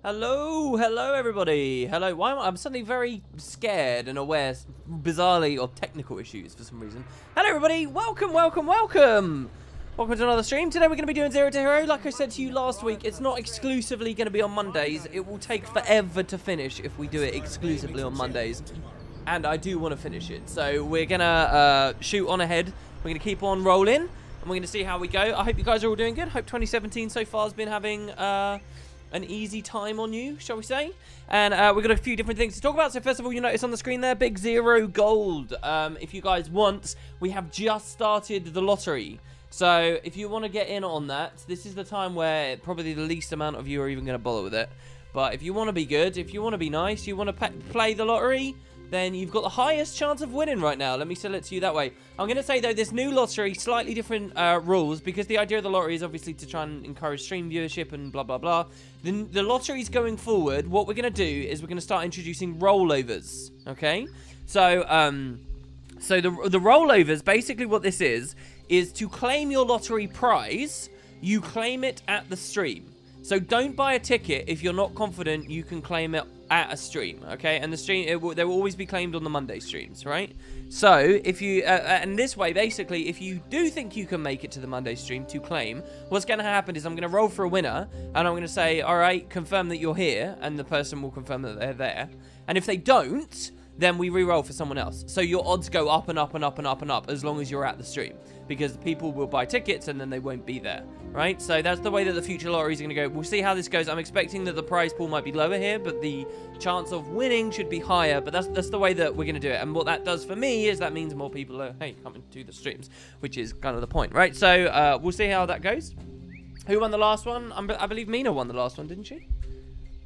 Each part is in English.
Hello everybody. Hello. Why am I'm suddenly very scared and aware, bizarrely, of technical issues for some reason. Hello everybody. Welcome. Welcome to another stream. Today we're going to be doing Zero to Hero. Like I said to you last week, it's not exclusively going to be on Mondays. It will take forever to finish if we do it exclusively on Mondays. And I do want to finish it. So we're going to shoot on ahead. We're going to keep on rolling. And we're going to see how we go. I hope you guys are all doing good. Hope 2017 so far has been having... an easy time on you, shall we say? And we've got a few different things to talk about. So first of all, you notice on the screen there, Big Zero Gold. If you guys want, we have just started the lottery. So if you want to get in on that, this is the time where probably the least amount of you are even going to bother with it. But if you want to be good, if you want to be nice, you want to play the lottery, then you've got the highest chance of winning right now. Let me sell it to you that way. I'm going to say, though, this new lottery, slightly different rules, because the idea of the lottery is obviously to try and encourage stream viewership and blah, blah, blah. The lotteries going forward, what we're going to do is we're going to start introducing rollovers, okay? So, the rollovers, basically what this is to claim your lottery prize, you claim it at the stream. So don't buy a ticket if you're not confident you can claim it at a stream, okay? And the stream, they will always be claimed on the Monday streams, right? So if you, and this way, basically, if you do think you can make it to the Monday stream to claim, what's going to happen is I'm going to roll for a winner, and I'm going to say, all right, confirm that you're here, and the person will confirm that they're there. And if they don't, then we re-roll for someone else. So your odds go up and up and up and up and up as long as you're at the stream. Because people will buy tickets and then they won't be there, right? So that's the way that the future lotteries are going to go. We'll see how this goes. I'm expecting that the prize pool might be lower here, but the chance of winning should be higher. But that's the way that we're going to do it. And what that does for me is that means more people are, hey, coming to the streams, which is kind of the point, right? So we'll see how that goes. Who won the last one? I believe Mina won the last one, didn't she?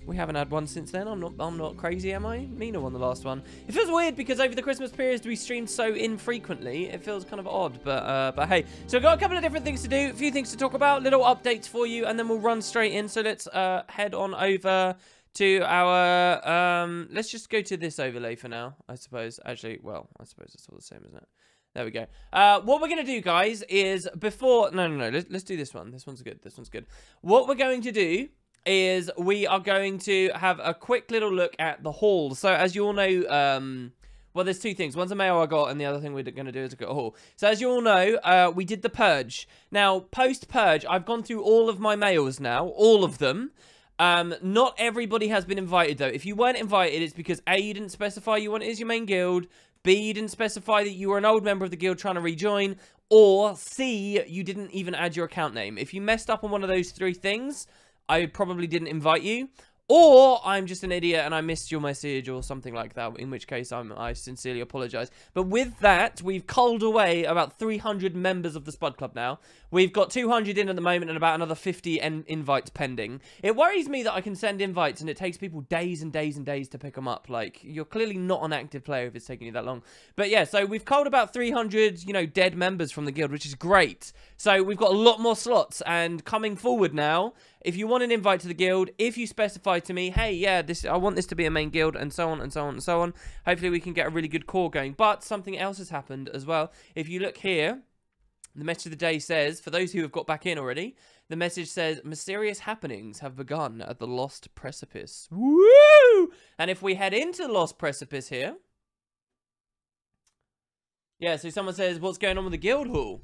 We haven't had one since then. I'm not crazy, am I? Mina won the last one. It feels weird because over the Christmas period we streamed so infrequently. It feels kind of odd, but hey. So we've got a couple of different things to do, a few things to talk about, little updates for you, and then we'll run straight in. So let's head on over to our let's just go to this overlay for now, I suppose. Actually, well, I suppose it's all the same, isn't it? There we go. What we're going to do, guys, is before... No. Let's do this one. This one's good. This one's good. What we're going to do is we are going to have a quick little look at the haul. So as you all know, well, there's two things. One's a mail I got, and the other thing we're going to do is a haul. So as you all know, we did the purge. Now, post-purge, I've gone through all of my mails now, all of them. Not everybody has been invited, though. If you weren't invited, it's because A, you didn't specify you wanted it as your main guild, B, you didn't specify that you were an old member of the guild trying to rejoin, or C, you didn't even add your account name. If you messed up on one of those three things, I probably didn't invite you, or I'm just an idiot and I missed your message or something like that, in which case I sincerely apologize. But with that, we've culled away about 300 members of the Spud Club now. We've got 200 in at the moment and about another 50 invites pending. It worries me that I can send invites and it takes people days and days and days to pick them up. Like, you're clearly not an active player if it's taking you that long. But yeah, so we've culled about 300, you know, dead members from the guild, which is great. So we've got a lot more slots, and coming forward now, if you want an invite to the guild, if you specify to me, hey, yeah, I want this to be a main guild, and so on, and so on, and so on, hopefully we can get a really good core going. But something else has happened as well. If you look here, the message of the day says, for those who have got back in already, the message says, mysterious happenings have begun at the Lost Precipice. Woo! And if we head into the Lost Precipice here, yeah, so someone says, what's going on with the guild hall?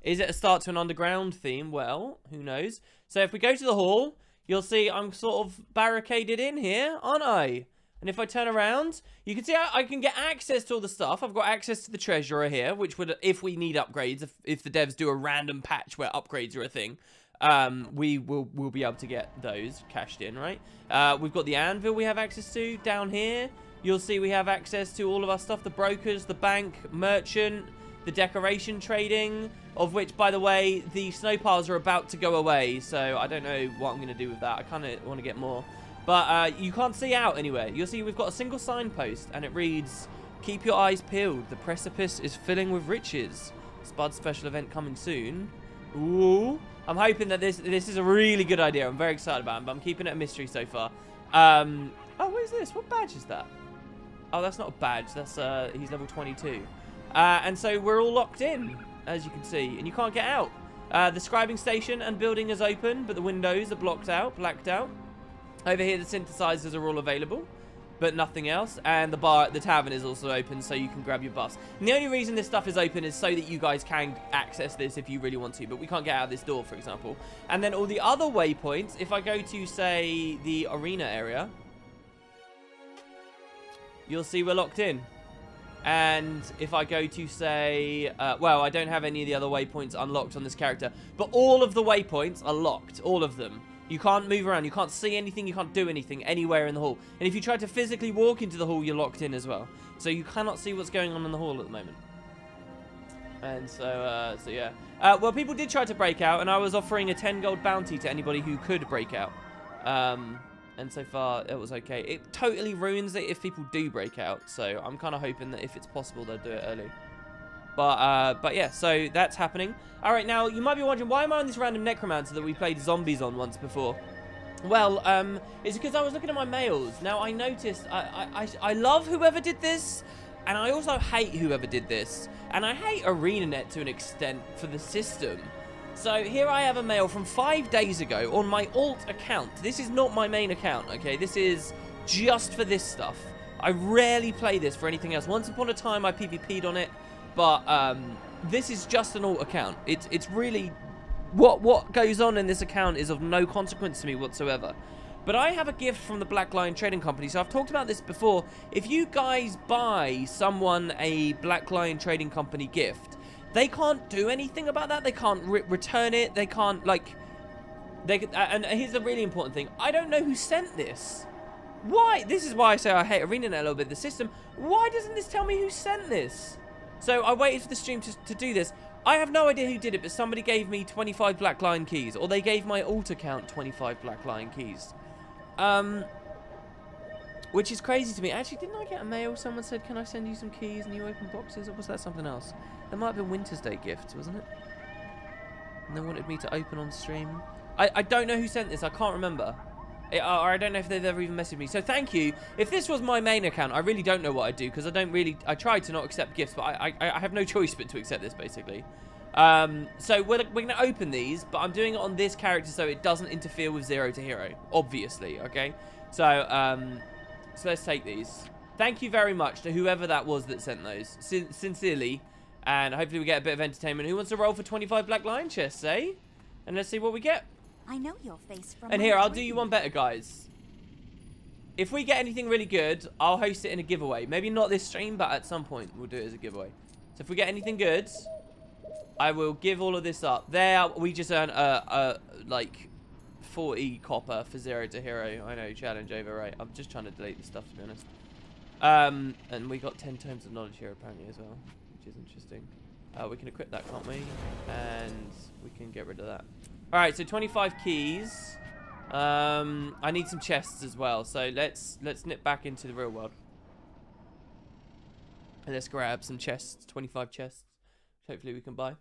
Is it a start to an underground theme? Well, who knows? So if we go to the hall, you'll see I'm sort of barricaded in here, aren't I? And if I turn around, you can see I can get access to all the stuff. I've got access to the treasurer here, which would, if we need upgrades, if the devs do a random patch where upgrades are a thing, we'll be able to get those cashed in, right? We've got the anvil we have access to down here. You'll see we have access to all of our stuff, the brokers, the bank, merchant, the decoration trading, of which, by the way, the snow piles are about to go away, so I don't know what I'm going to do with that. I kind of want to get more. But you can't see out anywhere. You'll see we've got a single signpost, and it reads, keep your eyes peeled. The precipice is filling with riches. Spud special event coming soon. Ooh. I'm hoping that this is a really good idea. I'm very excited about it, but I'm keeping it a mystery so far. Oh, what is this? What badge is that? Oh, that's not a badge. That's, he's level 22. And so we're all locked in, as you can see, and you can't get out. The scribing station and building is open, but the windows are blacked out. Over here, the synthesizers are all available, but nothing else. And the tavern is also open, so you can grab your bus. And the only reason this stuff is open is so that you guys can access this if you really want to, but we can't get out of this door, for example. And then all the other waypoints, if I go to, say, the arena area, you'll see we're locked in. And if I go to, say, well, I don't have any of the other waypoints unlocked on this character, but all of the waypoints are locked, all of them. You can't move around, you can't see anything, you can't do anything anywhere in the hall. And if you try to physically walk into the hall, you're locked in as well. So you cannot see what's going on in the hall at the moment. And so yeah. Well, people did try to break out, and I was offering a 10 gold bounty to anybody who could break out. And so far, it was okay. It totally ruins it if people do break out. So I'm kind of hoping that if it's possible, they'll do it early. But yeah, so that's happening. All right, now you might be wondering, why am I on this random necromancer that we played zombies on once before? Well, it's because I was looking at my mails. Now I noticed I love whoever did this, and I also hate whoever did this, and I hate ArenaNet to an extent for the system. So here I have a mail from 5 days ago on my alt account. This is not my main account, okay? This is just for this stuff. I rarely play this for anything else. Once upon a time I PvP'd on it. But this is just an alt account. It's really what goes on in this account is of no consequence to me whatsoever. But I have a gift from the Black Lion Trading Company. So I've talked about this before. If you guys buy someone a Black Lion Trading Company gift, they can't do anything about that. They can't return it. They can't and here's the really important thing. I don't know who sent this. Why? This is why I say I hate ArenaNet a little bit. The system. Why doesn't this tell me who sent this? So I waited for the stream to do this. I have no idea who did it, but somebody gave me 25 Black Lion keys. Or they gave my alt account 25 Black Lion keys. Which is crazy to me. Actually, didn't I get a mail? Someone said, can I send you some keys and you open boxes? Or was that something else? That might have been Winter's Day gifts, wasn't it? And they wanted me to open on stream. I don't know who sent this. I can't remember. Or I don't know if they've ever even messaged me. So thank you. If this was my main account, I really don't know what I'd do, because I tried to not accept gifts, but I have no choice but to accept this, basically. So we're going to open these, but I'm doing it on this character so it doesn't interfere with Zero to Hero, obviously, okay? So, so let's take these. Thank you very much to whoever that was that sent those. Sincerely. And hopefully we get a bit of entertainment. Who wants to roll for 25 Black Lion chests, eh? And let's see what we get. I know your face from. And here, I'll do you one better, guys. If we get anything really good, I'll host it in a giveaway. Maybe not this stream, but at some point we'll do it as a giveaway. So if we get anything good, I will give all of this up. There, we just earn like 40 copper for Zero to Hero. I know, challenge over, right? I'm just trying to delete this stuff, to be honest. And we got 10 tomes of knowledge here apparently as well, which is interesting. We can equip that, can't we? And we can get rid of that. Alright, so 25 keys. I need some chests as well, so let's nip back into the real world. And let's grab some chests, 25 chests. Hopefully we can buy.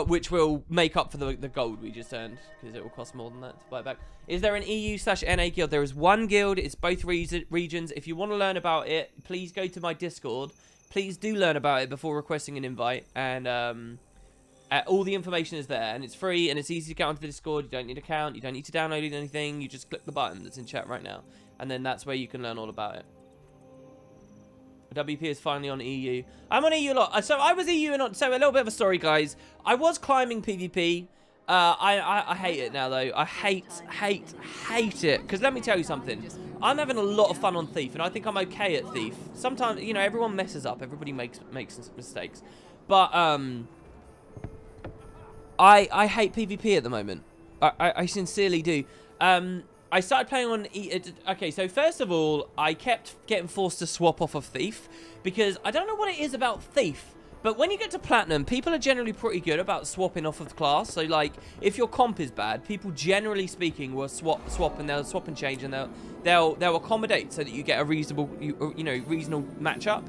Which will make up for the gold we just earned, because it will cost more than that to buy it back. Is there an EU/NA guild? There is one guild. It's both regions. If you want to learn about it, please go to my Discord. Please do learn about it before requesting an invite. And all the information is there, and it's free, and it's easy to get onto the Discord. You don't need an account. You don't need to download anything. You just click the button that's in chat right now, and then that's where you can learn all about it. WP is finally on EU. I'm on EU a lot. So I was EU and on. So a little bit of a story, guys. I was climbing PvP. I hate it now, though. I hate it. Because let me tell you something. I'm having a lot of fun on Thief, and I think I'm okay at Thief. Sometimes, you know, everyone messes up. Everybody makes mistakes. But, I hate PvP at the moment. I sincerely do. I started playing on... Okay, so first of all, I kept getting forced to swap off of Thief, because I don't know what it is about Thief, but when you get to Platinum, people are generally pretty good about swapping off of the class. So, like, if your comp is bad, people generally speaking will swap, and they'll swap and change, and they'll accommodate so that you get a reasonable, reasonable matchup.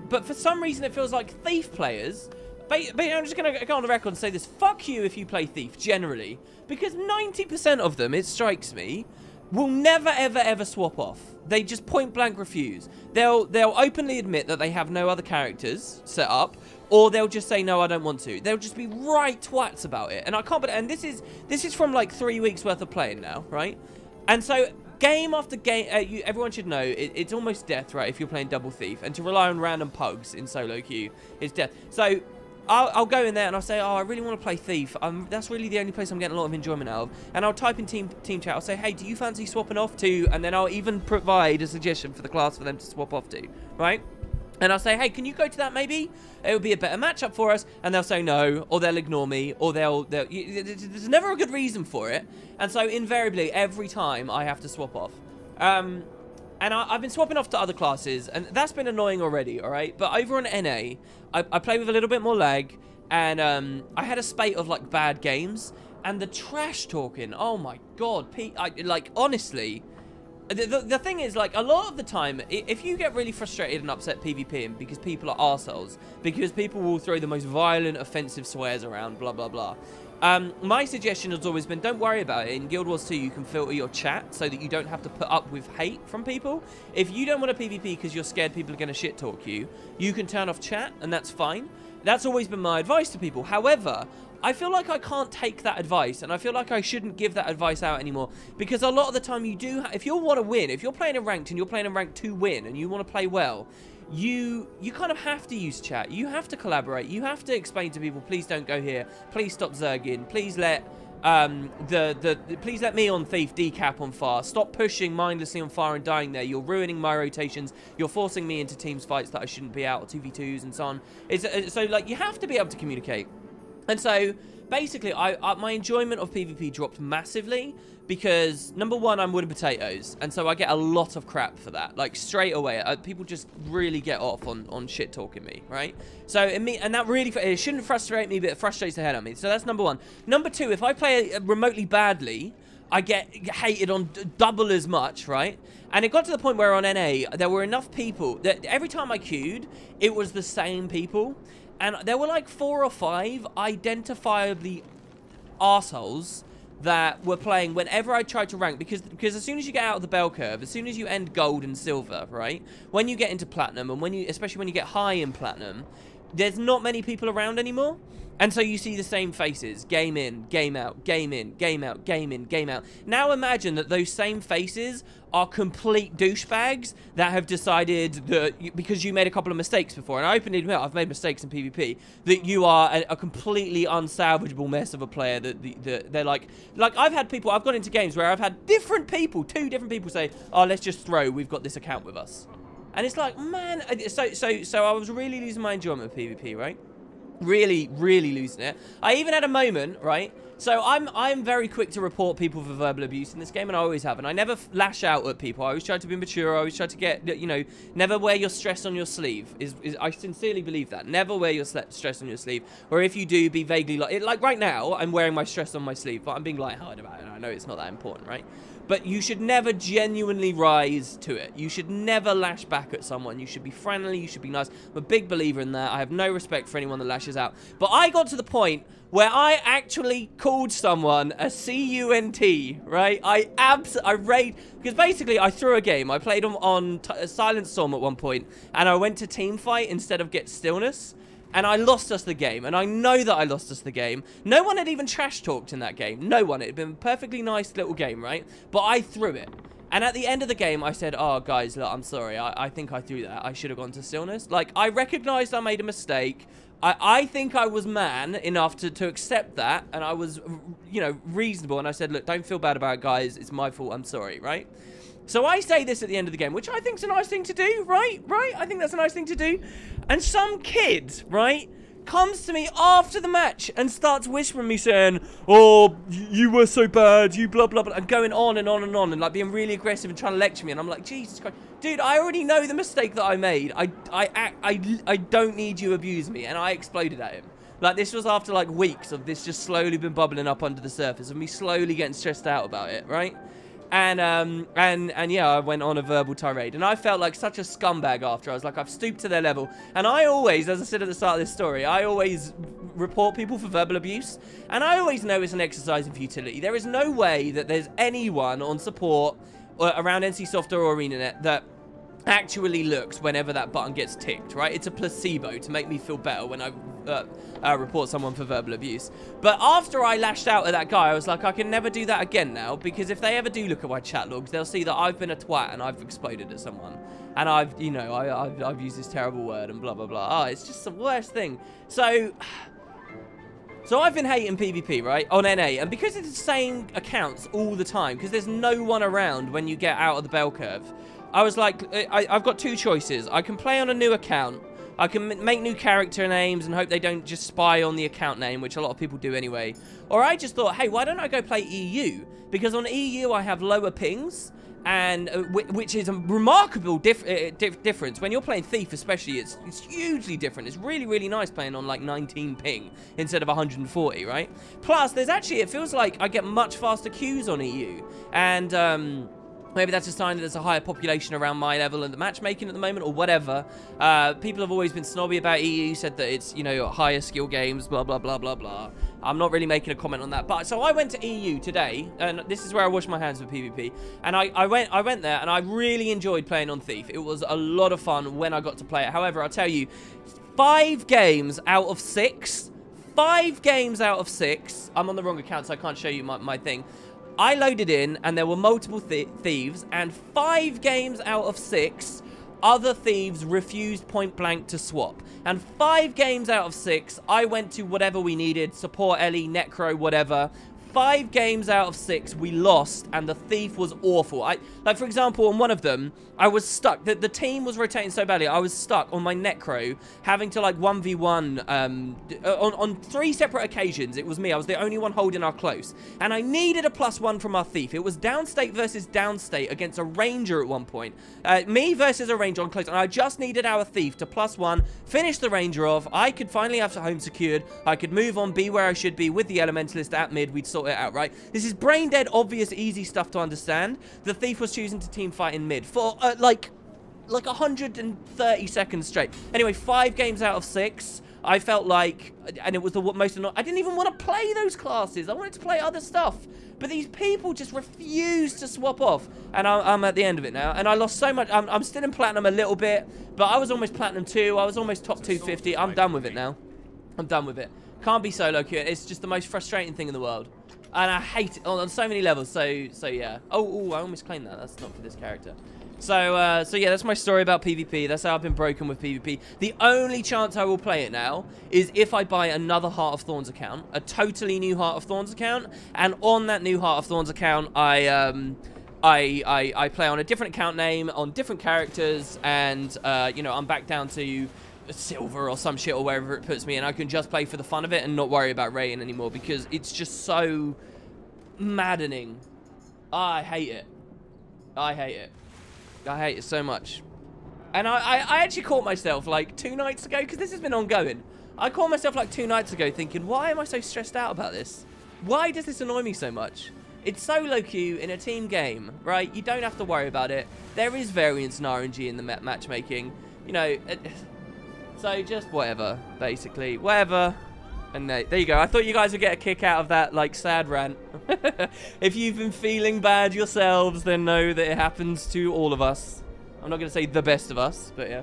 But for some reason, it feels like Thief players... But I'm just going to go on the record and say this. Fuck you if you play Thief, generally. Because 90% of them, it strikes me, will never, ever, ever swap off. They just point blank refuse. They'll openly admit that they have no other characters set up, or they'll just say, no, I don't want to. They'll just be right twats about it. And I can't... And this is from like 3 weeks worth of playing now, right? And so game after game, everyone should know it's almost death, right? If you're playing Double Thief, and to rely on random pugs in solo queue is death. So I'll go in there and I'll say, oh, I really want to play Thief. That's really the only place I'm getting a lot of enjoyment out of. And I'll type in team chat. I'll say, hey, do you fancy swapping off to? And then I'll even provide a suggestion for the class for them to swap off to, right? And I'll say, hey, can you go to that maybe? It would be a better matchup for us. And they'll say no, or they'll ignore me, or there's never a good reason for it. And so invariably, every time I have to swap off. And I've been swapping off to other classes, and that's been annoying already, all right? But over on NA, I play with a little bit more lag, and I had a spate of, like, bad games, and the trash talking, oh my god, like, honestly, the thing is, like, a lot of the time, if you get really frustrated and upset PvPing because people are arseholes, because people will throw the most violent, offensive swears around, blah, blah, blah, my suggestion has always been, don't worry about it. In Guild Wars 2, you can filter your chat so that you don't have to put up with hate from people. If you don't want to PvP because you're scared people are going to shit talk you, you can turn off chat, and that's fine. That's always been my advice to people. However, I feel like I can't take that advice, and I feel like I shouldn't give that advice out anymore, because a lot of the time you do, if you want to win, if you're playing a ranked and you're playing a ranked to win, and you want to play well, you kind of have to use chat. You have to collaborate. You have to explain to people, please don't go here. Please stop zerging. Please let please let me on Thief decap on far. Stop pushing mindlessly on far and dying there. You're ruining my rotations. You're forcing me into teams fights that I shouldn't be out, or 2v2s and so on. So like, you have to be able to communicate. And so basically, my enjoyment of PvP dropped massively because, number one, I'm wooden potatoes, and so I get a lot of crap for that. Like, straight away, people just really get off on shit talking me, right? So and that really, it shouldn't frustrate me, but it frustrates the hell out of me. So that's number one. Number two, if I play remotely badly, I get hated on double as much, right? And it got to the point where on NA, there were enough people that every time I queued, it was the same people. And there were like 4 or 5 identifiably arseholes that were playing whenever I tried to rank. Because as soon as you get out of the bell curve, as soon as you end gold and silver, right? When you get into platinum, and especially when you get high in platinum, there's not many people around anymore. And so you see the same faces. Game in, game out, game in, game out, game in, game out. Now imagine that those same faces are complete douchebags that have decided that, because you made a couple of mistakes before, and I openly admit I've made mistakes in PvP, that you are a completely unsalvageable mess of a player, that they're like I've gone into games where I've had two different people say, oh, let's just throw, we've got this account with us. And it's like, man, so I was really losing my enjoyment of PvP, right? Really losing it. I even had a moment, right? So I'm very quick to report people for verbal abuse in this game, and I always have. And I never lash out at people. I always try to be mature. I always try to get, you know, never wear your stress on your sleeve. I sincerely believe that. Never wear your stress on your sleeve. Or if you do, be vaguely like right now, I'm wearing my stress on my sleeve, but I'm being lighthearted about it. And I know it's not that important, right? But you should never genuinely rise to it. You should never lash back at someone. You should be friendly. You should be nice. I'm a big believer in that. I have no respect for anyone that lashes out. But I got to the point where I actually called someone a C-U-N-T, right? I raged, because basically I threw a game. I played on Silent Storm at one point, and I went to team fight instead of get stillness. And I lost us the game, and I know that I lost us the game. No one had even trash talked in that game. No one. It had been a perfectly nice little game, right? But I threw it. And at the end of the game, I said, oh, guys, look, I'm sorry. I think I threw that. I should have gone to stillness. Like, I recognized I made a mistake. I think I was man enough to accept that, and I was, you know, reasonable. And I said, look, don't feel bad about it, guys. It's my fault. I'm sorry, right? So I say this at the end of the game, which I think is a nice thing to do, right? Right? I think that's a nice thing to do. And some kid, right, comes to me after the match and starts whispering me saying, oh, you were so bad, you blah, blah, blah, and going on and on and on, and like being really aggressive and trying to lecture me. And I'm like, Jesus Christ. Dude, I already know the mistake that I made. I don't need you abuse me. And I exploded at him. Like, this was after like weeks of this just slowly been bubbling up under the surface of me slowly getting stressed out about it, right? And yeah, I went on a verbal tirade, and I felt like such a scumbag after. I was like, I've stooped to their level. And I always, as I said at the start of this story, I always report people for verbal abuse, and I always know it's an exercise in futility. There is no way that there's anyone on support or around NCSoft or ArenaNet that actually looks whenever that button gets ticked, right? It's a placebo to make me feel better when I report someone for verbal abuse. But after I lashed out at that guy, I was like, I can never do that again now, because if they ever do look at my chat logs, they'll see that I've been a twat and I've exploded at someone. And I've, you know, I've used this terrible word and blah, blah, blah. Oh, it's just the worst thing. So I've been hating PvP, right, on NA, and because it's the same accounts all the time, because there's no one around when you get out of the bell curve, I was like, I've got two choices. I can play on a new account, I can make new character names and hope they don't just spy on the account name, which a lot of people do anyway, or I just thought, hey, why don't I go play EU, because on EU I have lower pings, and which is a remarkable difference. When you're playing Thief especially, it's hugely different. It's really, really nice playing on like 19 ping instead of 140, right? Plus, there's actually, it feels like I get much faster queues on EU, and maybe that's a sign that there's a higher population around my level in the matchmaking at the moment, or whatever. People have always been snobby about EU, said that it's, you know, higher skill games, blah, blah, blah, blah, blah. I'm not really making a comment on that. But so I went to EU today, and this is where I wash my hands with PvP. And I went there, and I really enjoyed playing on Thief. It was a lot of fun when I got to play it. However, I'll tell you, 5 games out of 6, 5 games out of 6, I'm on the wrong account, so I can't show you my thing. I loaded in, and there were multiple thieves, and 5 games out of 6, other thieves refused point blank to swap. And 5 games out of 6, I went to whatever we needed, support Ellie, Necro, whatever. 5 games out of 6, we lost, and the thief was awful. Like, for example, on one of them, I was stuck. The team was rotating so badly, I was stuck on my Necro, having to, like, 1v1, on 3 separate occasions. It was me. I was the only one holding our close. And I needed a +1 from our thief. It was downstate versus downstate against a ranger at one point. Me versus a ranger on close. And I just needed our thief to +1, finish the ranger off. I could finally have the home secured. I could move on, be where I should be with the elementalist at mid. We'd sort it out, right? This is brain dead, obvious, easy stuff to understand. The thief was choosing to team fight in mid for like 130 seconds straight. Anyway, 5 games out of 6, I felt like, and it was the most annoying. I didn't even want to play those classes. I wanted to play other stuff, but these people just refused to swap off, and I'm at the end of it now, and I lost so much. I'm still in platinum a little bit, but I was almost platinum 2. I was almost top 250. I'm done with it now. I'm done with it. Can't be solo queue. It's just the most frustrating thing in the world. And I hate it on so many levels. So yeah. Oh, I almost claimed that. That's not for this character. So yeah, that's my story about PvP. That's how I've been broken with PvP. The only chance I will play it now is if I buy another Heart of Thorns account, a totally new Heart of Thorns account, and on that new Heart of Thorns account, I play on a different account name, on different characters, and you know, I'm back down to silver or some shit or wherever it puts me, and I can just play for the fun of it and not worry about rating anymore, because it's just so maddening. I hate it. I hate it. I hate it so much. And I actually caught myself like 2 nights ago, because this has been ongoing. I caught myself like 2 nights ago thinking, why am I so stressed out about this? Why does this annoy me so much? It's solo queue in a team game, right? You don't have to worry about it. There is variance in RNG in the matchmaking. You know, so just whatever, basically. Whatever. And there you go. I thought you guys would get a kick out of that, like, sad rant. If you've been feeling bad yourselves, then know that it happens to all of us. I'm not going to say the best of us, but yeah.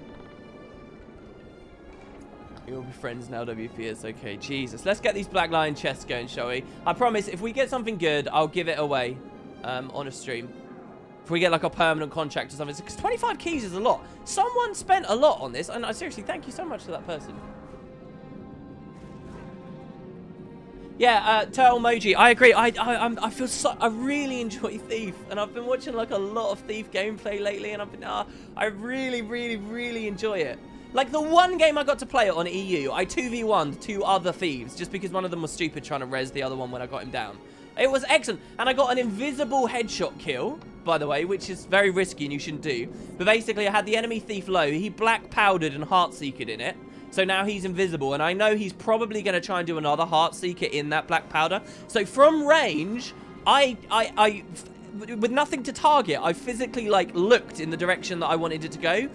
We'll be friends now, WP. It's okay. Jesus. Let's get these Black Lion chests going, shall we? I promise, if we get something good, I'll give it away on a stream. If we get like a permanent contract or something. Because 25 keys is a lot. Someone spent a lot on this, and I seriously, thank you so much to that person. Yeah, Turtle Moji, I agree. I feel so, I really enjoy Thief, and I've been watching like a lot of Thief gameplay lately, and I've been, I really, really, really enjoy it. Like the one game I got to play it on EU, I 2v1'd 2 other thieves just because one of them was stupid trying to res the other one when I got him down. It was excellent, and I got an invisible headshot kill, by the way, which is very risky and you shouldn't do. But basically, I had the enemy thief low. He black powdered and Heartseekered in it. So now he's invisible, and I know he's probably going to try and do another Heartseeker in that black powder. So from range, with nothing to target, I physically, like, looked in the direction that I wanted it to go,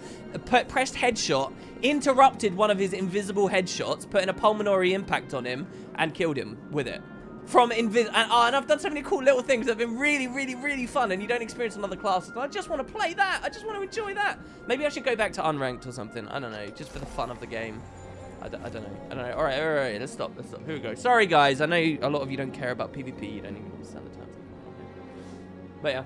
pressed headshot, interrupted one of his invisible headshots, putting a pulmonary impact on him, and killed him with it. from and I've done so many cool little things that have been really, really, really fun, and you don't experience in other classes. And I just want to play that. I just want to enjoy that. Maybe I should go back to unranked or something. I don't know, just for the fun of the game. I don't know. All right. Let's stop. Here we go. Sorry, guys. I know a lot of you don't care about PvP. You don't even understand the terms. But yeah.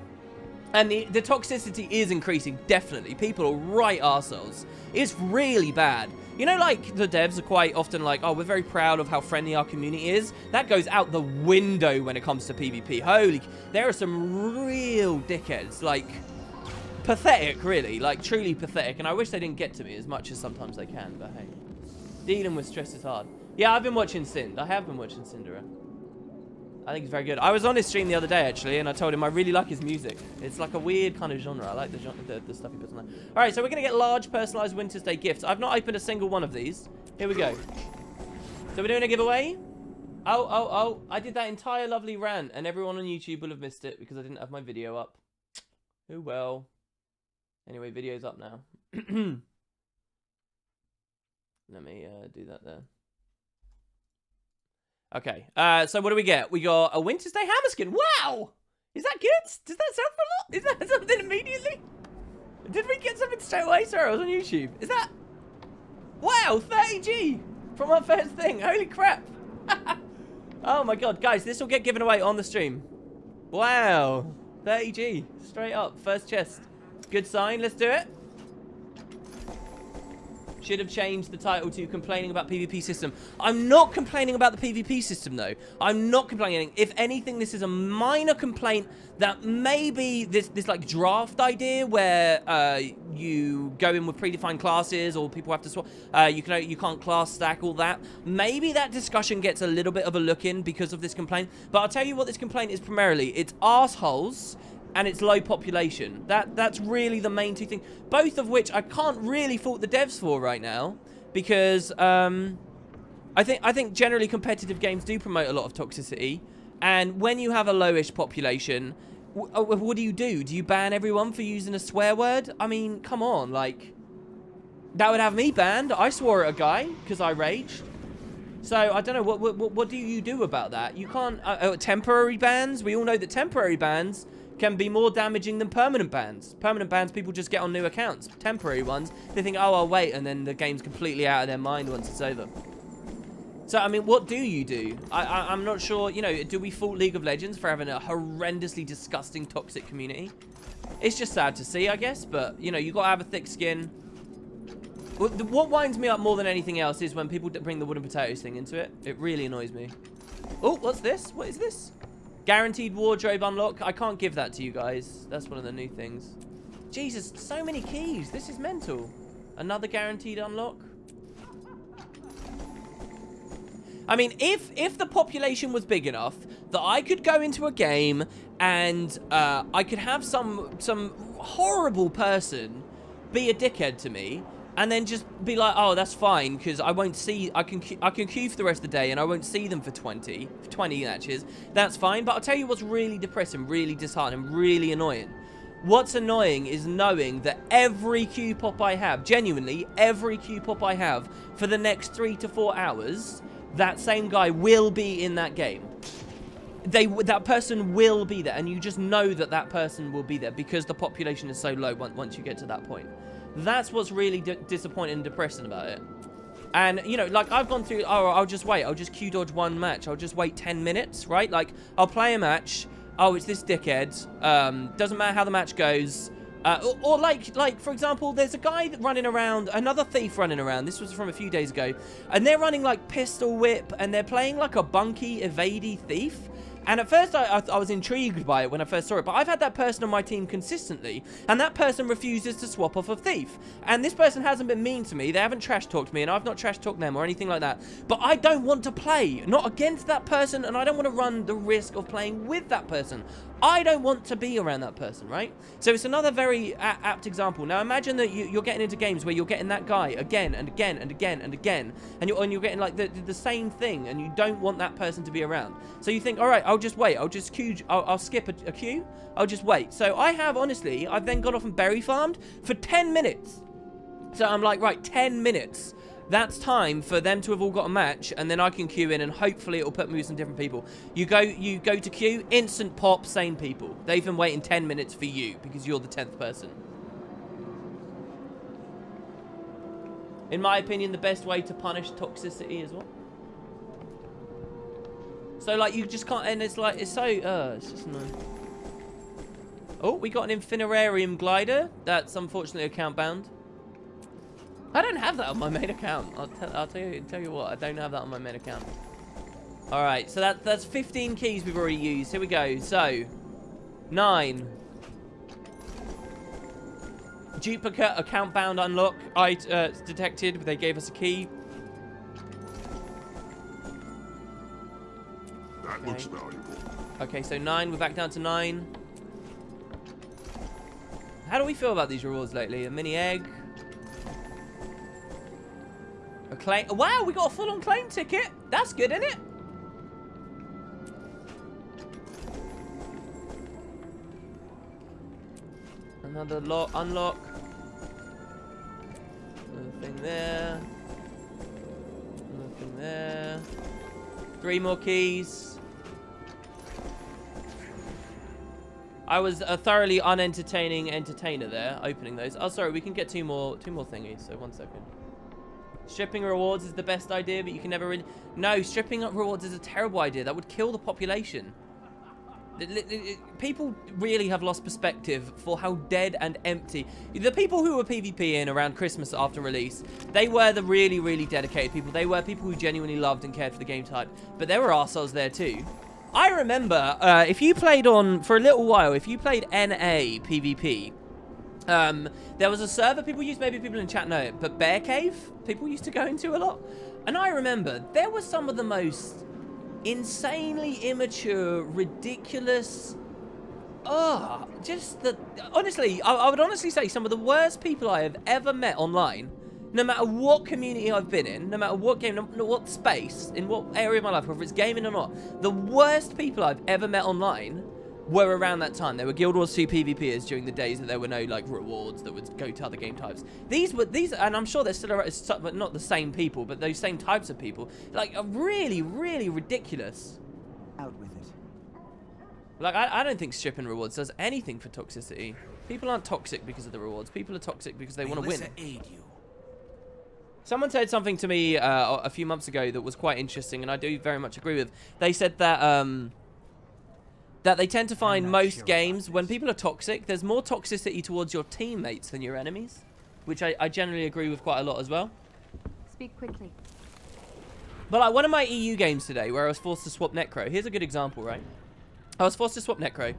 And the toxicity is increasing, definitely. People are right arseholes. It's really bad. You know, like, the devs are quite often like, oh, we're very proud of how friendly our community is. That goes out the window when it comes to PvP. Holy, there are some real dickheads, like, pathetic, really. Like, truly pathetic. And I wish they didn't get to me as much as sometimes they can, but hey. Dealing with stress is hard. Yeah, I've been watching Sind. I have been watching Syndra. I think he's very good. I was on his stream the other day, actually, and I told him I really like his music. It's like a weird kind of genre. I like the stuff he puts on there. All right, so we're going to get large personalized Winter's Day gifts. I've not opened a single one of these. Here we go. So we're doing a giveaway. Oh. I did that entire lovely rant, and everyone on YouTube will have missed it because I didn't have my video up. Oh, well. Anyway, video's up now. Let me do that there. Okay, so what do we get? We got a Winter's Day hammer skin. Wow! Is that good? Does that sound for a lot? Is that something immediately? Did we get something straight away? Sorry, I was on YouTube. Is that... Wow, 30G from our first thing. Holy crap. Oh my god, guys, this will get given away on the stream. Wow, 30G. Straight up, first chest. Good sign, let's do it. Should have changed the title to complaining about PvP system. I'm not complaining about the PvP system, though. I'm not complaining. If anything, this is a minor complaint that maybe this like draft idea where you go in with predefined classes or people have to swap. You can't class stack all that. Maybe that discussion gets a little bit of a look in because of this complaint. But I'll tell you what this complaint is primarily. It's arseholes. And it's low population. That's really the main two things. Both of which I can't really fault the devs for right now, because I think generally competitive games do promote a lot of toxicity, and when you have a lowish population, what do? Do you ban everyone for using a swear word? I mean, come on, like that would have me banned. I swore at a guy because I raged. So I don't know what do you do about that? You can't temporary bans. We all know that temporary bans can be more damaging than permanent bans. Permanent bans, people just get on new accounts. Temporary ones, they think, oh, I'll wait, and then the game's completely out of their mind once it's over. So, I mean, what do you do? I'm not sure, you know, do we fault League of Legends for having a horrendously disgusting, toxic community? It's just sad to see, I guess, but, you know, you gotta have a thick skin. What winds me up more than anything else is when people bring the wooden potatoes thing into it. It really annoys me. Oh, what's this? What is this? Guaranteed wardrobe unlock. I can't give that to you guys. That's one of the new things. Jesus, so many keys. This is mental. Another guaranteed unlock. I mean, if the population was big enough that I could go into a game and I could have some horrible person be a dickhead to me, and then just be like, oh, that's fine, because I won't see, I can queue for the rest of the day, and I won't see them for 20 matches. That's fine, but I'll tell you what's really depressing, really disheartening, really annoying. What's annoying is knowing that every queue pop I have, genuinely, every queue pop I have, for the next 3 to 4 hours, that same guy will be in that game. That person will be there, and you just know that that person will be there, because the population is so low once you get to that point. That's what's really disappointing and depressing about it. And, you know, like, I've gone through, oh, I'll just wait. I'll just queue dodge one match. I'll just wait 10 minutes, right? Like, I'll play a match. Oh, it's this dickhead. Doesn't matter how the match goes. Or like, for example, there's a guy running around, another thief running around. This was from a few days ago. And they're running, like, pistol whip. And they're playing, like, a bunky, evadey thief. And at first, I was intrigued by it when I first saw it. But I've had that person on my team consistently. And that person refuses to swap off a thief. And this person hasn't been mean to me. They haven't trash-talked me. And I've not trash-talked them or anything like that. But I don't want to play. Not against that person. And I don't want to run the risk of playing with that person. I don't want to be around that person, right? So it's another very apt example. Now imagine that you're getting into games where you're getting that guy again and again and again and again. And you're getting like the same thing. And you don't want that person to be around. So you think, all right, I'll just wait. I'll just queue. I'll skip a queue. I'll just wait. So I have, honestly, I've then got off and berry farmed for 10 minutes. So I'm like, right, 10 minutes. That's time for them to have all got a match, and then I can queue in, and hopefully it'll put me with some different people. You go to queue, instant pop, same people. They've been waiting 10 minutes for you because you're the 10th person. In my opinion, the best way to punish toxicity as well. So like you just can't, and it's like it's just annoying. Oh, we got an Infinirarium glider. That's unfortunately account bound. I don't have that on my main account. I'll tell you what, I don't have that on my main account. All right, so that's 15 keys we've already used. Here we go. So 9. Duplicate account bound unlock. It's detected. They gave us a key. That looks valuable. Okay, so 9. We're back down to 9. How do we feel about these rewards lately? A mini egg. A claim. Wow, we got a full-on claim ticket. That's good, isn't it? Another unlock. Nothing there. Nothing there. 3 more keys. I was a thoroughly unentertaining entertainer there, opening those. Oh, sorry, we can get two more thingies. So 1 second. Stripping rewards is the best idea, but you can never really... No, stripping up rewards is a terrible idea. That would kill the population. People really have lost perspective for how dead and empty. The people who were PvPing around Christmas after release, they were the really, really dedicated people. They were people who genuinely loved and cared for the game type. But there were arseholes there too. I remember, if you played on, for a little while, if you played NA PvP, there was a server people used, maybe people in chat know it, but Bear Cave, people used to go into a lot. And I remember, there were some of the most insanely immature, ridiculous, honestly, I would honestly say some of the worst people I have ever met online, no matter what community I've been in, no matter what game, no matter what space, in what area of my life, whether it's gaming or not, the worst people I've ever met online were around that time. They were Guild Wars 2 PvPers during the days that there were no like rewards that would go to other game types. These, and I'm sure they're still around, but not the same people, but those same types of people, like are really, really ridiculous. Out with it. Like I don't think stripping rewards does anything for toxicity. People aren't toxic because of the rewards. People are toxic because they want to win. Aid you. Someone said something to me a few months ago that was quite interesting, and I do very much agree with. They said that that they tend to find most games, when people are toxic, there's more toxicity towards your teammates than your enemies, which I generally agree with quite a lot as well. Speak quickly. But like one of my EU games today, where I was forced to swap Necro, here's a good example, right? I was forced to swap Necro.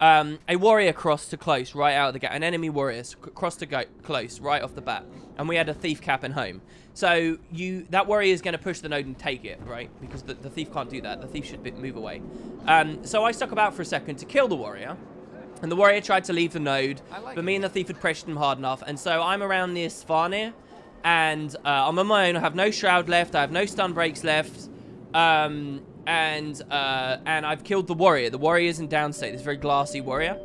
A warrior crossed to close right out of the gate. An enemy warrior crossed to close right off the bat. And we had a thief cap in home. So that warrior is going to push the node and take it, right? Because the thief can't do that. The thief should move away. So I stuck about for a second to kill the warrior. And the warrior tried to leave the node. But me and the thief had pressured him hard enough. And so I'm around near Svarnir. And I'm on my own. I have no shroud left. I have no stun breaks left. And I've killed the warrior. The warrior is in down state. This very glassy warrior.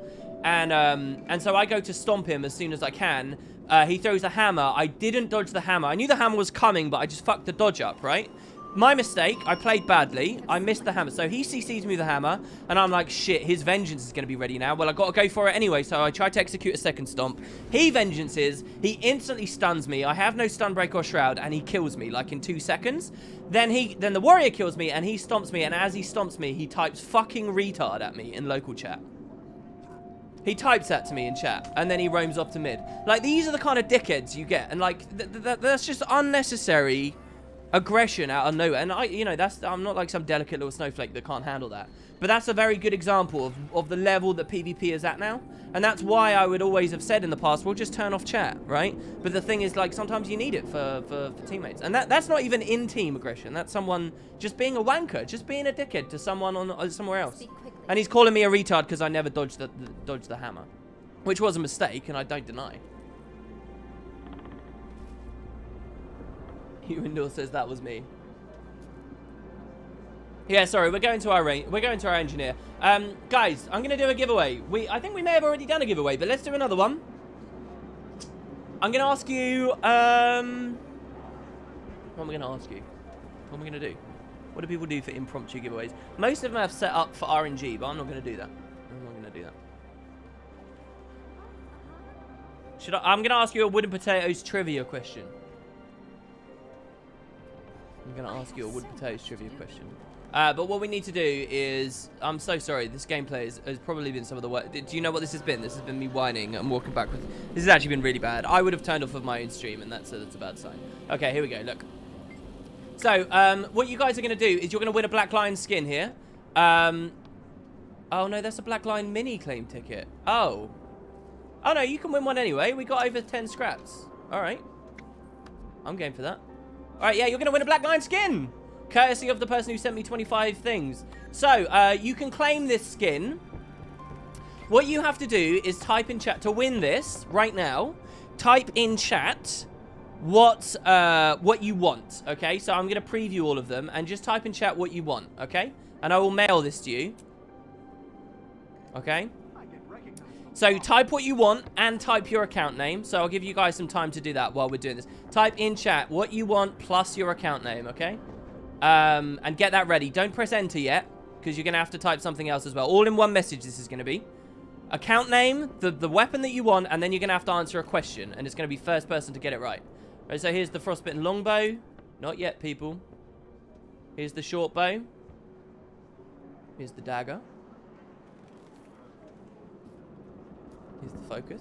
And so I go to stomp him as soon as I can. He throws the hammer. I didn't dodge the hammer. I knew the hammer was coming, but I just fucked the dodge up, right? My mistake. I played badly. I missed the hammer. So he CC'd me with the hammer, and I'm like, shit, his vengeance is going to be ready now. Well, I got to go for it anyway, so I tried to execute a second stomp. He vengeances. He instantly stuns me. I have no stun break or shroud, and he kills me, like, in 2 seconds. Then the warrior kills me, and he stomps me, and as he stomps me, he types fucking retard at me in local chat. He types that to me in chat, and then he roams off to mid. Like, these are the kind of dickheads you get, and, like, that's just unnecessary aggression out of nowhere. And I'm not like some delicate little snowflake that can't handle that. But that's a very good example of the level that PvP is at now. And that's why I would always have said in the past, we'll just turn off chat, right? But the thing is, like, sometimes you need it for teammates. And that's not even in-team aggression. That's someone just being a wanker, just being a dickhead to someone on somewhere else. And he's calling me a retard because I never dodged the hammer, which was a mistake, and I don't deny. Huendor says that was me. Yeah, sorry, we're going to our engineer. Guys, I'm gonna do a giveaway. I think we may have already done a giveaway, but let's do another one. I'm gonna ask you What am I going to ask you? What am I going to do? What do people do for impromptu giveaways? Most of them have set up for RNG, but I'm not going to do that. I'm not going to do that. I'm going to ask you a wooden potatoes trivia question. I'm going to ask you a wooden potatoes trivia question. But what we need to do is... I'm so sorry. This gameplay has probably been some of the worst. Do you know what this has been? This has been me whining and walking backwards. This has actually been really bad. I would have turned off of my own stream, and that's a bad sign. Okay, here we go. Look. So, what you guys are going to do is you're going to win a Black Lion skin here. Oh, no, that's a Black Lion mini claim ticket. Oh. Oh, no, you can win one anyway. We got over 10 scraps. All right. I'm game for that. All right, yeah, you're going to win a Black Lion skin. Courtesy of the person who sent me 25 things. So, you can claim this skin. What you have to do is type in chat to win this right now. Type in chat what you want, okay? So I'm going to preview all of them and just type in chat what you want, okay? And I will mail this to you. Okay? So type what you want and type your account name. So I'll give you guys some time to do that while we're doing this. Type in chat what you want plus your account name, okay? And get that ready. Don't press enter yet, because you're going to have to type something else as well. All in one message this is going to be. Account name, the weapon that you want, and then you're going to have to answer a question. And it's going to be first person to get it right. Right, so here's the frostbitten longbow. Not yet, people. Here's the short bow. Here's the dagger. Here's the focus.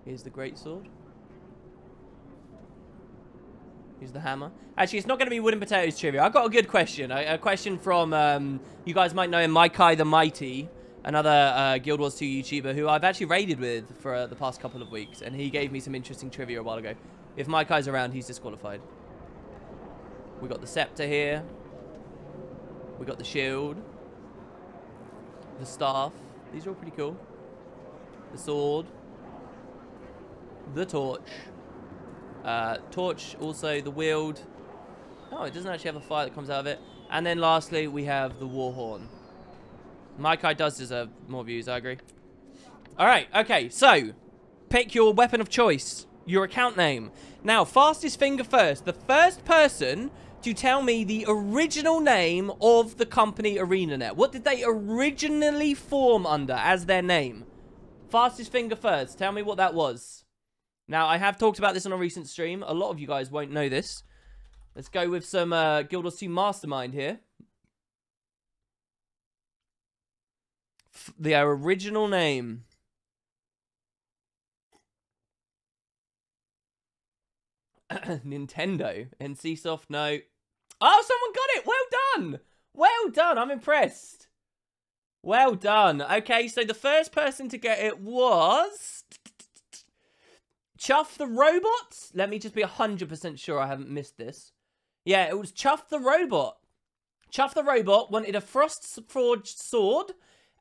Here's the greatsword. Here's the hammer. Actually, it's not going to be wooden potatoes trivia. I've got a good question. A question from, you guys might know him, Maikai the Mighty. Another Guild Wars 2 YouTuber who I've actually raided with for the past couple of weeks. And he gave me some interesting trivia a while ago. If Maikai's around, he's disqualified. We got the scepter here. We got the shield. The staff. These are all pretty cool. The sword. The torch. Torch, also the wield. Oh, it doesn't actually have a fire that comes out of it. And then lastly, we have the war horn. Maikai does deserve more views, I agree. Alright, okay, so pick your weapon of choice, your account name. Now, fastest finger first. The first person to tell me the original name of the company ArenaNet. What did they originally form under as their name? Fastest finger first. Tell me what that was. Now, I have talked about this on a recent stream. A lot of you guys won't know this. Let's go with some Guild Wars 2 Mastermind here. Their original name. Nintendo. NCSoft, no. Oh, someone got it. Well done. Well done. I'm impressed. Well done. Okay, so the first person to get it was... Chuff the Robot? Let me just be 100% sure I haven't missed this. Yeah, it was Chuff the Robot. Chuff the Robot wanted a Frostforged sword...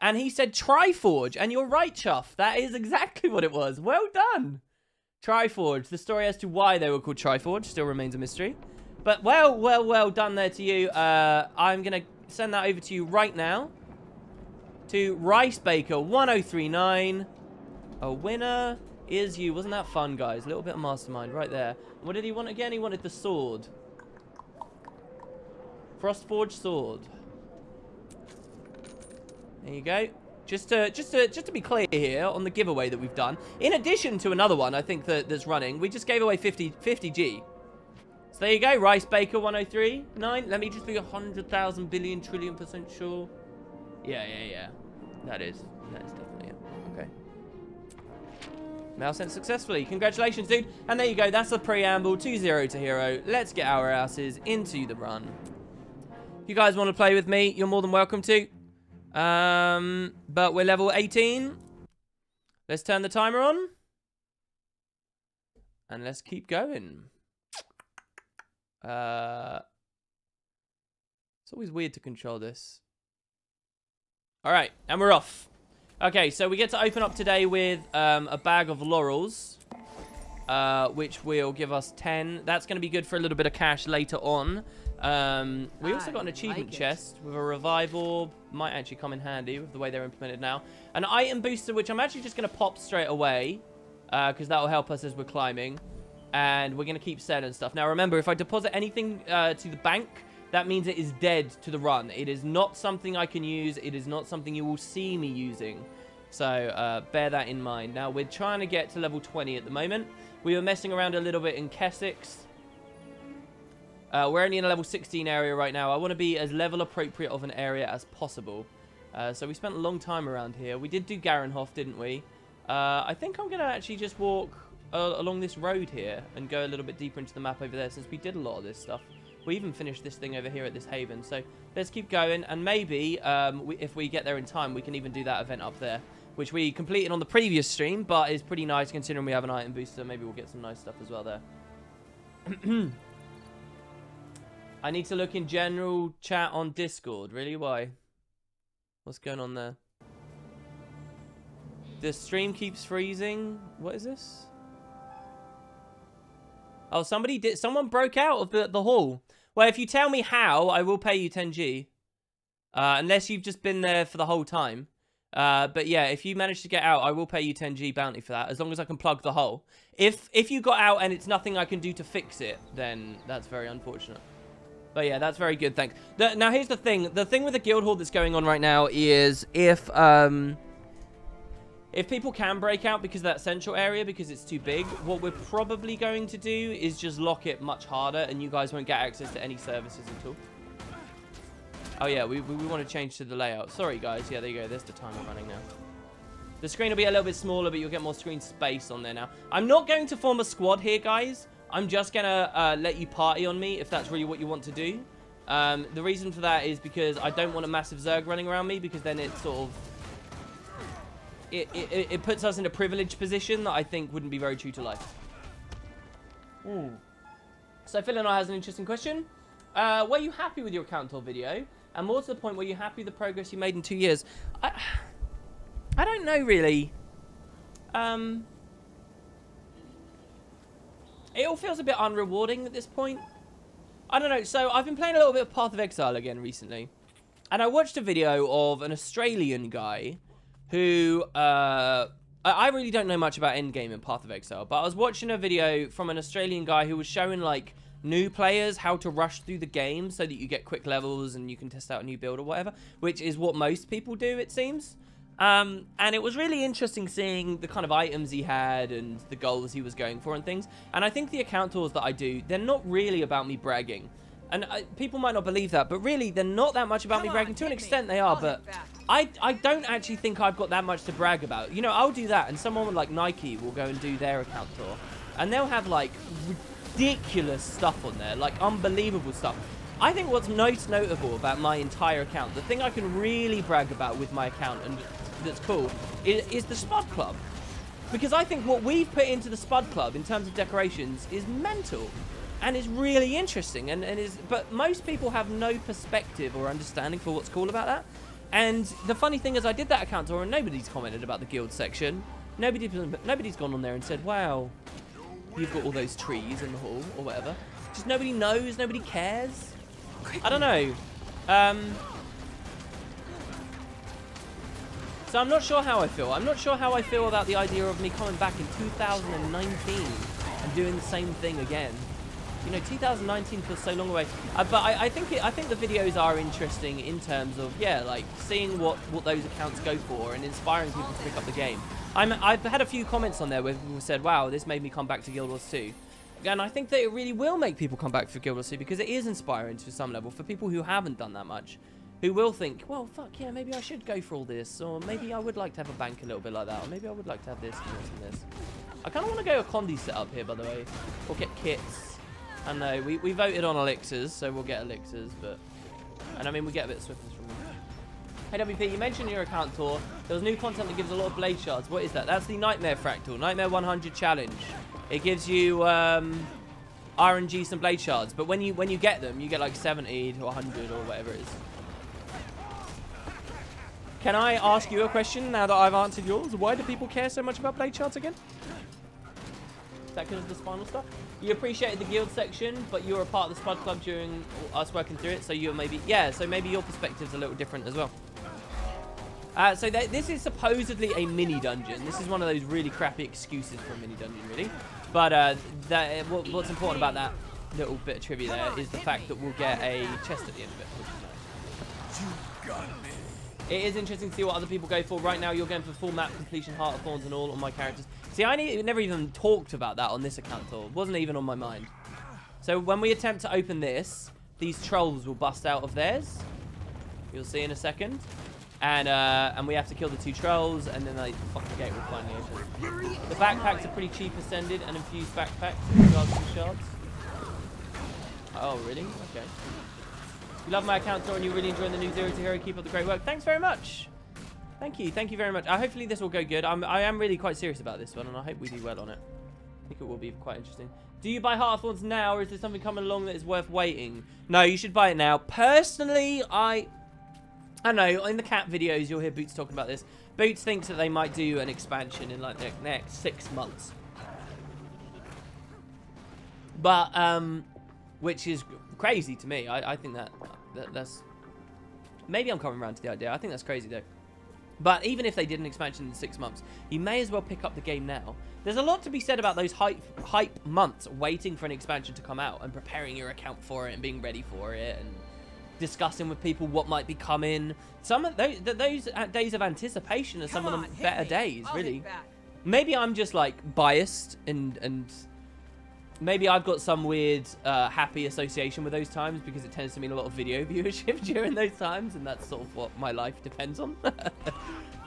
And he said Triforge. And you're right, Chuff. That is exactly what it was. Well done. Triforge. The story as to why they were called Triforge still remains a mystery. But well done there to you. I'm going to send that over to you right now. To RiceBaker1039. A winner is you. Wasn't that fun, guys? A little bit of mastermind right there. What did he want again? He wanted the sword. Frostforged sword. There you go. Just to be clear here on the giveaway that we've done, in addition to another one I think that's running, we just gave away 50G. So there you go, RiceBaker1039. Let me just be 100,000 billion trillion % sure. Yeah. That is definitely it. Okay. Mail sent successfully. Congratulations, dude. And there you go. That's the preamble. 2-0 to hero. Let's get our asses into the run. If you guys want to play with me, you're more than welcome to. But we're level 18. Let's turn the timer on. And let's keep going. It's always weird to control this. Alright, and we're off. Okay, so we get to open up today with a bag of laurels. Which will give us 10. That's going to be good for a little bit of cash later on. We also got an achievement chest with a revive orb. Might actually come in handy with the way they're implemented now. An item booster, which I'm actually just going to pop straight away. because that will help us as we're climbing. And we're going to keep selling stuff. Now, remember, if I deposit anything to the bank, that means it is dead to the run. It is not something I can use. It is not something you will see me using. So, bear that in mind. Now, we're trying to get to level 20 at the moment. We were messing around a little bit in Kessex. We're only in a level 16 area right now. I want to be as level appropriate of an area as possible. So, we spent a long time around here. We did do Garenhof, didn't we? I think I'm going to actually just walk along this road here and go a little bit deeper into the map over there, since we did a lot of this stuff. We even finished this thing over here at this haven. So let's keep going, and maybe if we get there in time, we can even do that event up there, which we completed on the previous stream, but is pretty nice considering we have an item booster. Maybe we'll get some nice stuff as well there. I need to look in general chat on Discord. Really? Why? What's going on there? The stream keeps freezing. What is this? Oh, someone broke out of the hall. Well, if you tell me how, I will pay you 10G. Unless you've just been there for the whole time. But yeah, if you manage to get out, I will pay you 10G bounty for that, as long as I can plug the hole. If you got out and it's nothing I can do to fix it, then that's very unfortunate. But yeah, that's very good, thanks. Now, here's the thing. The thing with the guild hall that's going on right now is if people can break out because of that central area, because it's too big, what we're probably going to do is just lock it much harder, and you guys won't get access to any services at all. Oh, yeah, we want to change to the layout. Sorry, guys. Yeah, there you go. There's the timer running now. The screen will be a little bit smaller, but you'll get more screen space on there now. I'm not going to form a squad here, guys. I'm just going to let you party on me if that's really what you want to do. The reason for that is because I don't want a massive Zerg running around me, because then it sort of... It puts us in a privileged position that I think wouldn't be very true to life. So Phil and I has an interesting question. Were you happy with your account tour video? And more to the point, were you happy with the progress you made in 2 years? I don't know, really. It all feels a bit unrewarding at this point. I don't know. So I've been playing a little bit of Path of Exile again recently. And I watched a video of an Australian guy who, I really don't know much about endgame in Path of Exile, but I was watching a video from an Australian guy who was showing, like, new players how to rush through the game so that you get quick levels and you can test out a new build or whatever, which is what most people do, it seems. And it was really interesting seeing the kind of items he had and the goals he was going for and things. And I think the account tours that I do, they're not really about me bragging. And people might not believe that, but really, they're not that much about me bragging. To an extent, they are, but I don't actually think I've got that much to brag about. You know, I'll do that, and someone like Nike will go and do their account tour. And they'll have, like, ridiculous stuff on there, like, unbelievable stuff. I think what's most notable about my entire account, the thing I can really brag about with my account, and that's cool, is the Spud Club. Because I think what we've put into the Spud Club in terms of decorations is mental. And is really interesting, but most people have no perspective or understanding for what's cool about that. And the funny thing is, I did that account tour and nobody's commented about the guild section. Nobody's gone on there and said, wow, you've got all those trees in the hall or whatever. Just nobody knows, nobody cares. I don't know. So I'm not sure how I feel. I'm not sure how I feel about the idea of me coming back in 2019 and doing the same thing again. You know, 2019 feels so long away. But I think the videos are interesting in terms of, yeah, like seeing what those accounts go for and inspiring people to pick up the game. I've had a few comments on there where people said, wow, this made me come back to Guild Wars 2. And I think that it really will make people come back for Guild Wars 2 because it is inspiring to some level for people who haven't done that much. Who will think, well, fuck yeah, maybe I should go for all this. Or maybe I would like to have a bank a little bit like that. Or maybe I would like to have this and this and this. I kind of want to go a Condi setup here, by the way. Or get kits. I know, we voted on elixirs, so we'll get elixirs, but... And I mean, we get a bit of swiftness from them. Hey, WP, you mentioned in your account tour, there was new content that gives a lot of blade shards. What is that? That's the Nightmare Fractal. Nightmare 100 challenge. It gives you, RNG some blade shards, but when you get them, you get like 70 to 100 or whatever it is. Can I ask you a question now that I've answered yours? Why do people care so much about blade shards again? Is that because of the spinal stuff? You appreciated the guild section, but you were a part of the Spud Club during us working through it, so you're maybe... Yeah, so maybe your perspective's a little different as well. This is supposedly a mini dungeon. This is one of those really crappy excuses for a mini dungeon, really. But what's important about that little bit of trivia there is the fact that we'll get a chest at the end of it, which is nice. It is interesting to see what other people go for. Right now, you're going for full map completion, Heart of Thorns and all on my characters. See, I never even talked about that on this account at all. It wasn't even on my mind. So when we attempt to open this, these trolls will bust out of theirs. You'll see in a second. And we have to kill the 2 trolls, and then the fucking gate will finally open. The backpacks are pretty cheap ascended and infused backpacks in regards to shards. Oh, really? Okay. You love my account, Tor, and you're really enjoying the new Zero to Hero. Keep up the great work. Thanks very much. Thank you. Thank you very much. Hopefully this will go good. I am really quite serious about this one, and I hope we do well on it. I think it will be quite interesting. Do you buy Heart of Thorns now, or is there something coming along that is worth waiting? No, you should buy it now. Personally, I know, in the cat videos, you'll hear Boots talking about this. Boots thinks that they might do an expansion in, like, the next 6 months. But, which is crazy to me. I think that's... Maybe I'm coming around to the idea. I think that's crazy, though. But even if they did an expansion in 6 months, you may as well pick up the game now. There's a lot to be said about those hype months waiting for an expansion to come out and preparing your account for it and being ready for it and discussing with people what might be coming. Some of those days of anticipation are some of the better days, really. Maybe I'm just like biased and maybe I've got some weird happy association with those times because it tends to mean a lot of video viewership during those times, and that's sort of what my life depends on.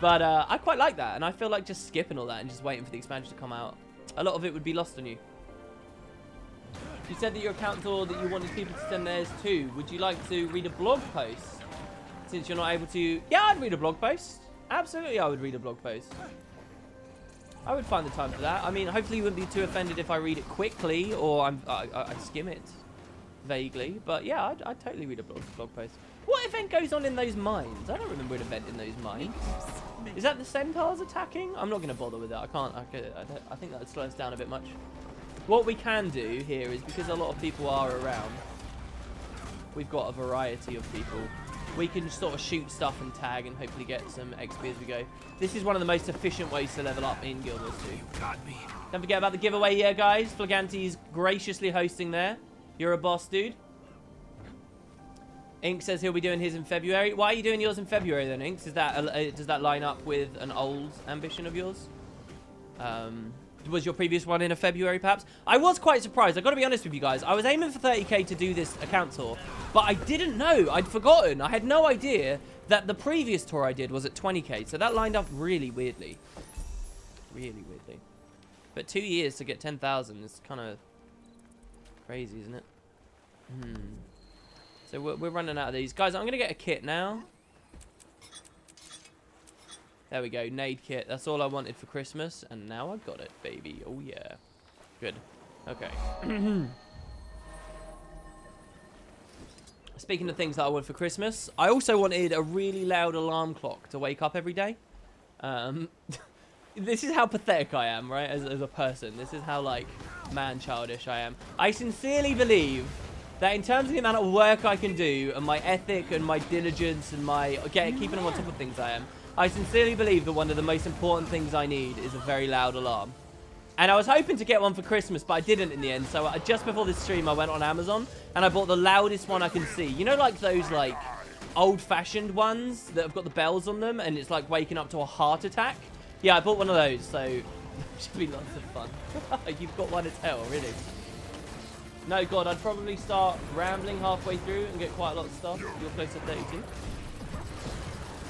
But I quite like that, and I feel like just skipping all that and just waiting for the expansion to come out, a lot of it would be lost on you. You said that your account tour that you wanted people to send theirs too. Would you like to read a blog post? Since you're not able to... Yeah, I'd read a blog post. Absolutely, I would read a blog post. I would find the time for that. I mean, hopefully you wouldn't be too offended if I read it quickly or I skim it vaguely. But yeah, I'd totally read a blog post. What event goes on in those mines? I don't remember an event in those mines. Is that the centaurs attacking? I'm not going to bother with that. I think that would slow us down a bit much. What we can do here is, because a lot of people are around, we've got a variety of people. We can sort of shoot stuff and tag and hopefully get some XP as we go. This is one of the most efficient ways to level up in Guild Wars 2. You got me. Don't forget about the giveaway here, guys. Flaganti's graciously hosting there. You're a boss, dude. Ink says he'll be doing his in February. Why are you doing yours in February then, Inks? Is that does that line up with an old ambition of yours? Was your previous one in a February, perhaps? I was quite surprised. I've got to be honest with you guys. I was aiming for 30k to do this account tour, but I didn't know. I'd forgotten. I had no idea that the previous tour I did was at 20k, so that lined up really weirdly. Really weirdly. But 2 years to get 10,000 is kind of crazy, isn't it? So we're running out of these. Guys, I'm going to get a kit now. There we go, nade kit. That's all I wanted for Christmas, and now I've got it, baby. Oh, yeah. Good. Okay. Speaking of things that I want for Christmas, I also wanted a really loud alarm clock to wake up every day. This is how pathetic I am, right, as a person. This is how, like, man-childish I am. I sincerely believe that in terms of the amount of work I can do, and my ethic, and my diligence, and my keeping on top of things I sincerely believe that one of the most important things I need is a very loud alarm. And I was hoping to get one for Christmas, but I didn't in the end. So just before this stream, I went on Amazon and I bought the loudest one I can see. You know, like those like old-fashioned ones that have got the bells on them and it's like waking up to a heart attack? Yeah, I bought one of those, so it should be lots of fun. You've got one to tell, really. No, God, I'd probably start rambling halfway through and get quite a lot of stuff. You're close to 32.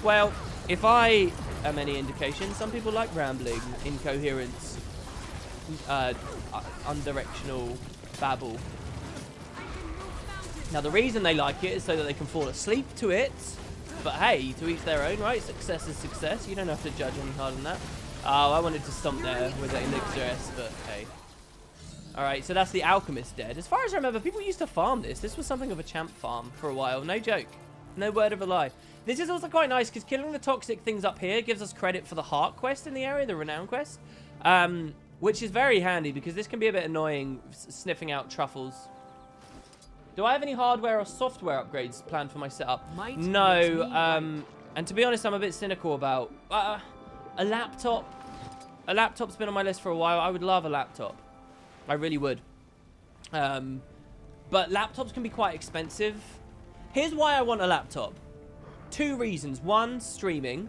Well, if I am any indication, some people like rambling, incoherent, undirectional babble. Now, the reason they like it is so that they can fall asleep to it. But hey, to each their own, right? Success is success. You don't have to judge any harder than that. Oh, I wanted to stomp there with the elixir S, but hey. Alright, so that's the Alchemist dead. As far as I remember, people used to farm this. This was something of a champ farm for a while. No joke. No word of a lie. This is also quite nice because killing the toxic things up here gives us credit for the heart quest in the area, the renown quest. Which is very handy because this can be a bit annoying sniffing out truffles. Do I have any hardware or software upgrades planned for my setup? No, And to be honest, I'm a bit cynical about a laptop. A laptop's been on my list for a while. I would love a laptop. I really would. But laptops can be quite expensive. Here's why I want a laptop. 2 reasons. 1, streaming.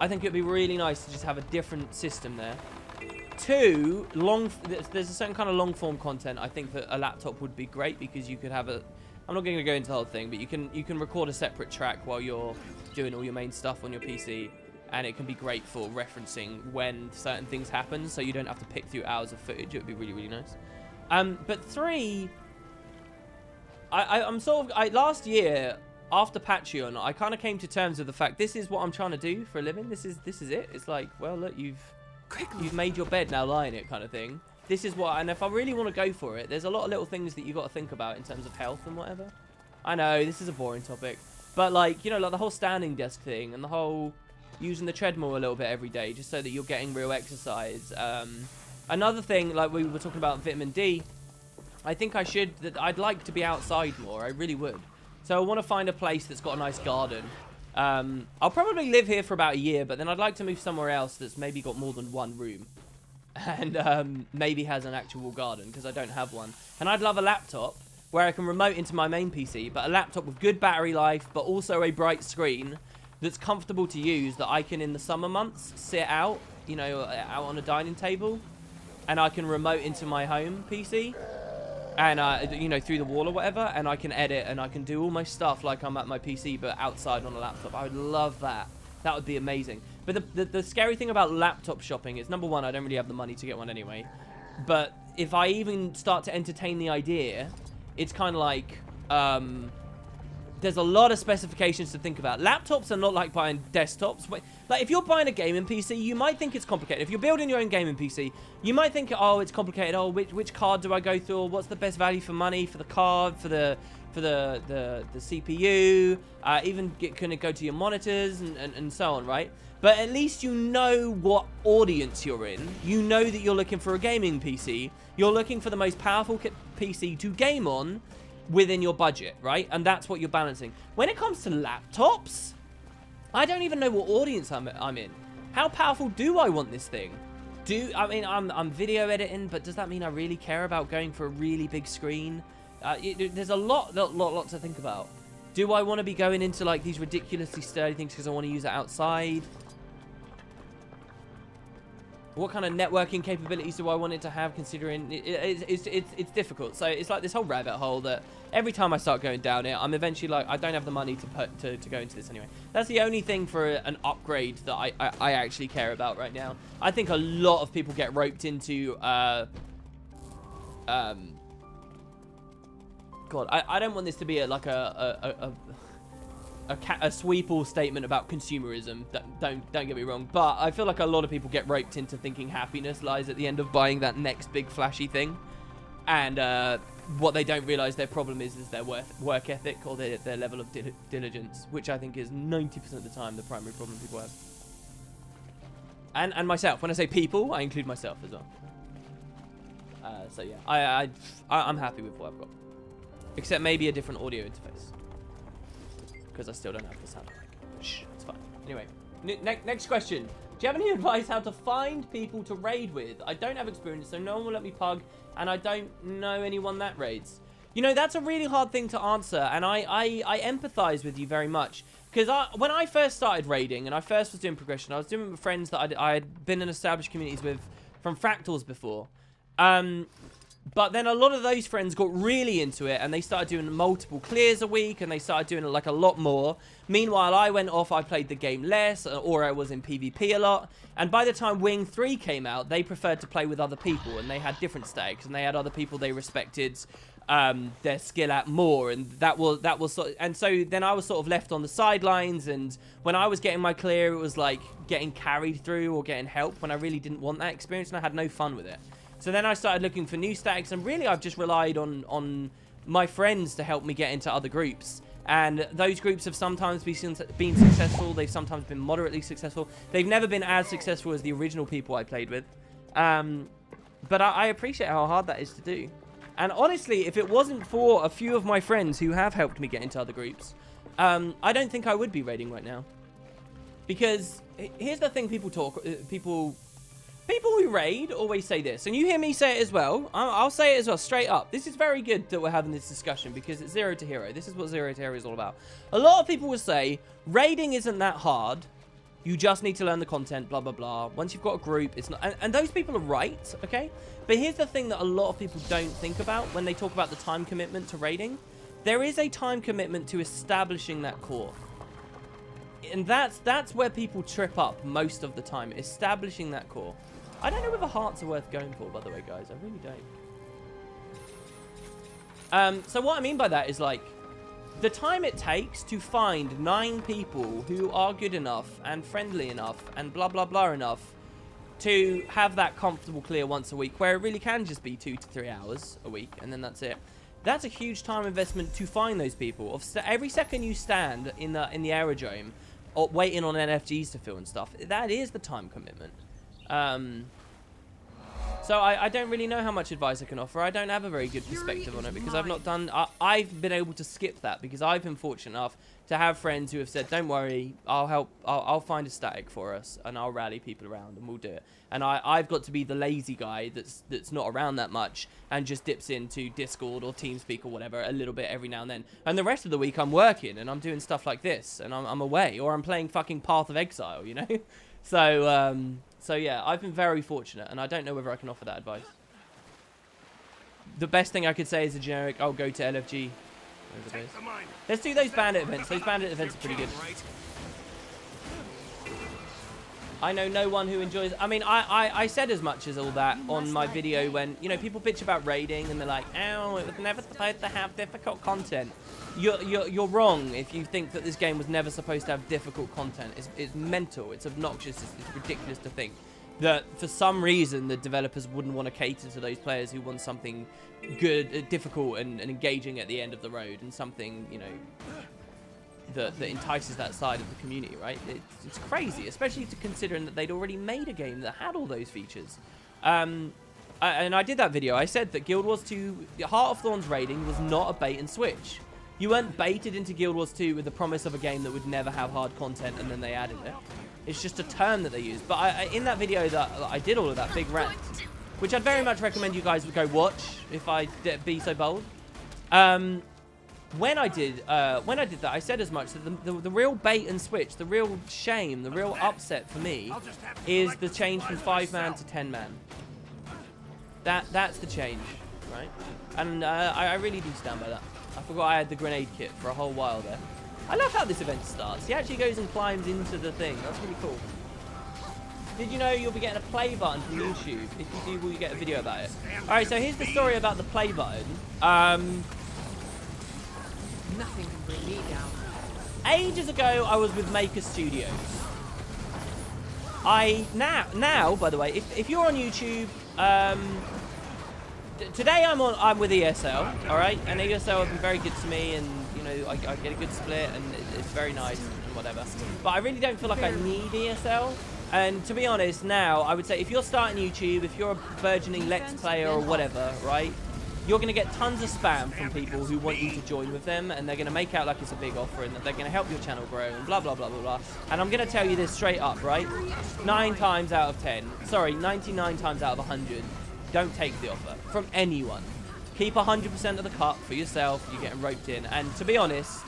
I think it'd be really nice to just have a different system there. 2, there's a certain kind of long form content. I think that a laptop would be great because you could have a, I'm not going to go into the whole thing, but you can record a separate track while you're doing all your main stuff on your PC, and it can be great for referencing when certain things happen, so you don't have to pick through hours of footage. It would be really, really nice. But 3, I'm sort of, last year after Patreon, I kind of came to terms with the fact this is what I'm trying to do for a living. This is it. It's like, well, look, you've made your bed, now lie in it, kind of thing. This is what, and if I really want to go for it, there's a lot of little things that you got to think about in terms of health and whatever. I know this is a boring topic, but like, you know, like the whole standing desk thing and the whole using the treadmill a little bit every day just so that you're getting real exercise. Another thing, like we were talking about vitamin D, I think I'd like to be outside more. I really would. So I want to find a place that's got a nice garden. I'll probably live here for about a year, but then I'd like to move somewhere else that's maybe got more than 1 room. And maybe has an actual garden, because I don't have one. And I'd love a laptop where I can remote into my main PC, but a laptop with good battery life, but also a bright screen that's comfortable to use, that I can, in the summer months, sit out, you know, out on a dining table, and I can remote into my home PC, and, you know, through the wall or whatever, and I can edit, and I can do all my stuff like I'm at my PC, but outside on a laptop. I would love that. That would be amazing. But the scary thing about laptop shopping is, number 1, I don't really have the money to get one anyway. But if I even start to entertain the idea, it's kind of like, there's a lot of specifications to think about. Laptops are not like buying desktops. Like, if you're buying a gaming PC, you might think it's complicated. If you're building your own gaming PC, you might think, oh, it's complicated. Oh, which card do I go through? Or what's the best value for money for the card, for the CPU? Even can it go to your monitors and so on, right? But at least you know what audience you're in. You know that you're looking for a gaming PC. You're looking for the most powerful PC to game on within your budget, right? And that's what you're balancing. When it comes to laptops, I don't even know what audience I'm in. How powerful do I want this thing? I mean, I'm video editing, but does that mean I really care about going for a really big screen? There's a lot to think about. Do I want to be going into like these ridiculously sturdy things because I want to use it outside? What kind of networking capabilities do I want it to have, considering it's difficult. So it's like this whole rabbit hole that every time I start going down it, I'm eventually like, I don't have the money to go into this anyway. That's the only thing for an upgrade that I actually care about right now. I think a lot of people get roped into God, I don't want this to be like a sweep-all statement about consumerism. Don't get me wrong, but I feel like a lot of people get roped into thinking happiness lies at the end of buying that next big flashy thing, and what they don't realize their problem is their work ethic or their level of diligence, which I think is 90% of the time the primary problem people have. And myself. When I say people, I include myself as well. So yeah, I'm happy with what I've got, except maybe a different audio interface, because I still don't have the sound. Shh, it's fine. Anyway, next question. Do you have any advice how to find people to raid with? I don't have experience, so no one will let me pug, and I don't know anyone that raids. You know, that's a really hard thing to answer, and I empathize with you very much. Because when I first started raiding, and I first was doing progression, I was doing it with friends that I had been in established communities with from Fractals before. But then a lot of those friends got really into it, and they started doing multiple clears a week, and they started doing like a lot more. Meanwhile, I went off, I played the game less, or I was in PvP a lot. And by the time Wing 3 came out, they preferred to play with other people, and they had different stakes, and they had other people they respected their skill at more, and that was sort of, and so then I was sort of left on the sidelines, and when I was getting my clear, it was like getting carried through or getting help when I really didn't want that experience, and I had no fun with it. So then I started looking for new stacks, and really I've just relied on my friends to help me get into other groups. And those groups have sometimes been successful, they've sometimes been moderately successful. They've never been as successful as the original people I played with. But I appreciate how hard that is to do. And honestly, if it wasn't for a few of my friends who have helped me get into other groups, I don't think I would be raiding right now. Because here's the thing: people who raid always say this, and you hear me say it as well. I'll say it as well, straight up. This is very good that we're having this discussion because it's Zero to Hero. This is what Zero to Hero is all about. A lot of people will say raiding isn't that hard. You just need to learn the content, blah, blah, blah. Once you've got a group, it's not... And those people are right, okay? But here's the thing that a lot of people don't think about when they talk about the time commitment to raiding. There is a time commitment to establishing that core. And that's where people trip up most of the time, establishing that core. I don't know whether hearts are worth going for, by the way, guys. I really don't. So what I mean by that is, like, the time it takes to find 9 people who are good enough and friendly enough and blah, blah, blah enough to have that comfortable clear once a week, where it really can just be 2 to 3 hours a week, and then that's it. That's a huge time investment to find those people. Every second you stand in the aerodrome or waiting on NFGs to fill and stuff, that is the time commitment. So I don't really know how much advice I can offer. I don't have a very good perspective on it because I've not done... I've been able to skip that because I've been fortunate enough to have friends who have said, don't worry, I'll help, I'll find a static for us and I'll rally people around and we'll do it. And I've got to be the lazy guy that's not around that much and just dips into Discord or TeamSpeak or whatever a little bit every now and then. And the rest of the week I'm working and I'm doing stuff like this and I'm away, or I'm playing fucking Path of Exile, you know? So yeah, I've been very fortunate, and I don't know whether I can offer that advice. The best thing I could say is a generic, I'll go to LFG. Let's do those bandit events. Those bandit events are pretty good. I know no one who enjoys... I mean, I said as much as all that on my video when, you know, people bitch about raiding, and they're like, oh, it was never supposed to have difficult content. You're wrong if you think that this game was never supposed to have difficult content. It's mental. It's obnoxious. It's ridiculous to think that for some reason the developers wouldn't want to cater to those players who want something good, difficult, and engaging at the end of the road, and something, you know, that entices that side of the community, right? It's crazy, especially to considering that they'd already made a game that had all those features. And I did that video. I said that Guild Wars 2 Heart of Thorns raiding was not a bait and switch. You weren't baited into Guild Wars 2 with the promise of a game that would never have hard content and then they added it. It's just a term that they use. But in that video that I did all of that big rant, which I'd very much recommend you guys would go watch if I be so bold. When I did that, I said as much that the real bait and switch, the real shame, the real upset for me is the change from 5-man to 10-man. That's the change, right? And I really do stand by that. I forgot I had the grenade kit for a whole while there. I love how this event starts. He actually goes and climbs into the thing. That's really cool. Did you know you'll be getting a play button from YouTube? If you do, will you get a video about it? Alright, so here's the story about the play button. Nothing can bring me down. Ages ago, I was with Maker Studios. Now, by the way, if you're on YouTube, today I'm with ESL, all right, and ESL have been very good to me, and you know I get a good split, and it's very nice and whatever. But I really don't feel like I need ESL. And to be honest, now I would say if you're starting YouTube, if you're a burgeoning Let's Player or whatever, right, you're going to get tons of spam from people who want you to join with them, and they're going to make out like it's a big offer and that they're going to help your channel grow and blah, blah, blah, blah, blah. And I'm going to tell you this straight up, right? 9 times out of 10, sorry, 99 times out of 100, don't take the offer from anyone. Keep 100% of the cut for yourself. You're getting roped in. And to be honest,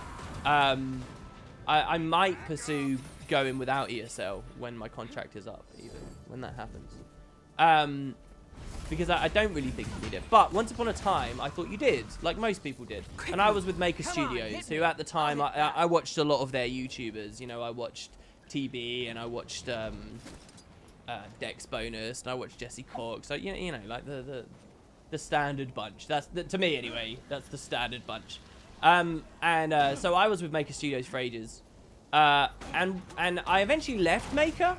I might pursue going without ESL when my contract is up, even when that happens. Because I don't really think you need it. But once upon a time, I thought you did, like most people did. And I was with Maker Studios, who at the time, I watched a lot of their YouTubers. You know, I watched TB, and I watched Dex Bonus, and I watched Jesse Cox. So, you know, like the standard bunch. That's, to me anyway, that's the standard bunch. So I was with Maker Studios for ages. And I eventually left Maker.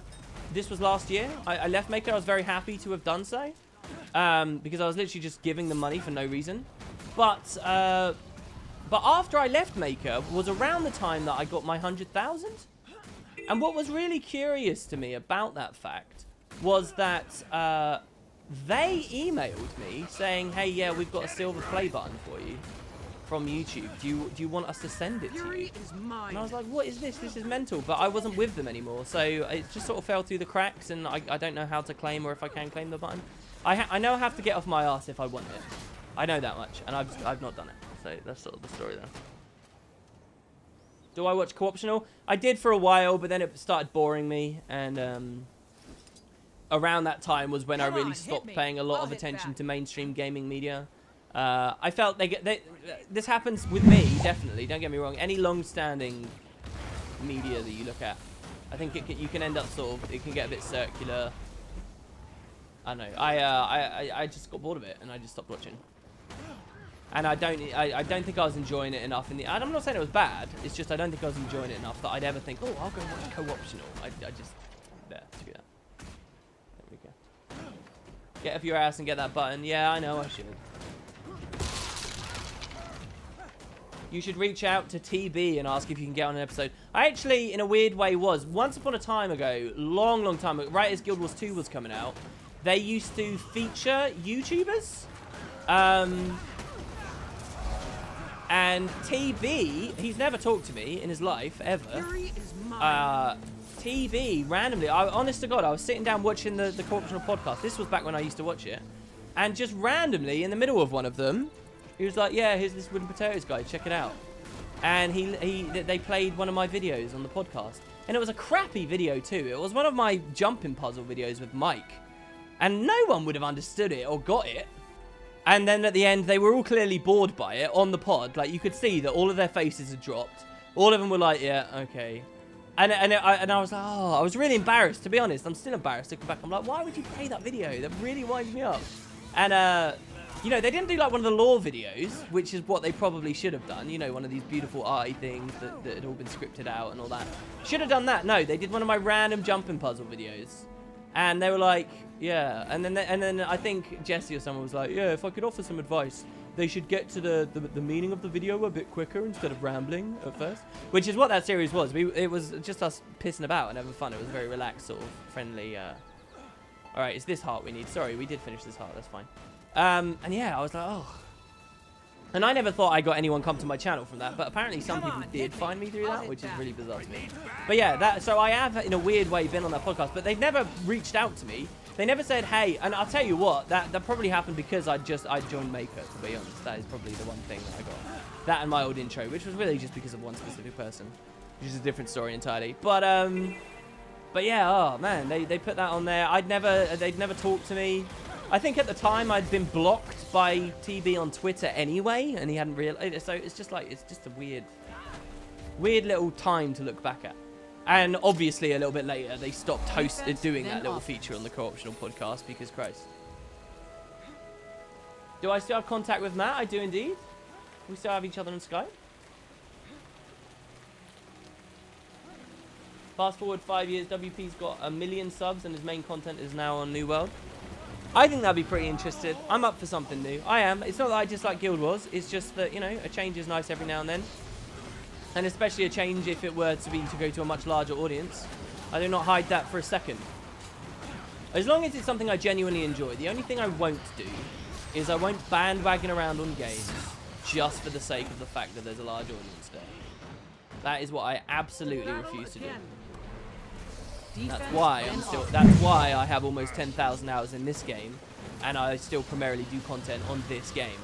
This was last year. I left Maker. I was very happy to have done so. Because I was literally just giving them money for no reason. But after I left Maker was around the time that I got my 100,000. And what was really curious to me about that fact was that they emailed me saying, hey, yeah, we've got a silver play button for you. from YouTube. Do you want us to send it to you? Fury is mine. And I was like, what is this? This is mental. But I wasn't with them anymore, so it just sort of fell through the cracks, and I don't know how to claim or if I can claim the button. I know I have to get off my ass if I want it. I know that much, and I've not done it. So that's sort of the story there. Do I watch Co-optional? I did for a while, but then it started boring me, and around that time was when I really stopped paying a lot of attention to mainstream gaming media. I felt this happens with me, definitely, don't get me wrong. Any long-standing media that you look at, I think you can end up sort of, it can get a bit circular. I don't know. I just got bored of it, and I just stopped watching. And I don't think I was enjoying it enough. And I'm not saying it was bad. It's just I don't think I was enjoying it enough that I'd ever think, oh, I'll go watch Co-optional. I just there to do that. There we go. Get up your ass and get that button. Yeah, I know I should. You should reach out to TB and ask if you can get on an episode. I actually, in a weird way, was once upon a time ago, long time ago, right as Guild Wars 2 was coming out, they used to feature YouTubers. And TB, he's never talked to me in his life, ever. Fury is mine. TB, randomly, honest to God, I was sitting down watching the Co-optional podcast. This was back when I used to watch it. And just randomly, in the middle of one of them, he was like, yeah, here's this Wooden Potatoes guy, check it out. And they played one of my videos on the podcast. And it was a crappy video too. It was one of my jumping puzzle videos with Mike. And no one would have understood it or got it. And then at the end, they were all clearly bored by it on the pod. Like, you could see that all of their faces had dropped. All of them were like, yeah, okay. And I was like, oh, I was really embarrassed, to be honest. I'm still embarrassed to come back. I'm like, why would you play that video? That really winds me up. And, you know, they didn't do, like, one of the lore videos, which is what they probably should have done. You know, one of these beautiful arty things that had all been scripted out and all that. Should have done that. No, they did one of my random jumping puzzle videos. And they were like, yeah. And then I think Jesse or someone was like, yeah, if I could offer some advice, they should get to the meaning of the video a bit quicker instead of rambling at first. Which is what that series was. It was just us pissing about and having fun. It was very relaxed, sort of friendly. All right, it's this heart we need. Sorry, we did finish this heart. That's fine. And yeah, I was like, oh. And I never thought I got anyone come to my channel from that, but apparently some people did find me through that, which is really bizarre to me. But yeah, so I have, in a weird way, been on that podcast, but they've never reached out to me. They never said, hey, and I'll tell you what, that probably happened because I joined Maker, to be honest. That is probably the one thing that I got. That and my old intro, which was really just because of one specific person, which is a different story entirely. But yeah, oh man, they put that on there. They'd never talked to me. I think at the time I'd been blocked by TB on Twitter anyway, and he hadn't realized. So it's just a weird little time to look back at. And obviously a little bit later they stopped doing that little feature on the Co-optional podcast because Christ. Do I still have contact with Matt? I do indeed. We still have each other on Skype. Fast forward 5 years, WP's got 1 million subs and his main content is now on New World. I think that'd be pretty interesting. I'm up for something new. I am. It's not that I dislike Guild Wars. It's just that, you know, a change is nice every now and then. And especially a change if it were to go to a much larger audience. I do not hide that for a second. As long as it's something I genuinely enjoy. The only thing I won't do is I won't bandwagon around on games just for the sake of the fact that there's a large audience there. That is what I absolutely refuse to do. That's why I have almost 10,000 hours in this game, and I still primarily do content on this game.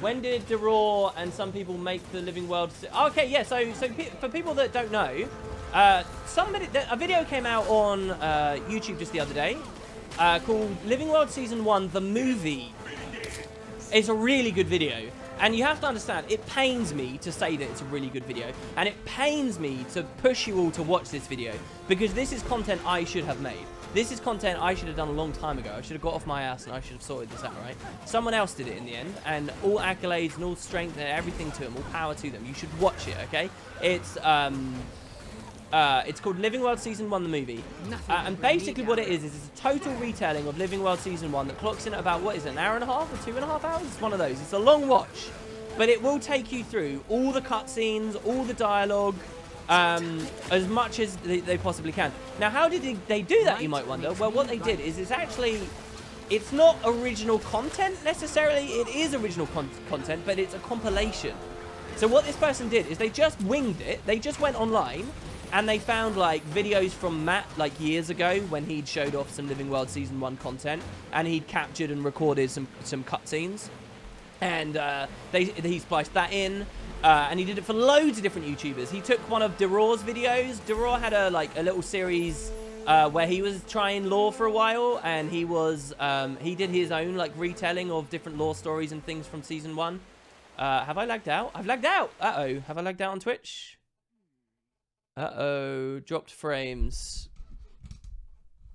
When did Deraw and some people make the Living World? Okay, yeah. So for people that don't know, a video came out on YouTube just the other day called Living World Season 1: The Movie. It's a really good video. And you have to understand, it pains me to say that it's a really good video. And it pains me to push you all to watch this video. Because this is content I should have made. This is content I should have done a long time ago. I should have got off my ass and I should have sorted this out, right? Someone else did it in the end. And all accolades and all strength and everything to them. All power to them. You should watch it, okay? It's called Living World Season 1: The Movie. And basically what it is it's a total retelling of Living World Season 1 that clocks in at about, what is it, an hour and a half or 2.5 hours? It's one of those. It's a long watch. But it will take you through all the cutscenes, all the dialogue, as much as they possibly can. Now, how did they do that, you might wonder? Well, what they did is it's not original content necessarily. It is original content, but it's a compilation. So what this person did is they just winged it. They just went online and they found like videos from Matt like years ago when he'd showed off some Living World Season 1 content, and he'd captured and recorded some cutscenes. And he spliced that in, and he did it for loads of different YouTubers. He took one of Derore's videos. Derore had a little series where he was trying lore for a while, and he did his own like retelling of different lore stories and things from Season 1. Have I lagged out? I've lagged out. Uh-oh. Have I lagged out on Twitch? Uh-oh. Dropped frames.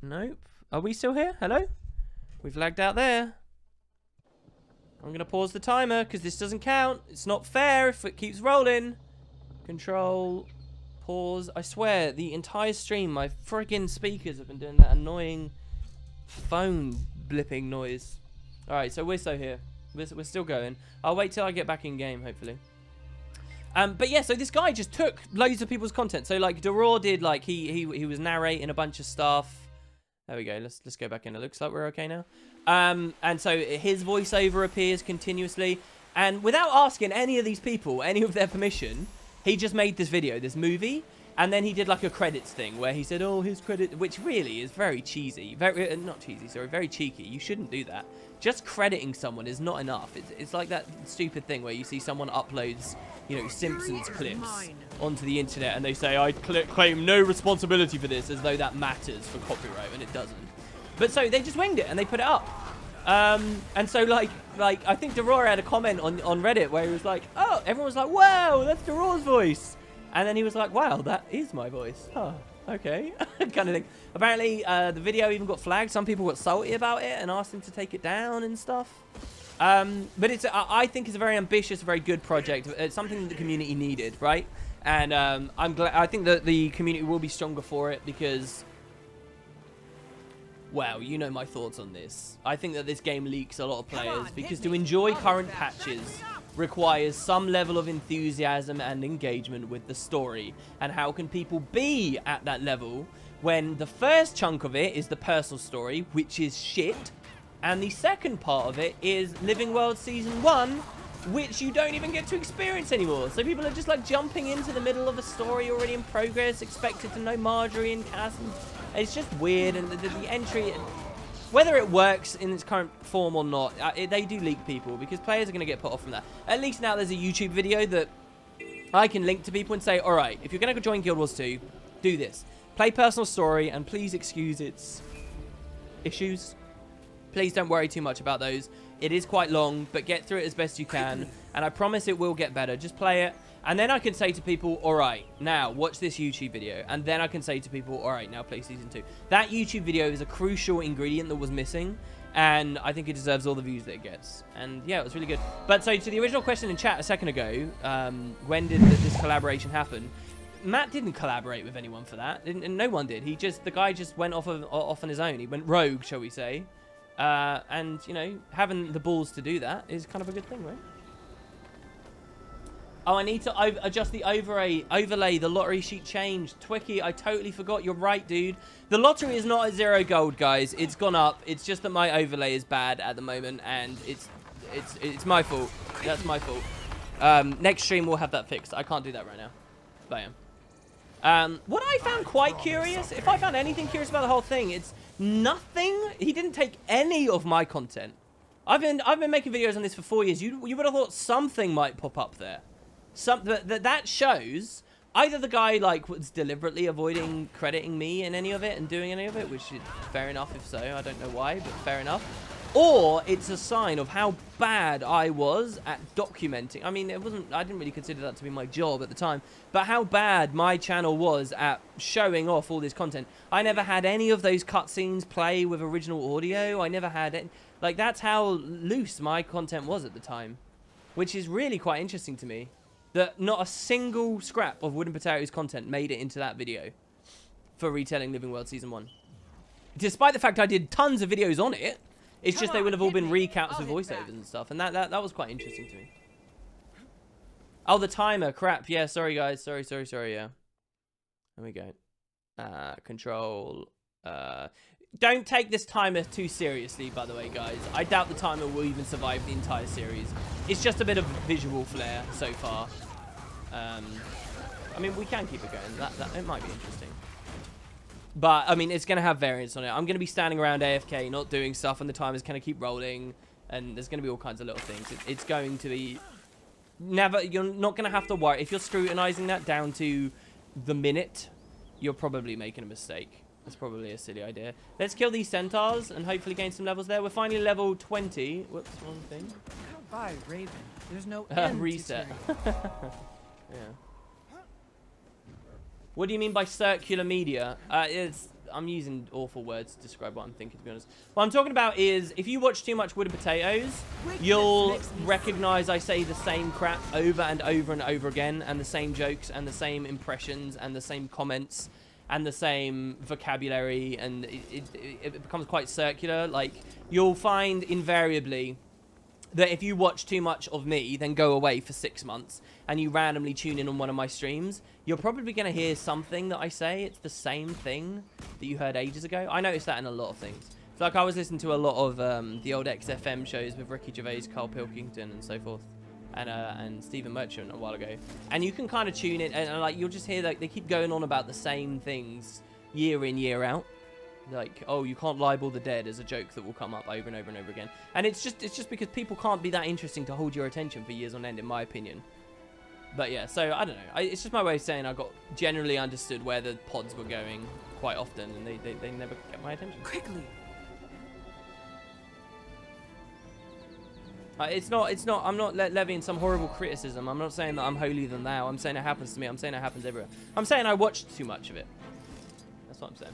Nope. Are we still here? Hello? We've lagged out there. I'm going to pause the timer because this doesn't count. It's not fair if it keeps rolling. Control. Pause. I swear, the entire stream, my friggin' speakers have been doing that annoying phone blipping noise. Alright, so we're still here. We're still going. I'll wait till I get back in game, hopefully. But yeah, so this guy just took loads of people's content. So like Derore did, like he was narrating a bunch of stuff. There we go. Let's go back in. It looks like we're okay now. And so his voiceover appears continuously, and without asking any of these people any of their permission, he just made this video, this movie. And then he did like a credits thing where he said, oh, his credit, which really is very cheesy. Not cheesy, sorry, very cheeky. You shouldn't do that. Just crediting someone is not enough. It's like that stupid thing where you see someone uploads, you know, Simpsons clips onto the internet and they say, I claim no responsibility for this, as though that matters for copyright, and it doesn't. But so they just winged it and they put it up. And so like I think Derore had a comment on Reddit where he was like, oh, everyone was like, wow, that's Derore's voice. And then he was like, wow, that is my voice. Oh, okay. Kind of thing. Apparently, the video even got flagged. Some people got salty about it and asked him to take it down and stuff. But I think it's a very ambitious, very good project. It's something that the community needed, right? And I'm glad. I think that the community will be stronger for it because, well, you know my thoughts on this. I think that this game leaks a lot of players because to enjoy current patches requires some level of enthusiasm and engagement with the story. And how can people be at that level when the first chunk of it is the personal story, which is shit, and the second part of it is Living World Season 1, which you don't even get to experience anymore. So people are just like jumping into the middle of a story already in progress, expected to know Marjorie and Cass, and it's just weird. And the entry, whether it works in its current form or not, they do leak people because players are going to get put off from that. At least now there's a YouTube video that I can link to people and say, all right, if you're going to join Guild Wars 2, do this. Play personal story and please excuse its issues. Please don't worry too much about those. It is quite long, but get through it as best you can. And I promise it will get better. Just play it. And then I can say to people, all right, now watch this YouTube video. And then I can say to people, all right, now play Season 2. That YouTube video is a crucial ingredient that was missing. And I think it deserves all the views that it gets. And yeah, it was really good. But so to the original question in chat a second ago, when did this collaboration happen? Matt didn't collaborate with anyone for that. And no one did. The guy just went off on his own. He went rogue, shall we say. And, you know, having the balls to do that is kind of a good thing, right? Oh, I need to adjust the overlay. The lottery sheet changed. Twicky, I totally forgot. You're right, dude. The lottery is not at 0 gold, guys. It's gone up. It's just that my overlay is bad at the moment, and it's my fault. That's my fault. Next stream we'll have that fixed. I can't do that right now. Bam. What I found quite curious, if I found anything curious about the whole thing, it's nothing. He didn't take any of my content. I've been making videos on this for 4 years. You would have thought something might pop up there. That shows either the guy like was deliberately avoiding crediting me in any of it and doing any of it, which is fair enough if so. I don't know why, but fair enough. Or it's a sign of how bad I was at documenting. I mean, I didn't really consider that to be my job at the time, but how bad my channel was at showing off all this content. I never had any of those cutscenes play with original audio. I never had it. Like, that's how loose my content was at the time, which is really quite interesting to me. That not a single scrap of Wooden Potatoes content made it into that video for retelling Living World Season 1. Despite the fact I did tons of videos on it, it's just they would have all been recaps with voiceovers and stuff, and that was quite interesting to me. Oh, the timer, crap. Yeah, sorry guys, sorry, yeah. There we go. Control, Don't take this timer too seriously, by the way, guys. I doubt the timer will even survive the entire series. It's just a bit of visual flair so far. I mean, we can keep it going. It might be interesting. But, I mean, it's going to have variance on it. I'm going to be standing around AFK, not doing stuff, and the timer's going to keep rolling. And there's going to be all kinds of little things. It's going to be... You're not going to have to worry. If you're scrutinizing that down to the minute, you're probably making a mistake. That's probably a silly idea. Let's kill these centaurs and hopefully gain some levels there. We're finally level 20. Whoops, wrong thing. Goodbye, Raven. There's no end reset. to Yeah. What do you mean by circular media? I'm using awful words to describe what I'm thinking, to be honest. What I'm talking about is, if you watch too much Wood and Potatoes, you'll recognize I say the same crap over and over and over again, and the same jokes, and the same impressions, and the same comments, and the same vocabulary, and it becomes quite circular. Like, you'll find invariably that if you watch too much of me, then go away for 6 months, and you randomly tune in on one of my streams, you're probably going to hear something that I say. It's the same thing that you heard ages ago. I noticed that in a lot of things. It's like I was listening to a lot of the old XFM shows with Ricky Gervais, Carl Pilkington, and so forth, and Stephen Merchant a while ago. And you can kind of tune in, and like you'll just hear like they keep going on about the same things year in, year out. Like, oh, you can't libel the dead is a joke that will come up over and over and over again. And it's just because people can't be that interesting to hold your attention for years on end, in my opinion. But yeah, so I don't know. It's just my way of saying I got generally understood where the pods were going quite often, and they never kept my attention. Quickly. It's not. I'm not levying some horrible criticism. I'm not saying that I'm holier than thou. I'm saying it happens to me. I'm saying it happens everywhere. I'm saying I watched too much of it. That's what I'm saying.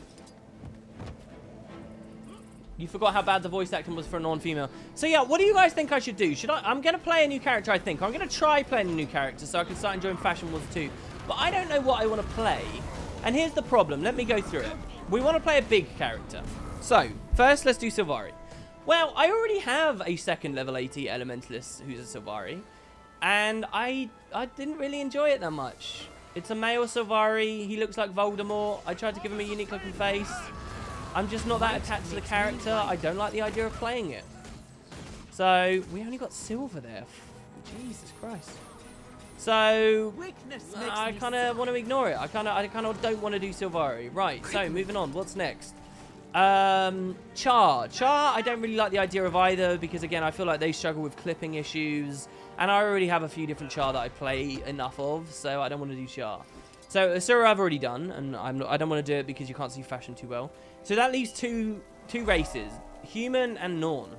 You forgot how bad the voice acting was for a non-female. So yeah, what do you guys think I should do? I'm going to play a new character, I think. I'm going to try playing a new character so I can start enjoying Fashion Wars 2. But I don't know what I want to play. And here's the problem. Let me go through it. We want to play a big character. So, first let's do Sylvari. Well, I already have a second level 80 Elementalist who's a Sylvari. And I didn't really enjoy it that much. It's a male Sylvari. He looks like Voldemort. I tried to give him a unique looking face. I'm just not that attached to the character. I don't like the idea of playing it. So, we only got silver there. Jesus Christ. So, I kind of want to ignore it. I kind of don't want to do Sylvari. Right, so moving on. What's next? Char. Char, I don't really like the idea of either because, again, I feel like they struggle with clipping issues. And I already have a few different Char that I play enough of, so I don't want to do Char. So, Asura I've already done, and I don't want to do it because you can't see fashion too well. So that leaves two races, human and Norn.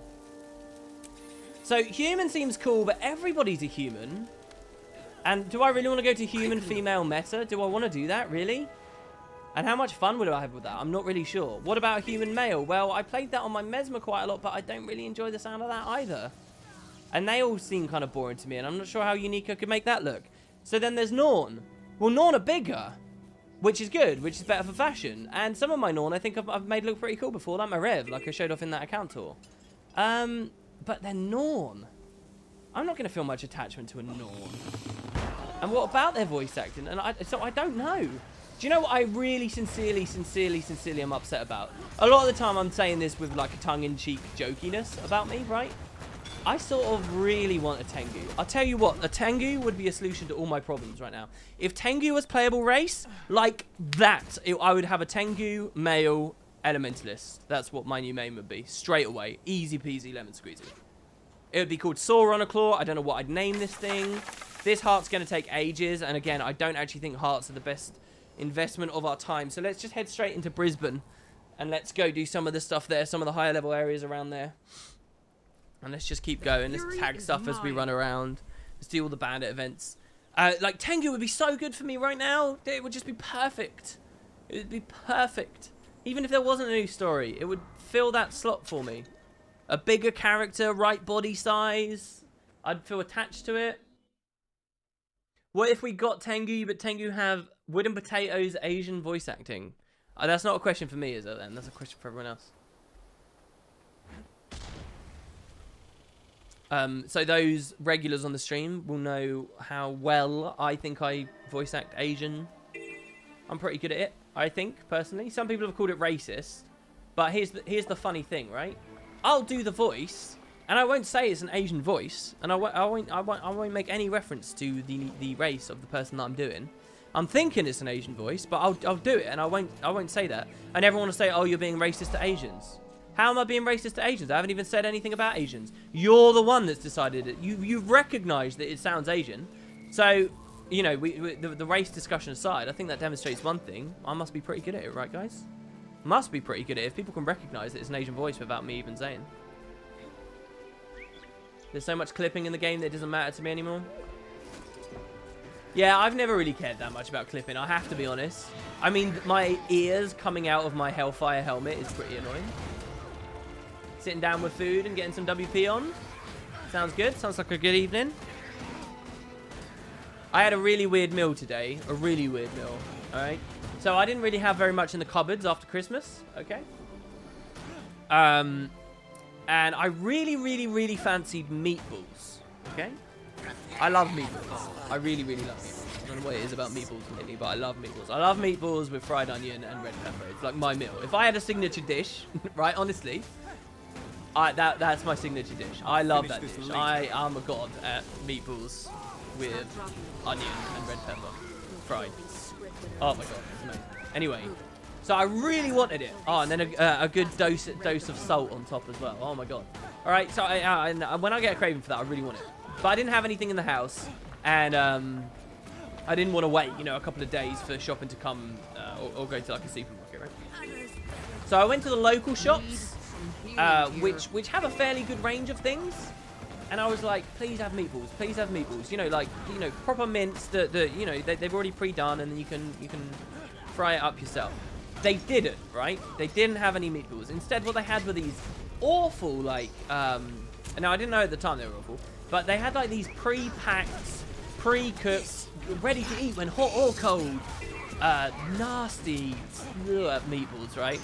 So human seems cool, but everybody's a human. And do I really want to go to human female meta? Do I want to do that, really? And how much fun would I have with that? I'm not really sure. What about human male? Well, I played that on my Mesmer quite a lot, but I don't really enjoy the sound of that either. And they all seem kind of boring to me, and I'm not sure how unique I could make that look. So then there's Norn. Well, Norn are bigger. Which is good, which is better for fashion. And some of my Norn I think I've made look pretty cool before, like my Rev, like I showed off in that account tour. But they're Norn. I'm not going to feel much attachment to a Norn. And what about their voice acting? And so I don't know. Do you know what I really sincerely am upset about? A lot of the time I'm saying this with like a tongue-in-cheek jokiness about me, right? I sort of really want a Tengu. I'll tell you what, a Tengu would be a solution to all my problems right now. If Tengu was playable race, like that, I would have a Tengu male Elementalist. That's what my new main would be. Straight away. Easy peasy lemon squeezy. It would be called Sauroniclaw. I don't know what I'd name this thing. This heart's going to take ages. And again, I don't actually think hearts are the best investment of our time. So let's just head straight into Brisbane. And let's go do some of the stuff there. Some of the higher level areas around there. And let's just keep going. Let's tag stuff as we run around. Let's do all the bandit events. Like, Tengu would be so good for me right now. It would just be perfect. It would be perfect. Even if there wasn't a new story, it would fill that slot for me. A bigger character, right body size. I'd feel attached to it. What if we got Tengu, but Tengu have Wood and Potatoes Asian voice acting? That's not a question for me, is it then? That's a question for everyone else. So those regulars on the stream will know how well I think I voice act Asian. I'm pretty good at it. I think, personally. Some people have called it racist. But here's the funny thing, right? I'll do the voice, and I won't say it's an Asian voice, and I won't make any reference to the race of the person that I'm doing. I'm thinking it's an Asian voice, but I'll do it, and I won't say that. And everyone will say, oh, you're being racist to Asians. How am I being racist to Asians? I haven't even said anything about Asians. You're the one that's decided it. You've recognised that it sounds Asian. So, you know, the race discussion aside, I think that demonstrates one thing. I must be pretty good at it, right, guys? Must be pretty good at it if people can recognise that it's an Asian voice without me even saying. There's so much clipping in the game that it doesn't matter to me anymore. Yeah, I've never really cared that much about clipping, I have to be honest. I mean, my ears coming out of my Hellfire helmet is pretty annoying. Sitting down with food and getting some WP on. Sounds good. Sounds like a good evening. I had a really weird meal today. A really weird meal. Alright. So I didn't really have very much in the cupboards after Christmas. Okay. And I really fancied meatballs. Okay. I love meatballs. I really love meatballs. I don't know what it is about meatballs lately, but I love meatballs. I love meatballs with fried onion and red pepper. It's like my meal. If I had a signature dish, right, honestly, that's my signature dish. I love that dish. I am a god at meatballs with onion and red pepper fried. Oh my god, it's amazing. Anyway, so I really wanted it. Oh, and then a good dose of salt on top as well. Oh my god. All right, so when I get a craving for that, I really want it. But I didn't have anything in the house, and I didn't want to wait, you know, a couple of days for shopping to come or go to like a supermarket, right? So I went to the local shops. Which have a fairly good range of things, and I was like, please have meatballs, please have meatballs. You know, like, you know, proper mince that you know they've already pre-done, and then you can fry it up yourself. They didn't, right? They didn't have any meatballs. Instead, what they had were these awful, like, now I didn't know at the time they were awful, but they had like these pre-packed, pre-cooked, ready to eat when hot or cold, nasty meatballs, right?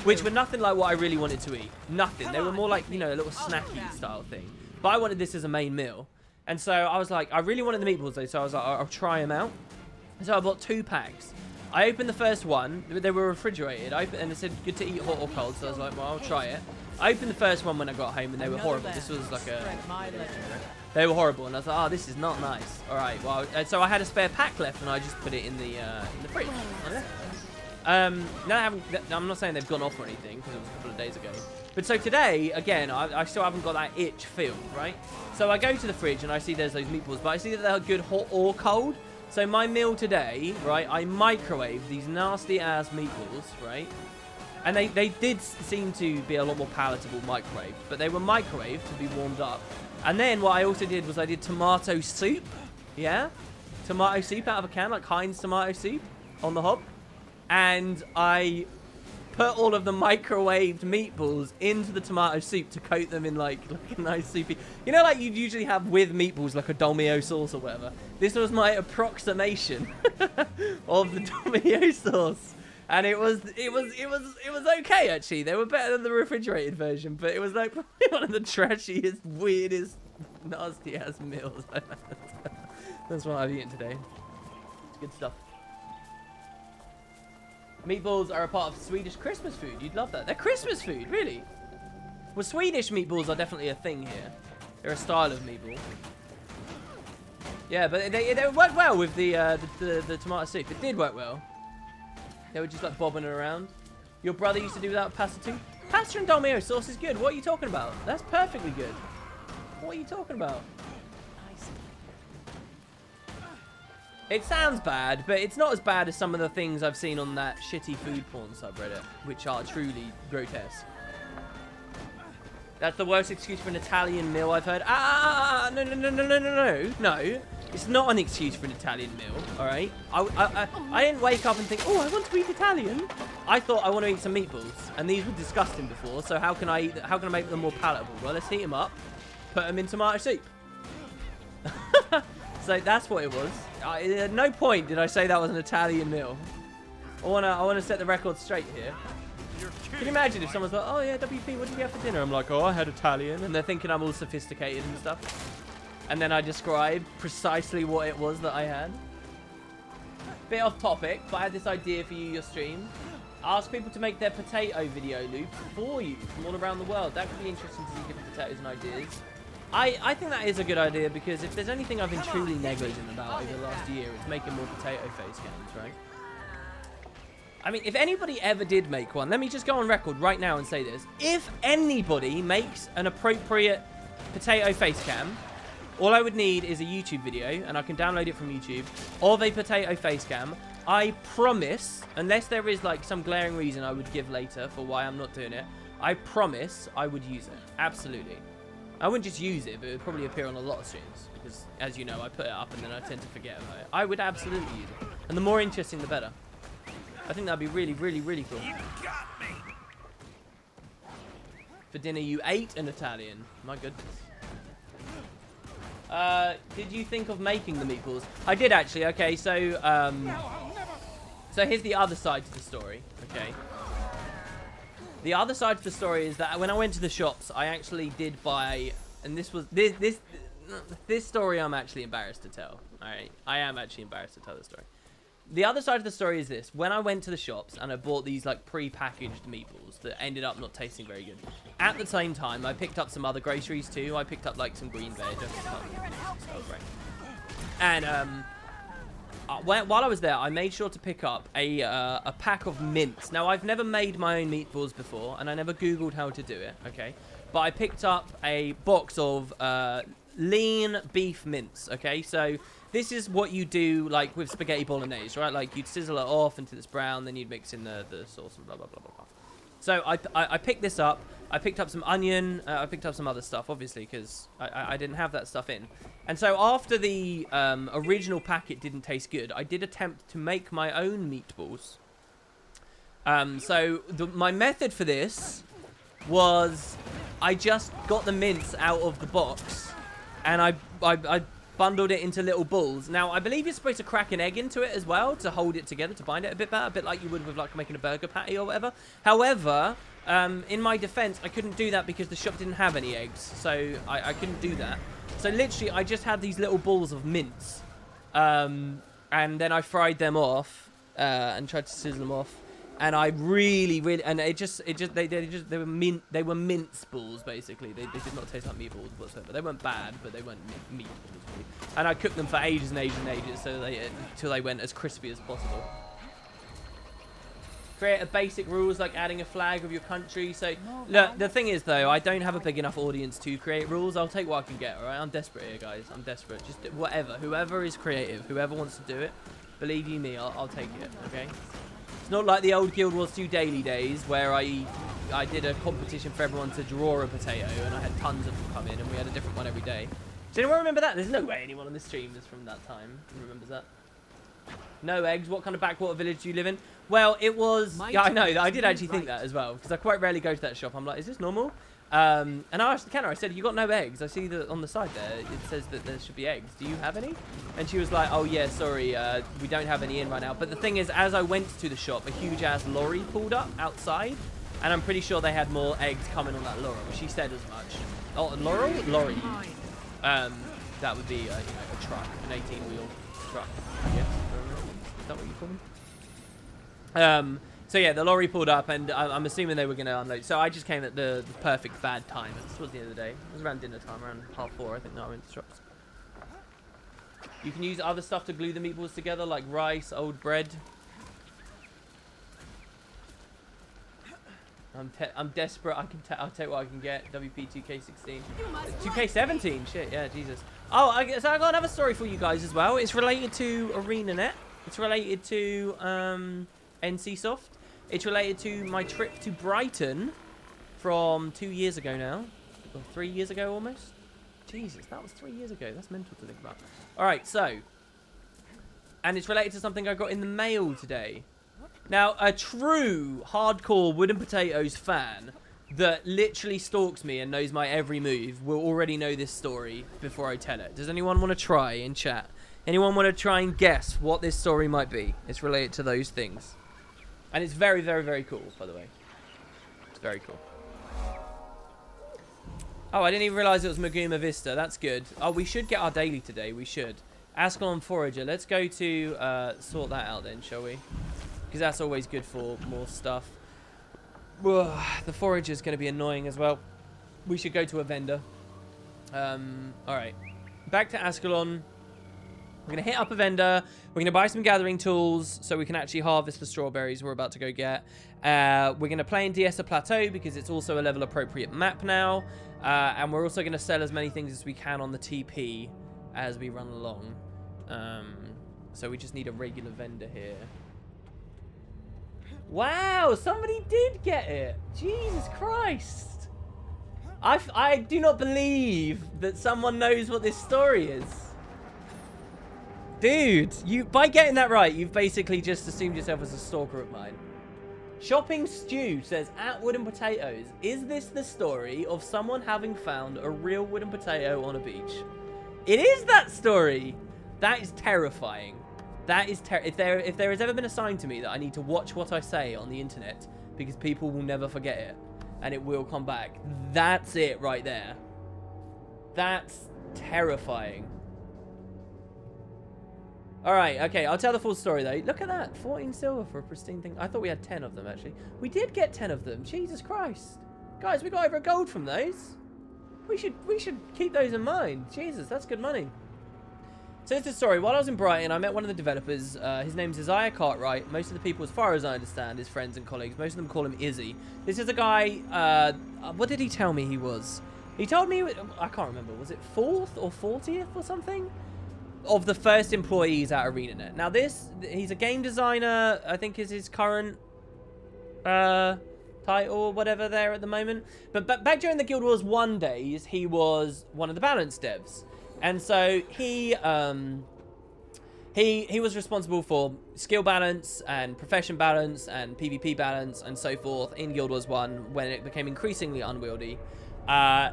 Which were nothing like what I really wanted to eat. Nothing. They were more like, you know, a little snacky style thing. But I wanted this as a main meal. And so I was like, I really wanted the meatballs though, so I was like, I'll try them out. So I bought 2 packs. I opened the first one. They were refrigerated. And it said good to eat hot or cold, so I was like, well, I'll try it. I opened the first one when I got home, and they were horrible. This was like they were horrible, and I was like, oh, this is not nice. All right, well, so I had a spare pack left, and I just put it in the fridge. No, I'm not saying they've gone off or anything, because it was a couple of days ago. But so today, again, I still haven't got that itch feel, right? So I go to the fridge, and I see there's those meatballs, but I see that they're good hot or cold. So my meal today, right, I microwaved these nasty-ass meatballs, right? And they did seem to be a lot more palatable microwave, but they were microwaved to be warmed up. And then what I also did was I did tomato soup, yeah? Tomato soup out of a can, like Heinz tomato soup on the hob. And I put all of the microwaved meatballs into the tomato soup to coat them in like a nice soupy. You know, like you'd usually have with meatballs, like a Dolmio sauce or whatever. This was my approximation of the Dolmio sauce. And it was okay, actually. They were better than the refrigerated version, but it was like probably one of the trashiest, weirdest, nasty-ass meals I've had. That's what I've eaten today. It's good stuff. Meatballs are a part of Swedish Christmas food. You'd love that. They're Christmas food, really. Well, Swedish meatballs are definitely a thing here. They're a style of meatball. Yeah, but they worked well with the tomato soup. It did work well. They were just like bobbing it around. Your brother used to do that with pasta too. Pasta and Dolmio sauce is good. What are you talking about? That's perfectly good. What are you talking about? It sounds bad, but it's not as bad as some of the things I've seen on that shitty food porn subreddit, which are truly grotesque. That's the worst excuse for an Italian meal I've heard. No. It's not an excuse for an Italian meal, all right? I didn't wake up and think, oh, I want to eat Italian. I thought I want to eat some meatballs, and these were disgusting before. So how can I make them more palatable? Well, let's heat them up, put them in tomato soup. So that's what it was. At no point did I say that was an Italian meal. I wanna set the record straight here. Can you imagine if someone's like, oh yeah, WP, what did you have for dinner? I'm like, oh, I had Italian, and they're thinking I'm all sophisticated and stuff. And then I describe precisely what it was that I had. Bit off topic, but I had this idea for your stream. Ask people to make their potato video loops for you from all around the world. That could be interesting to see different potatoes and ideas. I think that is a good idea because if there's anything I've been truly negligent about over the last year, it's making more potato face cams, right? I mean, if anybody ever did make one, let me just go on record right now and say this. If anybody makes an appropriate potato face cam, all I would need is a YouTube video, and I can download it from YouTube, of a potato face cam. I promise, unless there is like some glaring reason I would give later for why I'm not doing it, I promise I would use it. Absolutely. I wouldn't just use it, but it would probably appear on a lot of streams. Because, as you know, I put it up and then I tend to forget about it. I would absolutely use it. And the more interesting, the better. I think that'd be really, really, really cool. You got me. For dinner, you ate an Italian. My goodness. Did you think of making the meatballs? I did actually. Okay, so so here's the other side to the story. Okay. The other side to the story is that when I went to the shops, I actually did buy, and this was this story I'm actually embarrassed to tell. All right, I am actually embarrassed to tell this story. The other side of the story is this. When I went to the shops and I bought these like pre-packaged meatballs that ended up not tasting very good. At the same time, I picked up some other groceries too. I picked up like some green veg. And while I was there, I made sure to pick up a pack of mints. Now, I've never made my own meatballs before, and I never Googled how to do it, okay? But I picked up a box of lean beef mince, okay? So this is what you do, like, with spaghetti bolognese, right? Like, you'd sizzle it off until it's brown, then you'd mix in the sauce and blah, blah, blah, blah, blah. So I picked this up. I picked up some onion. I picked up some other stuff, obviously, because I didn't have that stuff in. And so after the original packet didn't taste good, I did attempt to make my own meatballs. So my method for this was I just got the mince out of the box and I bundled it into little balls. Now, I believe you're supposed to crack an egg into it as well to hold it together, to bind it a bit better, a bit like you would with like making a burger patty or whatever. However, in my defense, I couldn't do that because the shop didn't have any eggs, so I couldn't do that. So literally, I just had these little balls of mince, and then I fried them off and tried to sizzle them off. And I really, and they were mince balls basically. They did not taste like meatballs whatsoever. They weren't bad, but they weren't meatballs. And I cooked them for ages and ages and ages, so until they went as crispy as possible. Create a basic rules like adding a flag of your country. So look, the thing is though, I don't have a big enough audience to create rules. I'll take what I can get. All right, I'm desperate here, guys. I'm desperate. Just whatever. Whoever is creative, whoever wants to do it, believe you me, I'll take it. Okay. It's not like the old Guild Wars 2 daily days where I did a competition for everyone to draw a potato and I had tons of them come in and we had a different one every day. Does anyone remember that? There's no way anyone on this stream is from that time and remembers that. No eggs. What kind of backwater village do you live in? Well, it was... Yeah, I know. I did actually think that as well because I quite rarely go to that shop. I'm like, is this normal? And I asked Kenna, I said, you got no eggs? I see that on the side there, it says that there should be eggs. Do you have any? And she was like, oh yeah, sorry, we don't have any in right now. But the thing is, as I went to the shop, a huge ass lorry pulled up outside. And I'm pretty sure they had more eggs coming on that lorry. She said as much. Oh, lorry? Lorry. That would be, you know, a truck, an 18-wheel truck, I guess. Is that what you call them? So yeah, the lorry pulled up, and I'm assuming they were going to unload. So I just came at the perfect bad time. It was towards the end of the day. It was around dinner time, around 4:30, I think, that I went to the shops. You can use other stuff to glue the meatballs together, like rice, old bread. I'm desperate. I'll take what I can get. WP 2K16. 2K17. Shit, yeah, Jesus. Oh, so I got another story for you guys as well. It's related to ArenaNet. It's related to NCSoft. It's related to my trip to Brighton from 2 years ago now. Or 3 years ago almost. Jesus, that was 3 years ago. That's mental to think about. Alright, so. And it's related to something I got in the mail today. Now, a true hardcore Wooden Potatoes fan that literally stalks me and knows my every move will already know this story before I tell it. Does anyone want to try in chat? Anyone want to try and guess what this story might be? It's related to those things. And it's very, very, very cool, by the way. It's very cool. Oh, I didn't even realize it was Maguma Vista. That's good. Oh, we should get our daily today. We should. Ascalon Forager. Let's go to sort that out then, shall we? Because that's always good for more stuff. Ugh, the Forager is going to be annoying as well. We should go to a vendor. Alright. Back to Ascalon. We're going to hit up a vendor. We're going to buy some gathering tools so we can actually harvest the strawberries we're about to go get. We're going to play in Diessa Plateau because it's also a level appropriate map now. And we're also going to sell as many things as we can on the TP as we run along. So we just need a regular vendor here. Wow, somebody did get it. Jesus Christ. I do not believe that someone knows what this story is. Dude, by getting that right, you've basically just assumed yourself as a stalker of mine. Shopping Stew says, at Wooden Potatoes, is this the story of someone having found a real wooden potato on a beach? It is that story. That is terrifying. That is if there has ever been a sign to me that I need to watch what I say on the internet because people will never forget it and it will come back. That's it right there. That's terrifying. Alright, okay, I'll tell the full story though. Look at that, 14 silver for a pristine thing. I thought we had 10 of them actually. We did get 10 of them, Jesus Christ. Guys, we got over a gold from those. We should keep those in mind. Jesus, that's good money. So it's the story. While I was in Brighton, I met one of the developers. His name's Isaiah Cartwright. Most of the people, as far as I understand, his friends and colleagues, most of them call him Izzy. This is a guy, what did he tell me he was? He told me, I can't remember, was it 4th or 40th or something? Of the first employees at ArenaNet. Now he's a game designer, I think is his current title or whatever there at the moment. But back during the Guild Wars 1 days, he was one of the balance devs. And so he was responsible for skill balance and profession balance and PvP balance and so forth in Guild Wars 1 when it became increasingly unwieldy.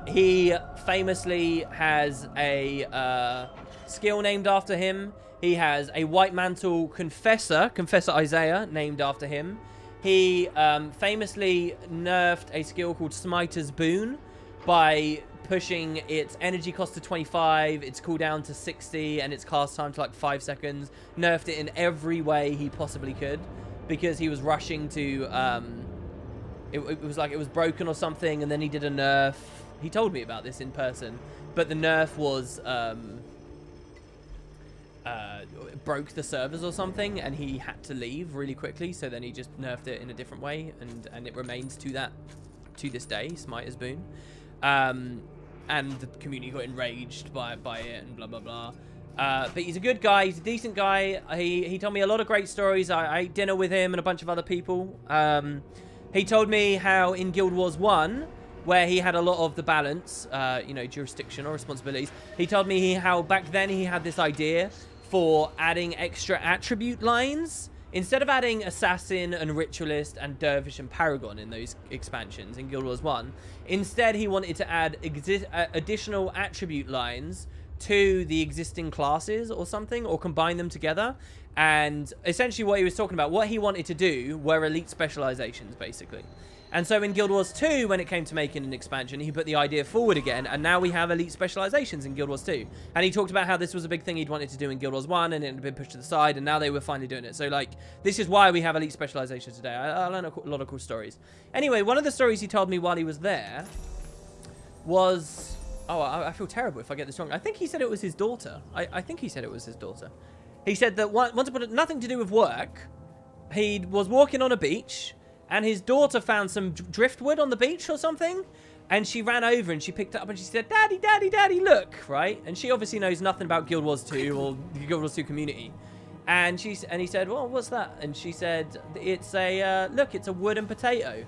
He famously has a skill named after him. He has a White Mantle Confessor Isaiah, named after him. He famously nerfed a skill called Smiter's Boon by pushing its energy cost to 25, its cooldown to 60, and its cast time to like 5 seconds. Nerfed it in every way he possibly could because he was rushing to... It was like it was broken or something, and then he did a nerf. He told me about this in person, but the nerf was broke the servers or something, and he had to leave really quickly. So then he just nerfed it in a different way, and it remains to this day, Smiter's Boon. And the community got enraged by it and blah blah blah. But he's a good guy. He's a decent guy. He told me a lot of great stories. I ate dinner with him and a bunch of other people. He told me how in Guild Wars 1, where he had a lot of the balance, you know, jurisdiction or responsibilities, he told me how back then he had this idea for adding extra attribute lines. Instead of adding Assassin and Ritualist and Dervish and Paragon in those expansions in Guild Wars 1, instead he wanted to add additional attribute lines to the existing classes or something, or combine them together. And essentially what he was talking about, what he wanted to do were elite specializations, basically. And so in Guild Wars 2, when it came to making an expansion, he put the idea forward again, and now we have elite specializations in Guild Wars 2. And he talked about how this was a big thing he'd wanted to do in Guild Wars 1, and it had been pushed to the side, and now they were finally doing it. So, like, this is why we have elite specializations today. I learned a lot of cool stories. Anyway, one of the stories he told me while he was there was... Oh, I feel terrible if I get this wrong. I think he said it was his daughter. I think he said it was his daughter. He said that once upon nothing to do with work, he was walking on a beach, and his daughter found some driftwood on the beach or something, and she ran over and she picked it up and she said, "Daddy, Daddy, Daddy, look!" Right? And she obviously knows nothing about Guild Wars 2 or the Guild Wars 2 community. And he said, "Well, what's that?" And she said, "It's a look, it's a wooden potato."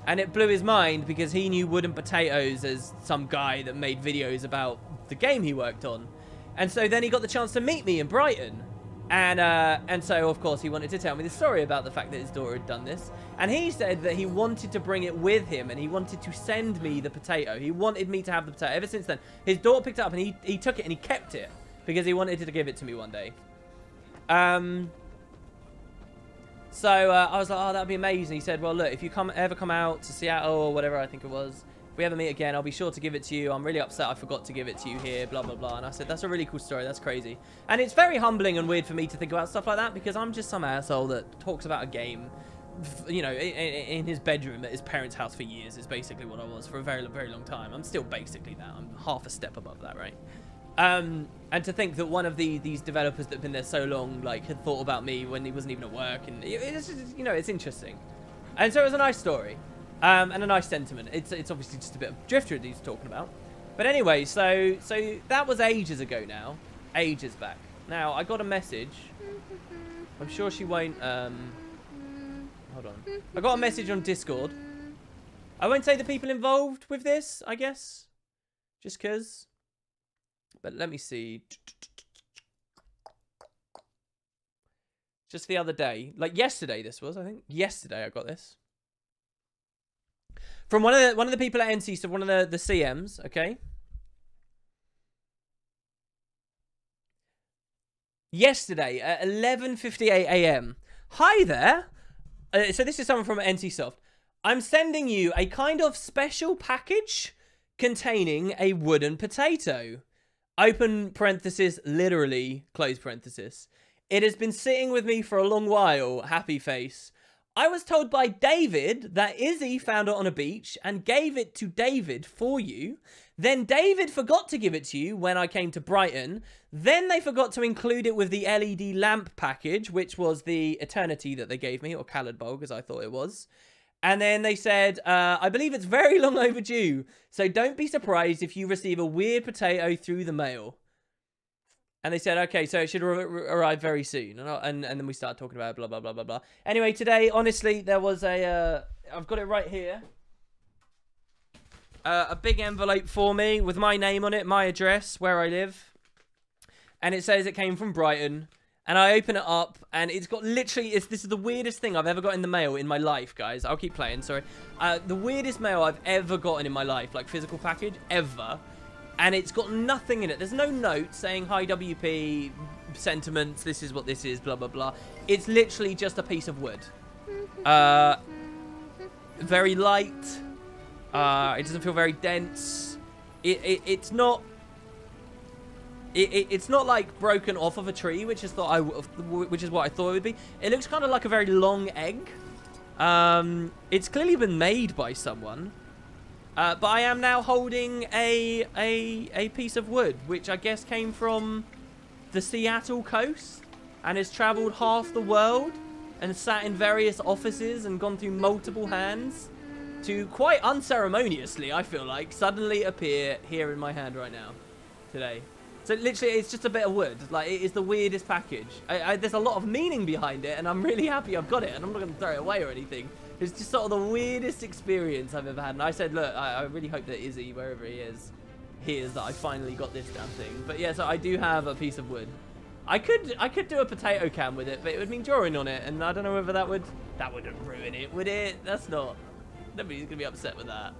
And it blew his mind because he knew wooden potatoes as some guy that made videos about the game he worked on. And so then he got the chance to meet me in Brighton. And so, of course, he wanted to tell me the story about the fact that his daughter had done this. And he said that he wanted to bring it with him, and he wanted to send me the potato. He wanted me to have the potato. Ever since then, his daughter picked it up, and he took it, and he kept it because he wanted to give it to me one day. So I was like, "Oh, that'd be amazing." He said, "Well, look, if you ever come out to Seattle or whatever, I think it was, we ever meet again, I'll be sure to give it to you. I'm really upset I forgot to give it to you here, blah, blah, blah. And I said, that's a really cool story. That's crazy. And it's very humbling and weird for me to think about stuff like that because I'm just some asshole that talks about a game, you know, in his bedroom at his parents' house for years is basically what I was for a very, very long time. I'm still basically that. I'm half a step above that, right? And to think that one of these developers that have been there so long, like, had thought about me when he wasn't even at work. And it's just, you know, it's interesting. And so it was a nice story. And a nice sentiment. It's obviously just a bit of Drifter that he's talking about. But anyway, so that was ages ago now. Ages back. Now, I got a message. I'm sure she won't... hold on. I got a message on Discord. I won't say the people involved with this, I guess. Just because. But let me see. Just the other day. Like yesterday this was, I think. Yesterday I got this. From one of the people at NC, so one of the CMs, okay? Yesterday at 11:58 AM. Hi there. So this is someone from NCSoft. I'm sending you a kind of special package containing a wooden potato. Open parenthesis, literally, close parenthesis. It has been sitting with me for a long while, happy face. I was told by David that Izzy found it on a beach and gave it to David for you. Then David forgot to give it to you when I came to Brighton. Then they forgot to include it with the LED lamp package, which was the Eternity that they gave me, or Khaled Bulg, as I thought it was. And then they said, I believe it's very long overdue, so don't be surprised if you receive a weird potato through the mail. And they said, okay, so it should arrive very soon. And then we started talking about it, blah, blah, blah, blah, blah. Anyway, today, honestly, there was a... I've got it right here. A big envelope for me with my name on it, my address, where I live. And it says it came from Brighton. And I open it up, and it's got literally... This is the weirdest thing I've ever got in the mail in my life, guys. I'll keep playing, sorry. The weirdest mail I've ever gotten in my life, like physical package, ever. And it's got nothing in it. There's no note saying, hi, WP, sentiments, this is what this is, blah, blah, blah. It's literally just a piece of wood. Very light. It doesn't feel very dense. It's not... It's not like broken off of a tree, which is what I thought it would be. It looks kind of like a very long egg. It's clearly been made by someone. But I am now holding a piece of wood, which I guess came from the Seattle coast and has traveled half the world and sat in various offices and gone through multiple hands to quite unceremoniously, I feel like, suddenly appear here in my hand right now today. So literally, it's just a bit of wood. Like, it is the weirdest package. There's a lot of meaning behind it, and I'm really happy I've got it, and I'm not going to throw it away or anything. It's just sort of the weirdest experience I've ever had. And I said, look, I really hope that Izzy, wherever he is, hears that I finally got this damn thing. But yeah, so I do have a piece of wood. I could do a potato can with it, but it would mean drawing on it, and I don't know whether that wouldn't ruin it, would it? That's not. Nobody's gonna be upset with that.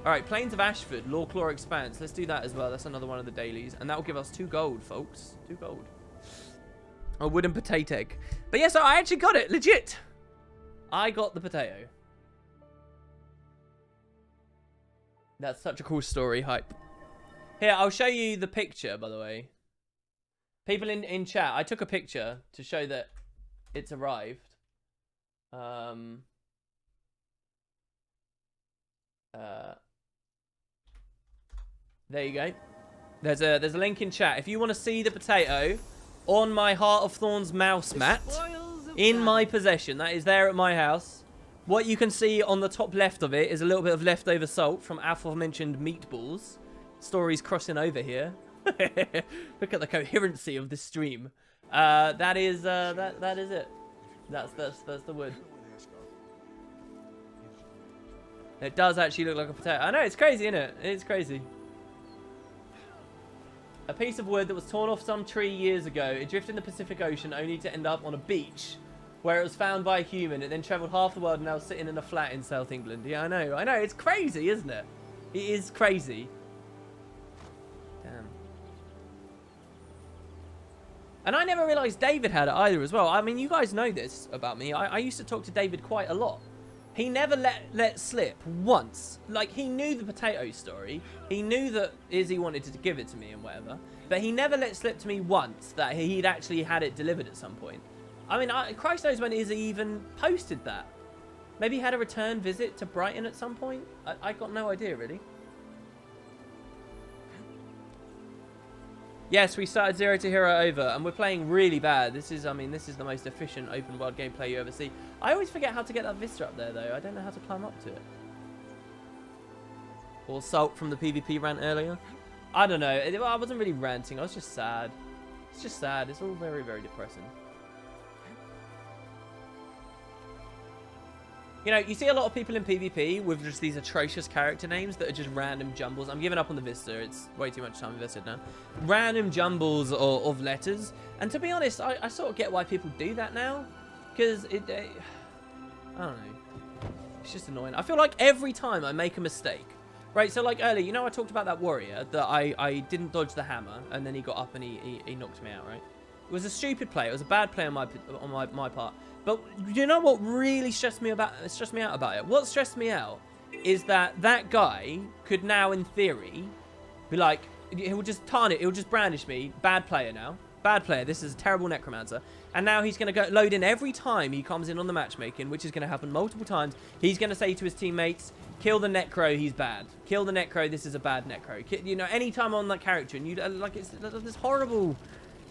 All right, Plains of Ashford, Lawclaw Expanse. Let's do that as well. That's another one of the dailies, and that will give us 2 gold, folks. 2 gold. A wooden potato egg. But yeah, so I actually got it, legit. I got the potato. That's such a cool story, hype. Here, I'll show you the picture, by the way. People in chat, I took a picture to show that it's arrived. There you go. There's a link in chat. If you want to see the potato on my Heart of Thorns mouse mat in my possession, that is there at my house. What you can see on the top left of it is a little bit of leftover salt from aforementioned meatballs. Stories crossing over here. Look at the coherency of this stream. That is it. That's the wood. It does actually look like a potato. I know, it's crazy, isn't it? It's crazy. A piece of wood that was torn off some tree years ago. It drifted in the Pacific Ocean only to end up on a beach where it was found by a human. It then travelled half the world and now sitting in a flat in South England. Yeah, I know. It's crazy, isn't it? It is crazy. Damn. And I never realised David had it either as well. I mean, you guys know this about me. I used to talk to David quite a lot. He never let slip once. Like, he knew the potato story. He knew that Izzy wanted to give it to me and whatever. But he never let slip to me once that he'd actually had it delivered at some point. I mean, Christ knows when Izzy even posted that. Maybe he had a return visit to Brighton at some point. I got no idea, really. Yes, we started 0 to Hero over, and we're playing really bad. This is, I mean, this is the most efficient open world gameplay you ever see. I always forget how to get that Vista up there, though. I don't know how to climb up to it. Or Salt from the PvP rant earlier. I don't know. I wasn't really ranting. I was just sad. It's just sad. It's all very, very depressing. You know, you see a lot of people in PvP with just these atrocious character names that are just random jumbles. I'm giving up on the Vista. It's way too much time invested now. Random jumbles of letters. And to be honest, I sort of get why people do that now. Because I don't know. It's just annoying. I feel like every time I make a mistake. Right, so like earlier, you know I talked about that warrior that I didn't dodge the hammer. And then he got up and he knocked me out, right? It was a stupid play. It was a bad play on my part. But you know what really stressed me out about it? What stressed me out is that guy could now, in theory, be like, he'll just target, he'll just brandish me. Bad player now. Bad player. This is a terrible necromancer. And now he's going to go load in every time he comes in on the matchmaking, which is going to happen multiple times. He's going to say to his teammates, kill the necro, he's bad. Kill the necro, this is a bad necro. You know, anytime on that character, and you like, it's horrible.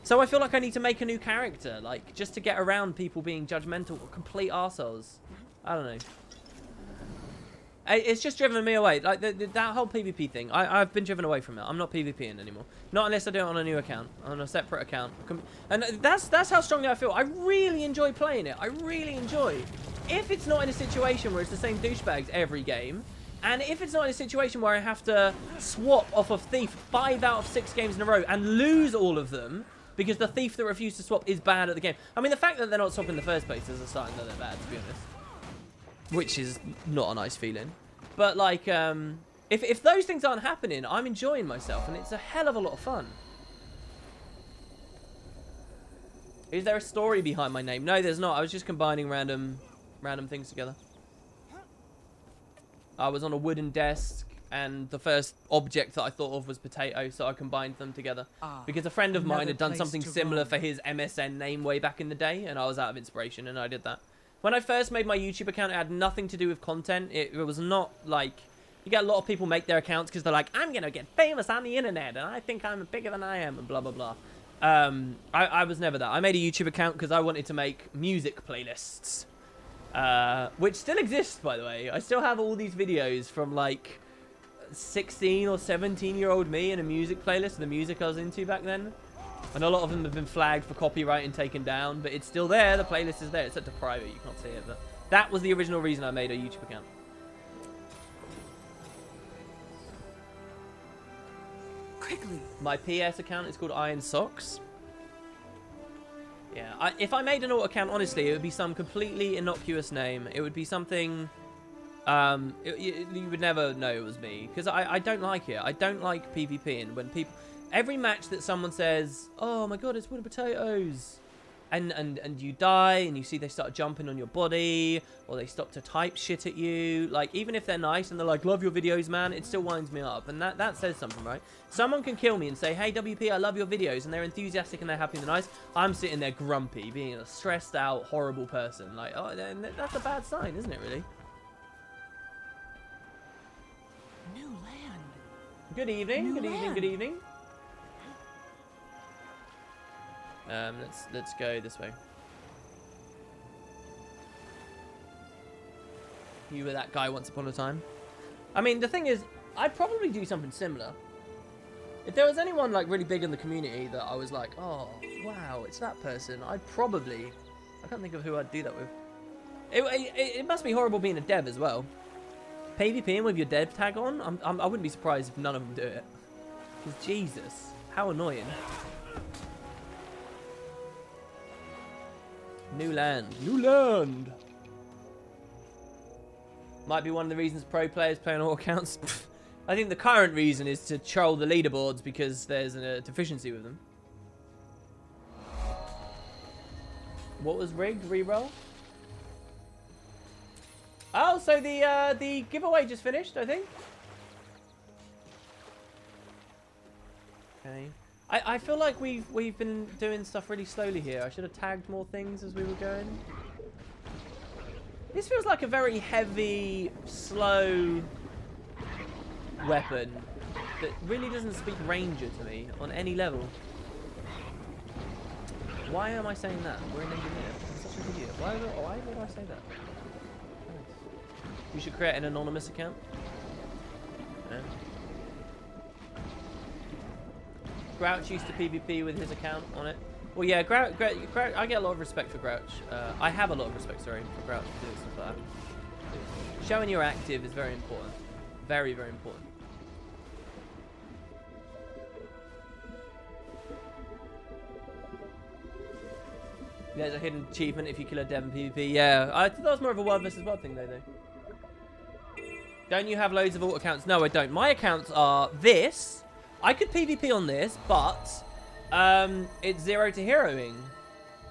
So I feel like I need to make a new character, like, just to get around people being judgmental or complete arseholes. I don't know. It's just driven me away. Like, that whole PvP thing, I've been driven away from it. I'm not PvPing anymore. Not unless I do it on a new account, on a separate account. And that's how strongly I feel. I really enjoy playing it. I really enjoy. If it's not in a situation where it's the same douchebags every game, and if it's not in a situation where I have to swap off of Thief 5 out of 6 games in a row and lose all of them, because the Thief that refused to swap is bad at the game. I mean, the fact that they're not swapping in the first place is a sign that they're bad, to be honest. Which is not a nice feeling. But, like, if those things aren't happening, I'm enjoying myself, and it's a hell of a lot of fun. Is there a story behind my name? No, there's not. I was just combining random things together. I was on a wooden desk, and the first object that I thought of was potato, so I combined them together. Because a friend of mine had done something similar for his MSN name way back in the day, and I was out of inspiration, and I did that. When I first made my YouTube account, it had nothing to do with content. It was not like... You get a lot of people make their accounts because they're like, I'm going to get famous on the internet, and I think I'm bigger than I am, and blah, blah, blah. I was never that. I made a YouTube account because I wanted to make music playlists. Which still exists, by the way. I still have all these videos from, like... 16 or 17-year-old me in a music playlist, the music I was into back then, and a lot of them have been flagged for copyright and taken down, but it's still there. The playlist is there. It's set to private, you can't see it, but that was the original reason I made a YouTube account. Quickly. My PS account is called Iron Socks. Yeah, if I made an alt account, honestly, it would be some completely innocuous name. It would be something you would never know it was me, because I don't like it. I don't like PvPing when people... Every match that someone says, oh my god, it's wooden potatoes, and you die, and you see they start jumping on your body, or they stop to type shit at you, like, even if they're nice and they're like, love your videos, man, it still winds me up, and that says something, right? Someone can kill me and say, hey, WP, I love your videos, and they're enthusiastic and they're happy and they're nice. I'm sitting there grumpy, being a stressed out, horrible person. Like, oh, that's a bad sign, isn't it, really? New land. Good evening, good evening, good evening. Let's go this way. You were that guy once upon a time. I mean, the thing is, I'd probably do something similar. If there was anyone like really big in the community that I was like, oh wow, it's that person, I'd probably... I can't think of who I'd do that with. It must be horrible being a dev as well. PvPing with your dev tag on, I wouldn't be surprised if none of them do it. Because Jesus, how annoying. New land. New land! Might be one of the reasons pro players play on all accounts. I think the current reason is to troll the leaderboards because there's a deficiency with them. What was rigged? Reroll? Oh, well, so the giveaway just finished, I think. Okay. I feel like we've been doing stuff really slowly here. I should have tagged more things as we were going. This feels like a very heavy, slow weapon that really doesn't speak Ranger to me on any level. Why am I saying that? We're an engineer. I'm such an idiot. Why would I say that? You should create an anonymous account. Yeah. Grouch used to PvP with his account on it. Well, yeah, Grouch, I get a lot of respect for Grouch. I have a lot of respect, sorry, for Grouch doing stuff like that. Showing you're active is very important. Very, very important. There's a hidden achievement if you kill a dev in PvP. Yeah, I thought that was more of a world versus world thing, though. Don't you have loads of alt accounts? No, I don't. My accounts are this. I could PvP on this, but it's 0 to heroing,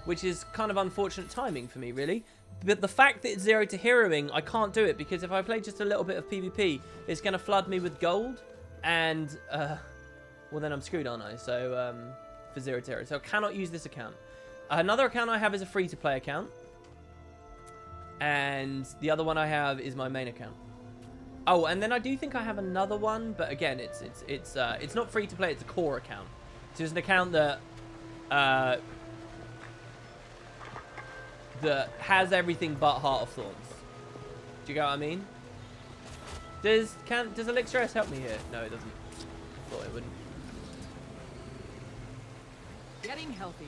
which is kind of unfortunate timing for me, really. But the fact that it's 0 to heroing, I can't do it because if I play just a little bit of PvP, it's going to flood me with gold, and well, then I'm screwed, aren't I? So for 0 to hero, so I cannot use this account. Another account I have is a free-to-play account, and the other one I have is my main account. Oh, and then I do think I have another one, but again, it's not free-to-play. It's a core account. So it's an account that that has everything but Heart of Thorns. Do you get what I mean? Does Elixir S help me here? No, it doesn't. Thought it wouldn't. Getting healthier.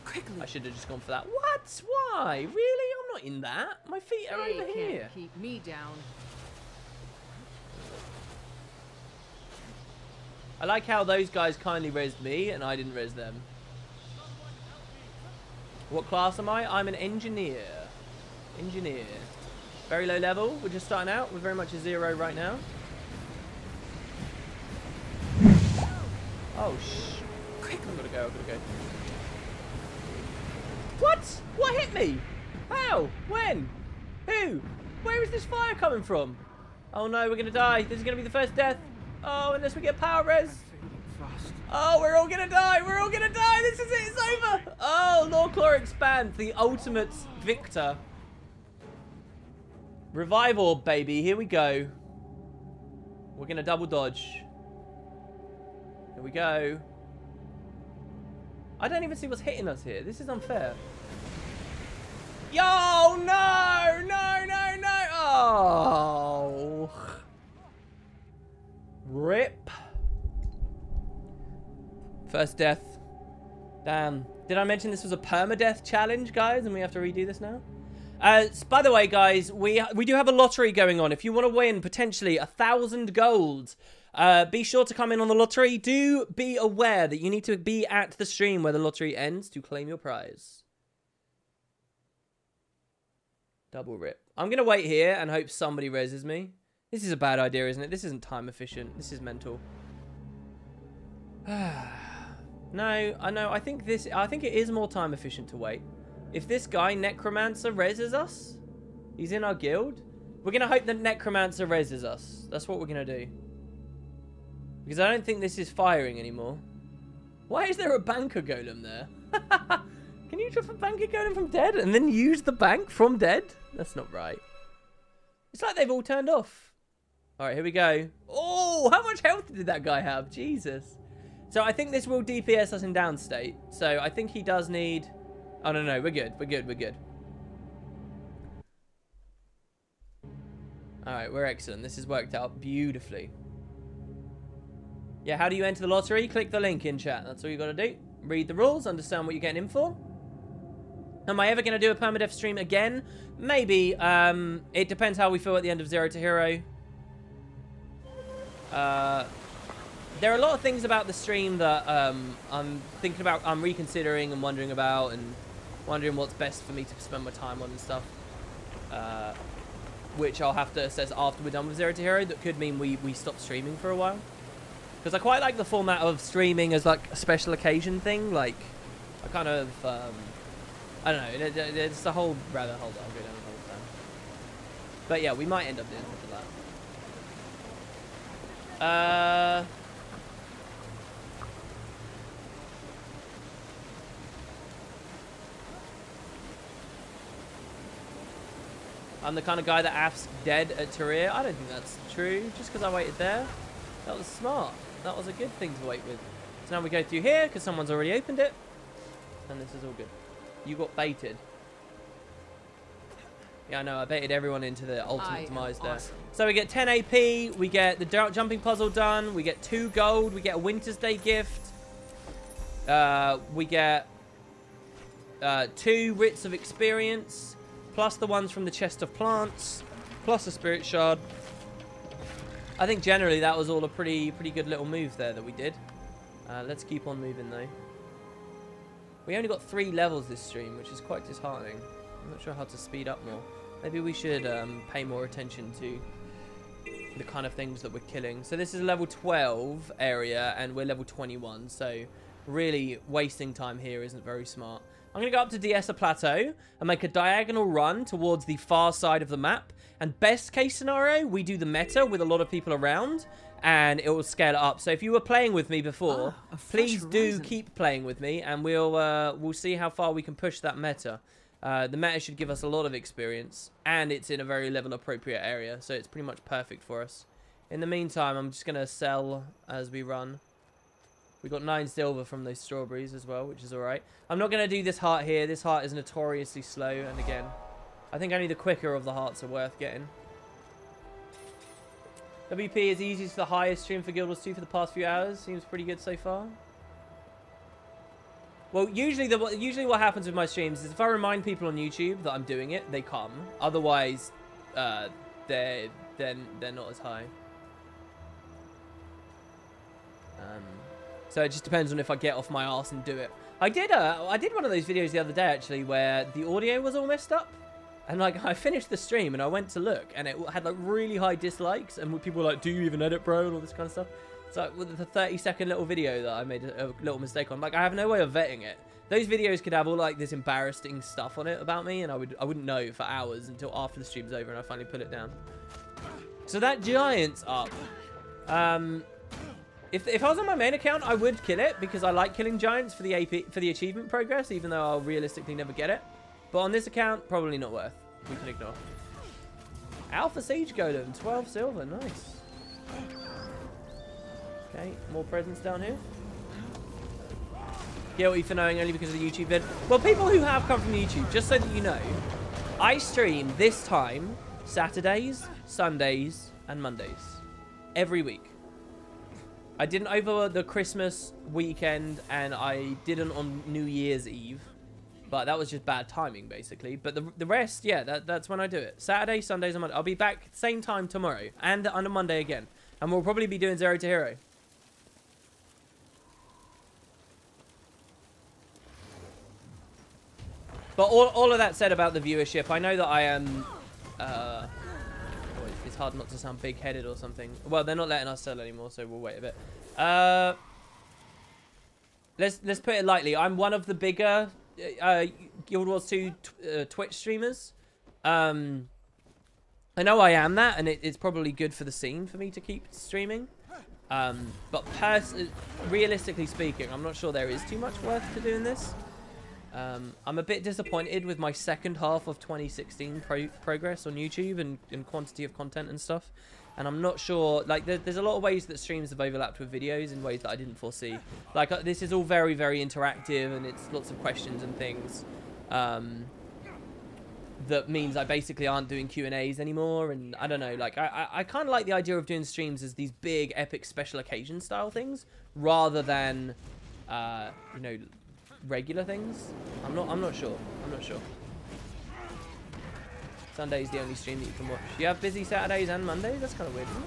Quickly. I should have just gone for that. What? Why? Really? I'm not in that. My feet are over here. Can't keep me down. I like how those guys kindly rezzed me and I didn't res them. What class am I? I'm an engineer. Engineer. Very low level. We're just starting out. We're very much a 0 right now. Oh, quick. I've got to go. I've got to go. What? What hit me? How? When? Who? Where is this fire coming from? Oh no, we're going to die. This is going to be the first death. Oh, unless we get power res. Oh, we're all going to die. We're all going to die. This is it. It's over. Oh, Lawclaw Expand, the ultimate victor. Revive Orb, baby. Here we go. We're going to double dodge. Here we go. I don't even see what's hitting us here. This is unfair. Yo, no, no, no, no. Oh. Rip. First death. Damn. Did I mention this was a permadeath challenge, guys? And we have to redo this now? By the way, guys, we do have a lottery going on. If you want to win potentially 1,000 gold, be sure to come in on the lottery. Do be aware that you need to be at the stream where the lottery ends to claim your prize. Double rip. I'm going to wait here and hope somebody reses me. This is a bad idea, isn't it? This isn't time efficient. This is mental. No, I know. I think it is more time efficient to wait. If this guy, Necromancer, reses us, he's in our guild, we're going to hope that Necromancer reses us. That's what we're going to do. Because I don't think this is firing anymore. Why is there a banker golem there? Can you drop a banker golem from dead and then use the bank from dead? That's not right. It's like they've all turned off. All right, here we go. Oh, how much health did that guy have? Jesus. So I think this will DPS us in down state. So I think he does need... Oh, no, no, we're good. We're good. We're good. All right, we're excellent. This has worked out beautifully. Yeah, how do you enter the lottery? Click the link in chat. That's all you got to do. Read the rules, understand what you're getting in for. Am I ever going to do a permadeath stream again? Maybe. It depends how we feel at the end of 0 to Hero. There are a lot of things about the stream that I'm thinking about, I'm reconsidering and wondering about, and wondering what's best for me to spend my time on and stuff. Which I'll have to assess after we're done with 0 to Hero. That could mean we stop streaming for a while. Because I quite like the format of streaming as like a special occasion thing. Like, I kind of, I don't know, it's a whole rabbit hole that I'll go down the whole But yeah, we might end up doing something like that. I'm the kind of guy that asks dead at Tyria. I don't think that's true. Just because I waited there. That was smart. That was a good thing to wait with. So now we go through here because someone's already opened it. And this is all good. You got baited. Yeah, I know. I baited everyone into the ultimate demise there. Awesome. So we get 10 AP. We get the jumping puzzle done. We get 2 gold. We get a Winter's Day gift. We get 2 writs of experience. Plus the ones from the chest of plants. Plus a spirit shard. I think generally that was all a pretty good little move there that we did. Let's keep on moving though. We only got 3 levels this stream, which is quite disheartening. I'm not sure how to speed up more. Maybe we should pay more attention to the kind of things that we're killing. So this is a level 12 area and we're level 21. So really wasting time here isn't very smart. I'm going to go up to Diessa Plateau and make a diagonal run towards the far side of the map. And best case scenario, we do the meta with a lot of people around and it will scale it up. So if you were playing with me before, please do keep playing with me and we'll see how far we can push that meta. The meta should give us a lot of experience and it's in a very level appropriate area. So it's pretty much perfect for us. In the meantime, I'm just going to sell as we run. We got 9 silver from those strawberries as well, which is alright. I'm not going to do this heart here. This heart is notoriously slow. And again, I think only the quicker of the hearts are worth getting. WP is easy to the highest stream for Guild Wars 2 for the past few hours. Seems pretty good so far. Well, usually what happens with my streams is if I remind people on YouTube that I'm doing it, they come. Otherwise, they're not as high. So it just depends on if I get off my arse and do it. I did one of those videos the other day actually where the audio was all messed up. And like I finished the stream and I went to look and it had like really high dislikes and people were like, do you even edit, bro? And all this kind of stuff. So with the 30-second little video that I made a little mistake on, like I have no way of vetting it. Those videos could have all like this embarrassing stuff on it about me and I wouldn't know for hours until after the stream's over and I finally put it down. So that giant's up. If I was on my main account, I would kill it because I like killing giants for the AP, for the achievement progress, even though I'll realistically never get it. But on this account, probably not worth. We can ignore. Alpha Siege Golem, 12 silver, nice. Okay, more presents down here. Guilty for knowing only because of the YouTube vid. Well, people who have come from YouTube, just so that you know, I stream this time, Saturdays, Sundays, and Mondays. Every week. I didn't over the Christmas weekend, and I didn't on New Year's Eve. But that was just bad timing, basically. But the rest, yeah, that's when I do it. Saturday, Sundays, and Monday. I'll be back same time tomorrow, and on a Monday again. And we'll probably be doing 0 to Hero. But all of that said about the viewership, I know that I am... it's hard not to sound big-headed or something. Well, they're not letting us sell anymore, so we'll wait a bit. Let's put it lightly. I'm one of the bigger Guild Wars 2 Twitch streamers. I know I am that, and it's probably good for the scene for me to keep streaming. But realistically speaking, I'm not sure there is too much worth to doing this. I'm a bit disappointed with my second half of 2016 progress on YouTube and quantity of content and stuff. And I'm not sure, like, there's a lot of ways that streams have overlapped with videos in ways that I didn't foresee. Like, this is all very, very interactive, and it's lots of questions and things. That means I basically aren't doing Q&As anymore, and I don't know, like, I kind of like the idea of doing streams as these big, epic, special occasion style things, rather than, you know, regular things. I'm not sure. Sunday's the only stream that you can watch. You have busy Saturdays and Mondays? That's kind of weird, isn't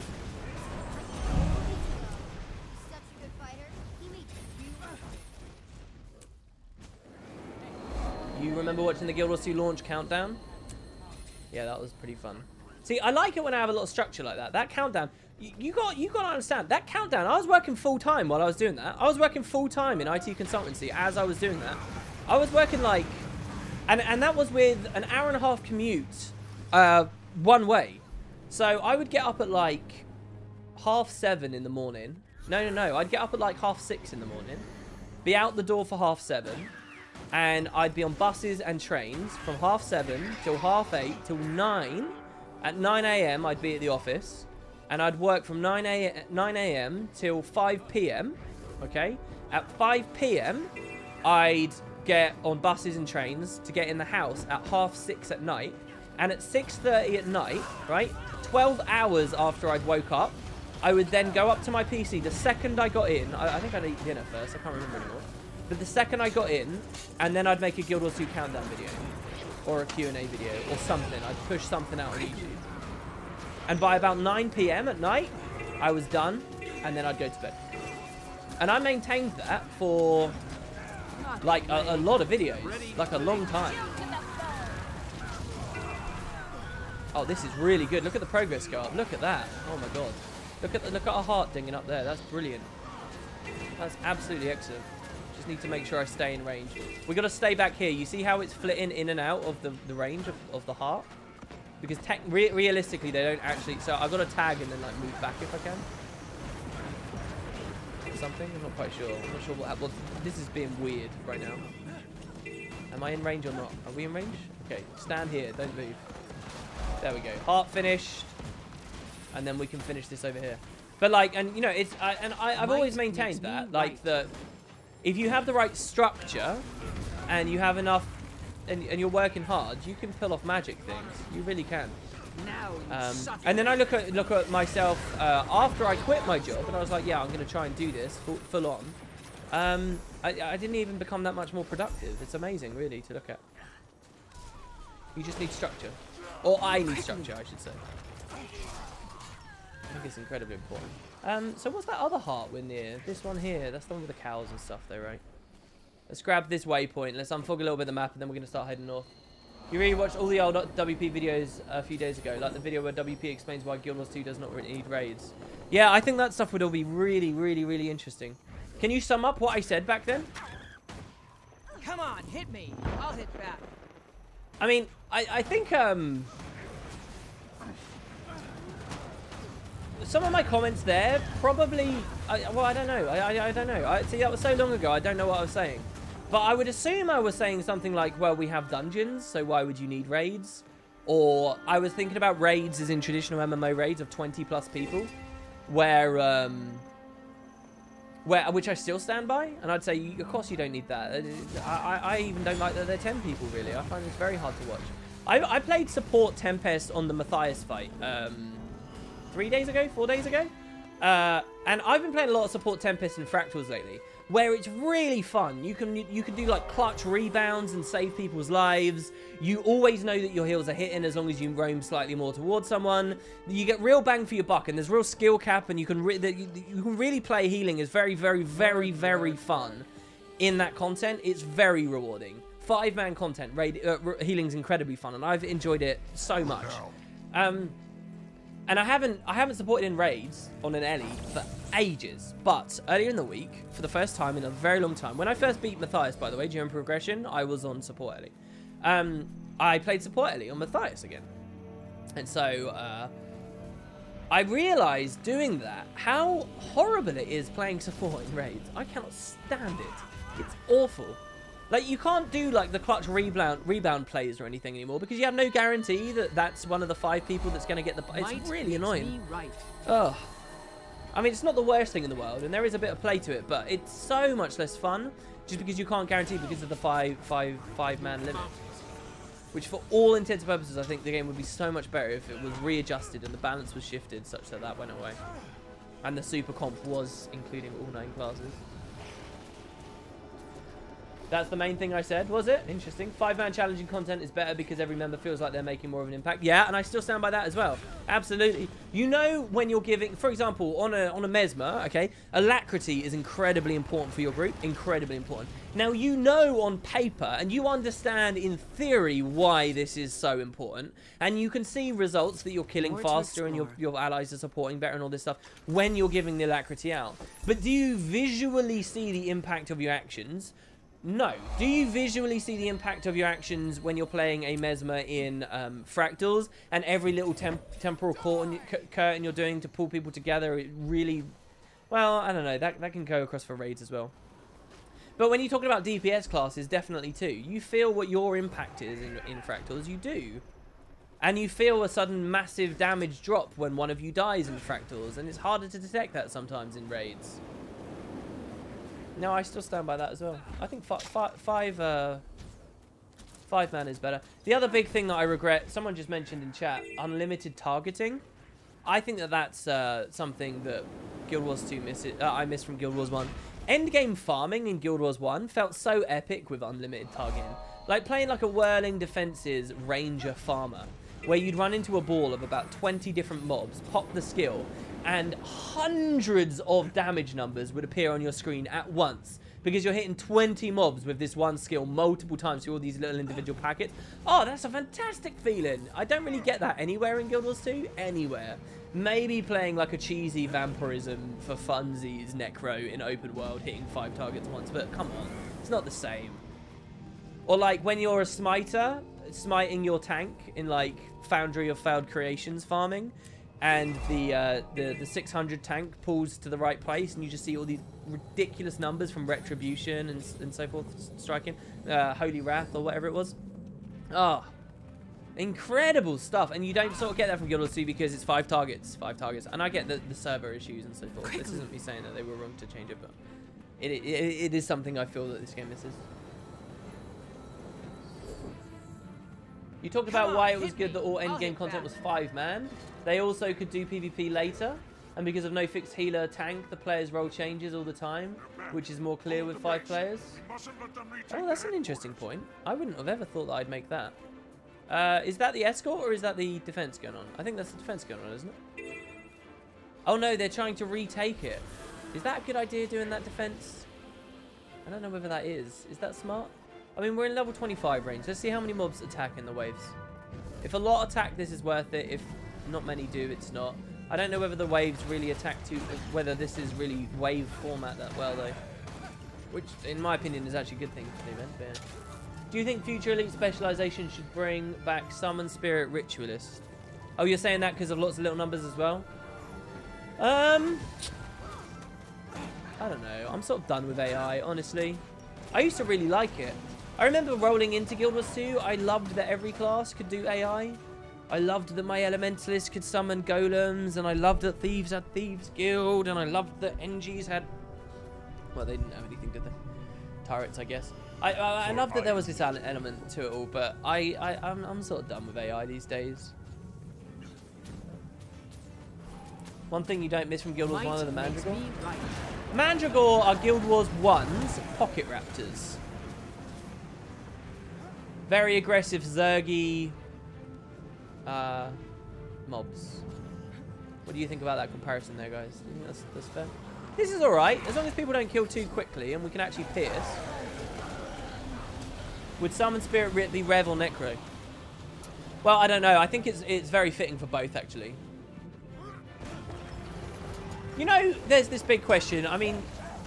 it? You remember watching the Guild Wars 2 launch countdown? Yeah, that was pretty fun. See, I like it when I have a lot of structure like that. That countdown, you got to understand, that countdown, I was working full-time while I was doing that. I was working full-time in IT consultancy as I was doing that. I was working like, and that was with an hour-and-a-half commute one way. So I would get up at like 7:30 in the morning. No. I'd get up at like 6:30 in the morning, be out the door for 7:30, and I'd be on buses and trains from 7:30 till 8:30 till 9. At 9 a.m. I'd be at the office, and I'd work from 9 a.m. till 5 p.m. Okay? At 5 p.m. I'd get on buses and trains to get in the house at 6:30 at night, and at 6:30 at night, right, 12 hours after I'd woke up, I would then go up to my PC the second I got in. I think I'd eat dinner first, I can't remember anymore, but the second I got in, and then I'd make a Guild Wars 2 countdown video, or a Q&A video, or something. I'd push something out on YouTube, and by about 9 p.m. at night, I was done, and then I'd go to bed. And I maintained that for like a lot of videos, like a long time. Oh, this is really good. Look at the progress card. Look at that. Oh my god. Look at our heart dinging up there. That's brilliant. That's absolutely excellent. Just need to make sure I stay in range. We got to stay back here. You see how it's flitting in and out of the range of the heart? Because realistically, they don't actually. So I've got to tag and then like move back if I can. Something? I'm not quite sure. I'm not sure what happened. Well, this is being weird right now. Am I in range or not? Are we in range? Okay, stand here. Don't move. There we go. Heart finished. And then we can finish this over here. But like, and you know, it's, I've always maintained that, like, that if you have the right structure and you have enough, and you're working hard, you can pull off magic things. You really can. And then I look at myself after I quit my job, and I was like, yeah, I'm going to try and do this full on. I didn't even become that much more productive. It's amazing, really, to look at. You just need structure. Or I need structure, I should say. I think it's incredibly important. So what's that other heart we're near? This one here. That's the one with the cows and stuff, though, right? Let's grab this waypoint. Let's unfog a little bit of the map, and then we're going to start heading north. You really watched all the old WP videos a few days ago, like the video where WP explains why Guild Wars 2 does not really need raids. Yeah, I think that stuff would all be really, really, really interesting. Can you sum up what I said back then? Come on, hit me. I'll hit back. I mean, I think some of my comments there probably, well, I don't know. I don't know. See, that was so long ago, I don't know what I was saying. But I would assume I was saying something like, well, we have dungeons, so why would you need raids? Or I was thinking about raids as in traditional MMO raids of 20+ people, which I still stand by. And I'd say, of course you don't need that. I even don't like that they're 10 people, really. I find this very hard to watch. I played support Tempest on the Matthias fight 4 days ago. And I've been playing a lot of support Tempest and Fractals lately, where it's really fun. You can do like clutch rebounds and save people's lives. You always know that your heals are hitting as long as you roam slightly more towards someone. You get real bang for your buck, and there's real skill cap, and you can really play healing. Is very, very, very, very fun in that content. It's very rewarding. 5-man content, healing's incredibly fun, and I've enjoyed it so much. And I haven't supported in raids on an Ellie for ages, but earlier in the week, for the first time in a very long time, when I first beat Matthias, by the way, during progression, I was on support Ellie. I played support Ellie on Matthias again. And so, I realized doing that, how horrible it is playing support in raids. I cannot stand it. It's awful. Like, you can't do, like, the clutch rebound plays or anything anymore because you have no guarantee that that's one of the 5 people that's going to get the... It's really annoying. Ugh. I mean, it's not the worst thing in the world, and there is a bit of play to it, but it's so much less fun just because you can't guarantee because of the 5-man limit. Which, for all intents and purposes, I think the game would be so much better if it was readjusted and the balance was shifted such that that went away. And the super comp was including all 9 classes. That's the main thing I said, was it? Interesting. 5-man challenging content is better because every member feels like they're making more of an impact. Yeah, and I still stand by that as well. Absolutely. You know when you're giving, for example, on a Mesmer, okay, alacrity is incredibly important for your group. Incredibly important. Now, you know on paper, and you understand in theory why this is so important, and you can see results that you're killing faster and your allies are supporting better and all this stuff when you're giving the alacrity out. But do you visually see the impact of your actions? No. Do you visually see the impact of your actions when you're playing a Mesmer in Fractals, and every little temporal curtain you're doing to pull people together? It really, well, I don't know. That can go across for raids as well. But when you're talking about DPS classes, definitely too. You feel what your impact is in Fractals. You do. And you feel a sudden massive damage drop when one of you dies in Fractals, and it's harder to detect that sometimes in raids. No, I still stand by that as well. I think five man is better. The other big thing that I regret, someone just mentioned in chat, unlimited targeting. I think that that's something that Guild Wars 2 I miss from Guild Wars 1. Endgame farming in Guild Wars 1 felt so epic with unlimited targeting. Like playing like a Whirling Defenses Ranger Farmer, where you'd run into a ball of about 20 different mobs, pop the skill, and hundreds of damage numbers would appear on your screen at once because you're hitting 20 mobs with this one skill multiple times through all these little individual packets. Oh, that's a fantastic feeling. I don't really get that anywhere in Guild Wars 2. Anywhere. Maybe playing like a cheesy vampirism for funsies Necro in open world, hitting 5 targets once, but come on, it's not the same. Or like when you're a smiter, smiting your tank in like Foundry of Failed Creations farming, and the 600 tank pulls to the right place, and you just see all these ridiculous numbers from Retribution and so forth striking, Holy Wrath or whatever it was. Oh, incredible stuff. And you don't sort of get that from Guild Wars 2 because it's 5 targets. And I get the server issues and so forth. This isn't me saying that they were wrong to change it, but it is something I feel that this game misses. You talked about why it was good that all endgame content was 5-man. They also could do PvP later, and because of no fixed healer tank, the player's role changes all the time, which is more clear with 5 players. Oh, that's an interesting point. I wouldn't have ever thought that I'd make that. Is that the escort or is that the defense going on? I think that's the defense going on, isn't it? Oh no, they're trying to retake it. Is that a good idea, doing that defense? I don't know whether that is. Is that smart? I mean, we're in level 25 range. Let's see how many mobs attack in the waves. If a lot attack, this is worth it. If not many do, it's not. I don't know whether the waves really attack whether this is really wave format that well, though. Which, in my opinion, is actually a good thing for the event. But yeah. Do you think future Elite Specialization should bring back Summon Spirit Ritualist? Oh, you're saying that because of lots of little numbers as well? I don't know. I'm sort of done with AI, honestly. I used to really like it. I remember rolling into Guild Wars 2. I loved that every class could do AI. I loved that my Elementalists could summon golems, and I loved that Thieves had Thieves Guild, and I loved that NGs had... Well, they didn't have anything, did they? Turrets, I guess. I loved that there was this element to it all, but I'm sort of done with AI these days. One thing you don't miss from Guild Wars 1 are the Mandragore. Mandragore are Guild Wars 1's Pocket Raptors. Very aggressive Zergy mobs. What do you think about that comparison there, guys? You think that's fair? This is alright, as long as people don't kill too quickly and we can actually pierce. Would Summon Spirit be Rev or Necro? Well, I don't know. I think it's very fitting for both, actually. You know, there's this big question. I mean,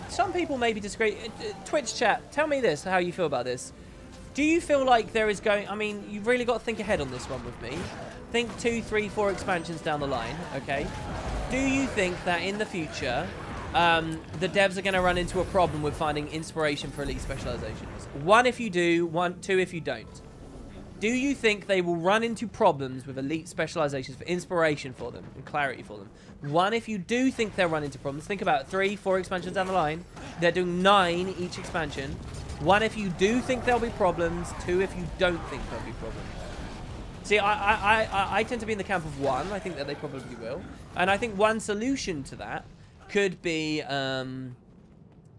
some people maybe disagree. Twitch chat, tell me this, how you feel about this. Do you feel like there is going... I mean, you've really got to think ahead on this one with me. Think 2, 3, 4 expansions down the line, okay? Do you think that in the future, the devs are going to run into a problem with finding inspiration for Elite Specializations? 1 if you do, 2 if you don't. Do you think they will run into problems with Elite Specializations for inspiration for them and clarity for them? 1 if you do think they'll run into problems. Think about 3, 4 expansions down the line. They're doing 9 each expansion. 1 if you do think there'll be problems. 2 if you don't think there'll be problems. See, I tend to be in the camp of 1. I think that they probably will. And I think one solution to that could be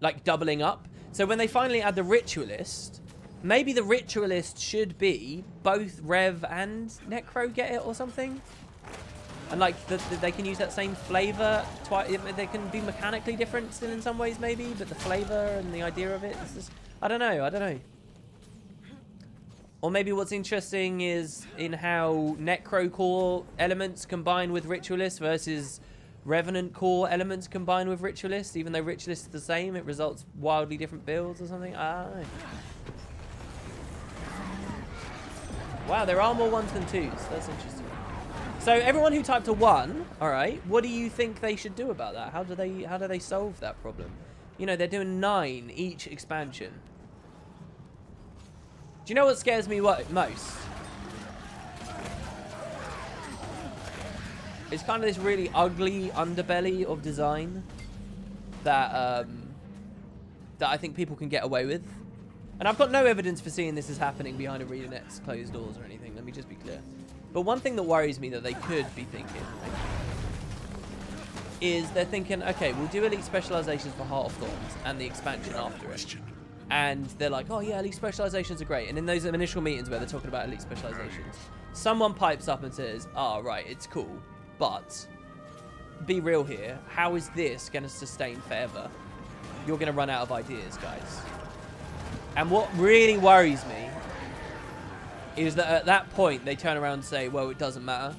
like doubling up. So when they finally add the Ritualist, maybe the Ritualist should be both Rev and Necro, get it or something? And like they can use that same flavor. They can be mechanically different still in some ways maybe, but the flavor and the idea of it is just... I don't know. Or maybe what's interesting is in how Necro core elements combine with Ritualist versus Revenant core elements combined with Ritualist, even though Ritualist is the same, it results wildly different builds or something. I don't know. Wow, there are more 1s than 2s. That's interesting. So everyone who typed a 1, all right, what do you think they should do about that? How do they solve that problem? You know, they're doing 9 each expansion. Do you know what scares me most? It's kind of this really ugly underbelly of design that that I think people can get away with. And I've got no evidence for seeing this as happening behind ArenaNet's closed doors or anything. Let me just be clear. But one thing that worries me that they could be thinking is they're thinking, okay, we'll do Elite Specializations for Heart of Thorns and the expansion after it. And they're like, oh yeah, Elite Specializations are great. And in those initial meetings where they're talking about Elite Specializations, someone pipes up and says, oh, right, it's cool. But be real here. How is this going to sustain forever? You're going to run out of ideas, guys. And what really worries me is that at that point, they turn around and say, well, it doesn't matter.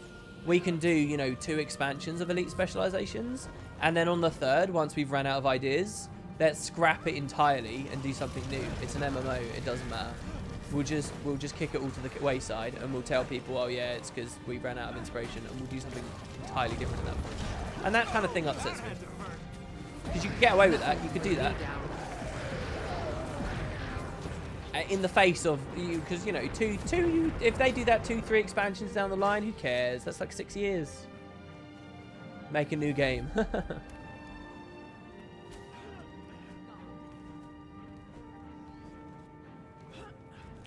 We can do, you know, 2 expansions of Elite Specializations. And then on the 3rd, once we've run out of ideas, let's scrap it entirely and do something new. It's an MMO. It doesn't matter. We'll just kick it all to the wayside, and we'll tell people, oh yeah, it's because we ran out of inspiration, and we'll do something entirely different at that point. And that kind of thing upsets me. Because you could get away with that. You could do that. In the face of you, because, you know, if they do that 2-3 expansions down the line, who cares? That's like 6 years. Make a new game.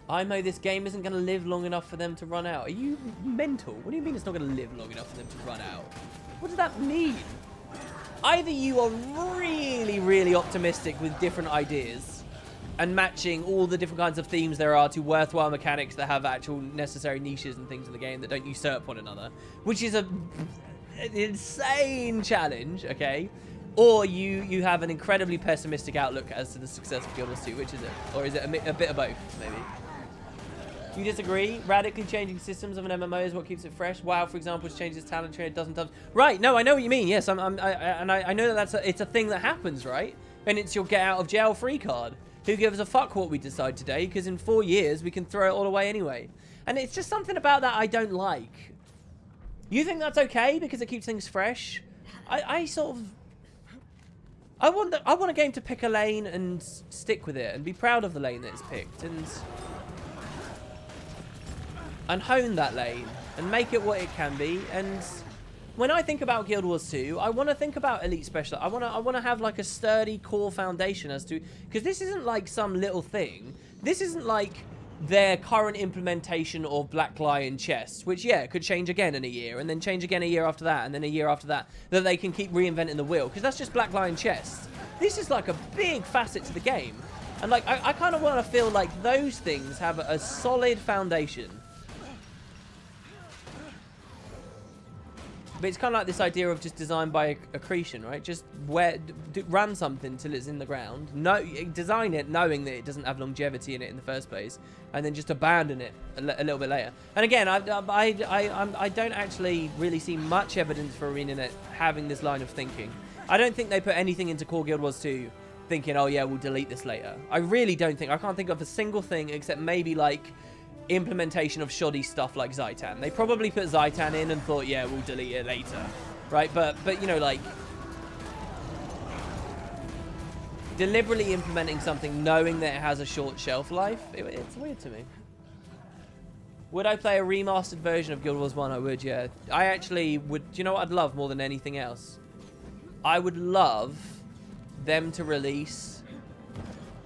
I know this game isn't going to live long enough for them to run out. Are you mental? What do you mean it's not going to live long enough for them to run out? What does that mean? Either you are really, really optimistic with different ideas and matching all the different kinds of themes there are to worthwhile mechanics that have actual necessary niches and things in the game that don't usurp one another, which is an insane challenge, okay? Or you have an incredibly pessimistic outlook as to the success of Guild Wars 2. Which is it? Or is it a bit of both, maybe? Do you disagree? Radically changing systems of an MMO is what keeps it fresh. WoW, for example, has changed its talent tree a dozen times. Right, no, I know what you mean. Yes, I know that it's a thing that happens, right? And it's your get out of jail free card. Who gives a fuck what we decide today? Because in 4 years, we can throw it all away anyway. And it's just something about that I don't like. You think that's okay because it keeps things fresh? I sort of... I want a game to pick a lane and stick with it and be proud of the lane that it's picked and hone that lane and make it what it can be. And when I think about Guild Wars 2, I want to think about Elite Special. I want to have like a sturdy core foundation as to, because this isn't like some little thing. This isn't like their current implementation of Black Lion chests, which, yeah, could change again in a year, and then change again a year after that, and then a year after that, that they can keep reinventing the wheel, because that's just Black Lion chests. This is like a big facet to the game. And like, I kind of want to feel like those things have a solid foundation. But it's kind of like this idea of just design by accretion, right? Just run something till it's in the ground. Design it knowing that it doesn't have longevity in it in the first place, and then just abandon it a little bit later. And again, I don't actually really see much evidence for ArenaNet having this line of thinking. I don't think they put anything into Core Guild Wars 2 thinking, oh yeah, we'll delete this later. I really don't think. I can't think of a single thing except maybe like implementation of shoddy stuff like Zhaitan. They probably put Zhaitan in and thought, yeah, we'll delete it later, right? But you know, like deliberately implementing something knowing that it has a short shelf life, it's weird to me. Would I play a remastered version of Guild Wars 1? I would, yeah. I actually would. Do you know what I'd love more than anything else? I would love them to release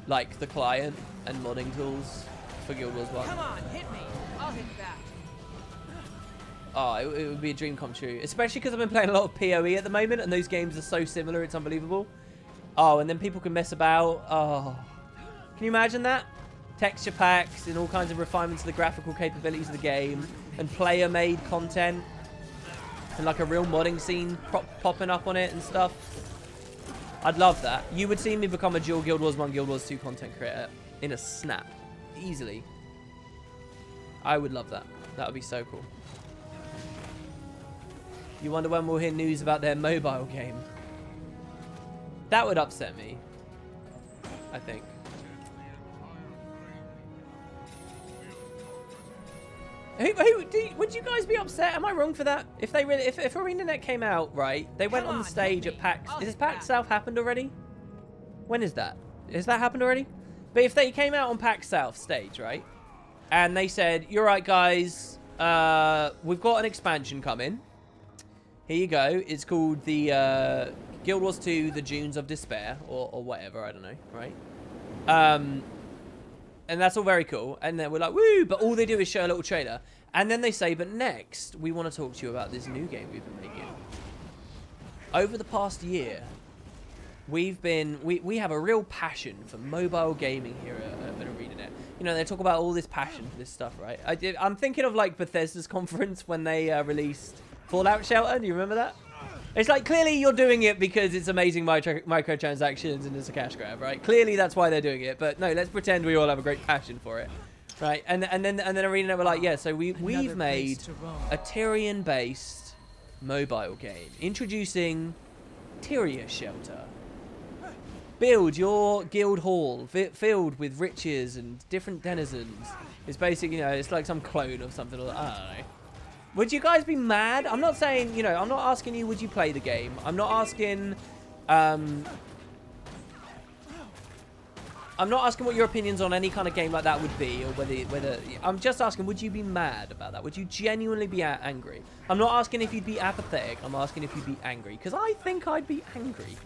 like the client and modding tools for Guild Wars 1. Come on, hit me. I'll hit back. Oh, it would be a dream come true. Especially because I've been playing a lot of PoE at the moment, and those games are so similar, it's unbelievable. Oh, and then people can mess about. Oh, can you imagine that? Texture packs and all kinds of refinements of the graphical capabilities of the game, and player-made content, and like a real modding scene popping up on it and stuff. I'd love that. You would see me become a dual Guild Wars 1, Guild Wars 2 content creator in a snap. Easily. I would love that. That would be so cool. You wonder when we'll hear news about their mobile game. That would upset me, I think. Would you guys be upset? Am I wrong for that? If they really, if ArenaNet came out, right, they went on the stage at PAX. Is PAX South happened already? When is that? Has that happened already? But if they came out on PAX South stage, right, and they said, "You're right, guys, we've got an expansion coming. Here you go. It's called the Guild Wars 2: The Dunes of Despair," or whatever. I don't know, right? And that's all very cool. And then we're like, woo! But all they do is show a little trailer. And then they say, but next, we want to talk to you about this new game we've been making. Over the past year, we have a real passion for mobile gaming here at ArenaNet. You know, they talk about all this passion for this stuff, right? I'm thinking of, like, Bethesda's conference when they released Fallout Shelter. Do you remember that? It's like, clearly you're doing it because it's amazing microtransactions and it's a cash grab, right? Clearly that's why they're doing it. But no, let's pretend we all have a great passion for it, right? And then ArenaNet were like, yeah, so we've made a Tyrian-based mobile game introducing Tyria Shelter. Build your guild hall filled with riches and different denizens. It's basically, you know, it's like some clone of something. I don't know. Would you guys be mad? I'm not saying, you know, I'm not asking you, would you play the game? I'm not asking, I'm not asking what your opinions on any kind of game like that would be, or whether, I'm just asking, would you be mad about that? Would you genuinely be angry? I'm not asking if you'd be apathetic. I'm asking if you'd be angry, because I think I'd be angry.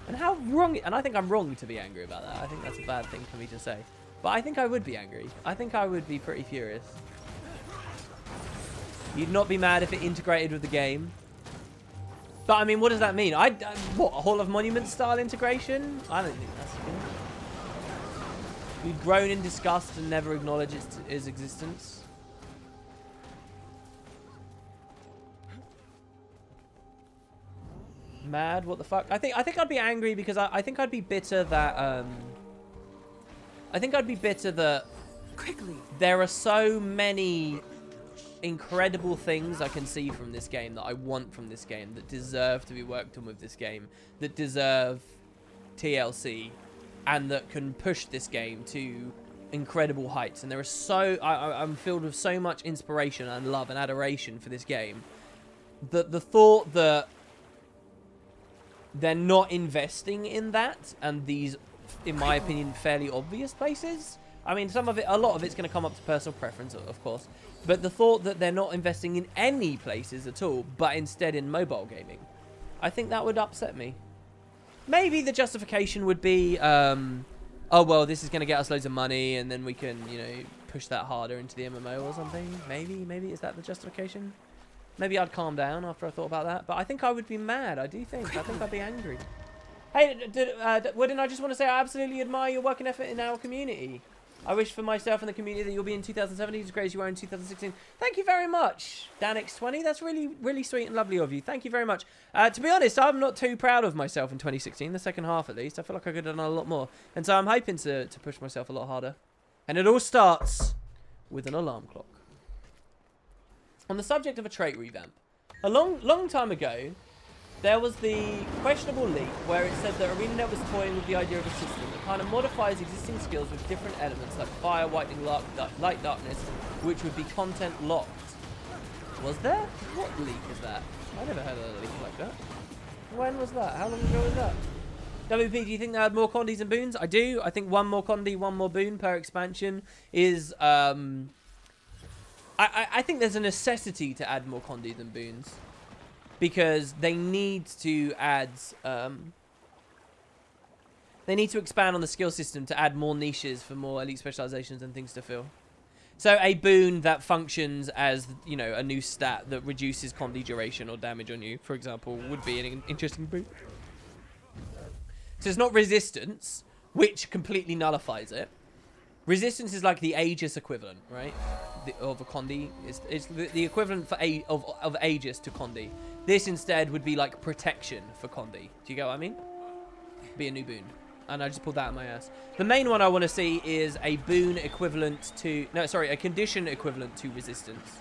And how wrong, and I think I'm wrong to be angry about that. I think that's a bad thing for me to say. But I think I would be angry. I think I would be pretty furious. You'd not be mad if it integrated with the game. But, I mean, what does that mean? What, a Hall of Monuments style integration? I don't think that's good. We've grown in disgust and never acknowledged its existence. Mad? What the fuck? I think I'd be angry because I think I'd be bitter that, I think I'd be bitter that Quickly. There are so many incredible things I can see from this game that I want from this game, that deserve to be worked on with this game, that deserve TLC, and that can push this game to incredible heights. And there are so I'm filled with so much inspiration and love and adoration for this game, that the thought that they're not investing in that, and these, in my opinion, fairly obvious places. I mean, a lot of it's going to come up to personal preference, of course. But the thought that they're not investing in any places at all, but instead in mobile gaming, I think that would upset me. Maybe the justification would be, oh, well, this is going to get us loads of money, and then we can, you know, push that harder into the MMO or something. Maybe is that the justification? Maybe I'd calm down after I thought about that. But I think I would be mad. I do think. I think I'd be angry. Hey, wouldn't I just want to say I absolutely admire your work and effort in our community. I wish for myself and the community that you'll be in 2017 as great as you were in 2016. Thank you very much, DanX20. That's really, really sweet and lovely of you. Thank you very much. To be honest, I'm not too proud of myself in 2016, the second half at least. I feel like I could have done a lot more. And so I'm hoping to push myself a lot harder. And it all starts with an alarm clock. On the subject of a trait revamp, a long time ago, there was the questionable leak where it said that ArenaNet was toying with the idea of a system that kind of modifies existing skills with different elements like fire, lightning, light, darkness, which would be content locked. Was there? What leak is that? I never heard of a leak like that. When was that? How long ago was that? WP, do you think they had more condies and boons? I do. I think one more condi, one more boon per expansion is... I think there's a necessity to add more condies and boons. Because they need to add... they need to expand on the skill system to add more niches for more elite specializations and things to fill. So a boon that functions as, you know, a new stat that reduces condi duration or damage on you, for example, would be an interesting boon. So it's not resistance, which completely nullifies it. Resistance is like the Aegis equivalent, right? Of a condi. It's the equivalent for of Aegis to condi. This instead would be like protection for condi. Do you get what I mean? Be a new boon. And I just pulled that out of my ass. The main one I want to see is a boon equivalent to... No, sorry, a condition equivalent to resistance.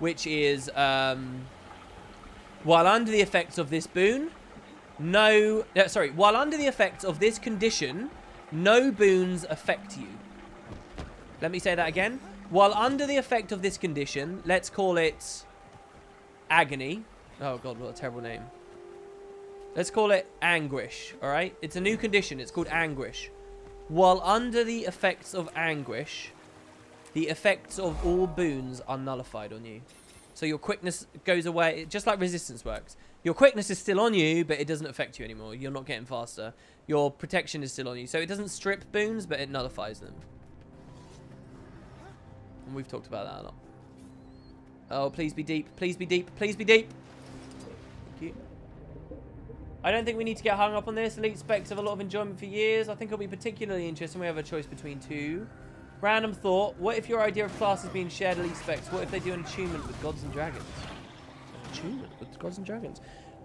Which is... While under the effects of this boon, while under the effects of this condition, no boons affect you. Let me say that again. While under the effect of this condition, let's call it agony. Oh god, what a terrible name. Let's call it anguish, all right? It's a new condition. It's called anguish. While under the effects of anguish, the effects of all boons are nullified on you. So your quickness goes away, just like resistance works. Your quickness is still on you, but it doesn't affect you anymore. You're not getting faster. Your protection is still on you. So it doesn't strip boons, but it nullifies them. And we've talked about that a lot. Oh, please be deep. Please be deep. Please be deep. Thank you. I don't think we need to get hung up on this. Elite specs have a lot of enjoyment for years. I think it'll be particularly interesting. We have a choice between two. Random thought. What if your idea of classes being shared elite specs? What if they do an attunement with gods and dragons? An attunement with gods and dragons?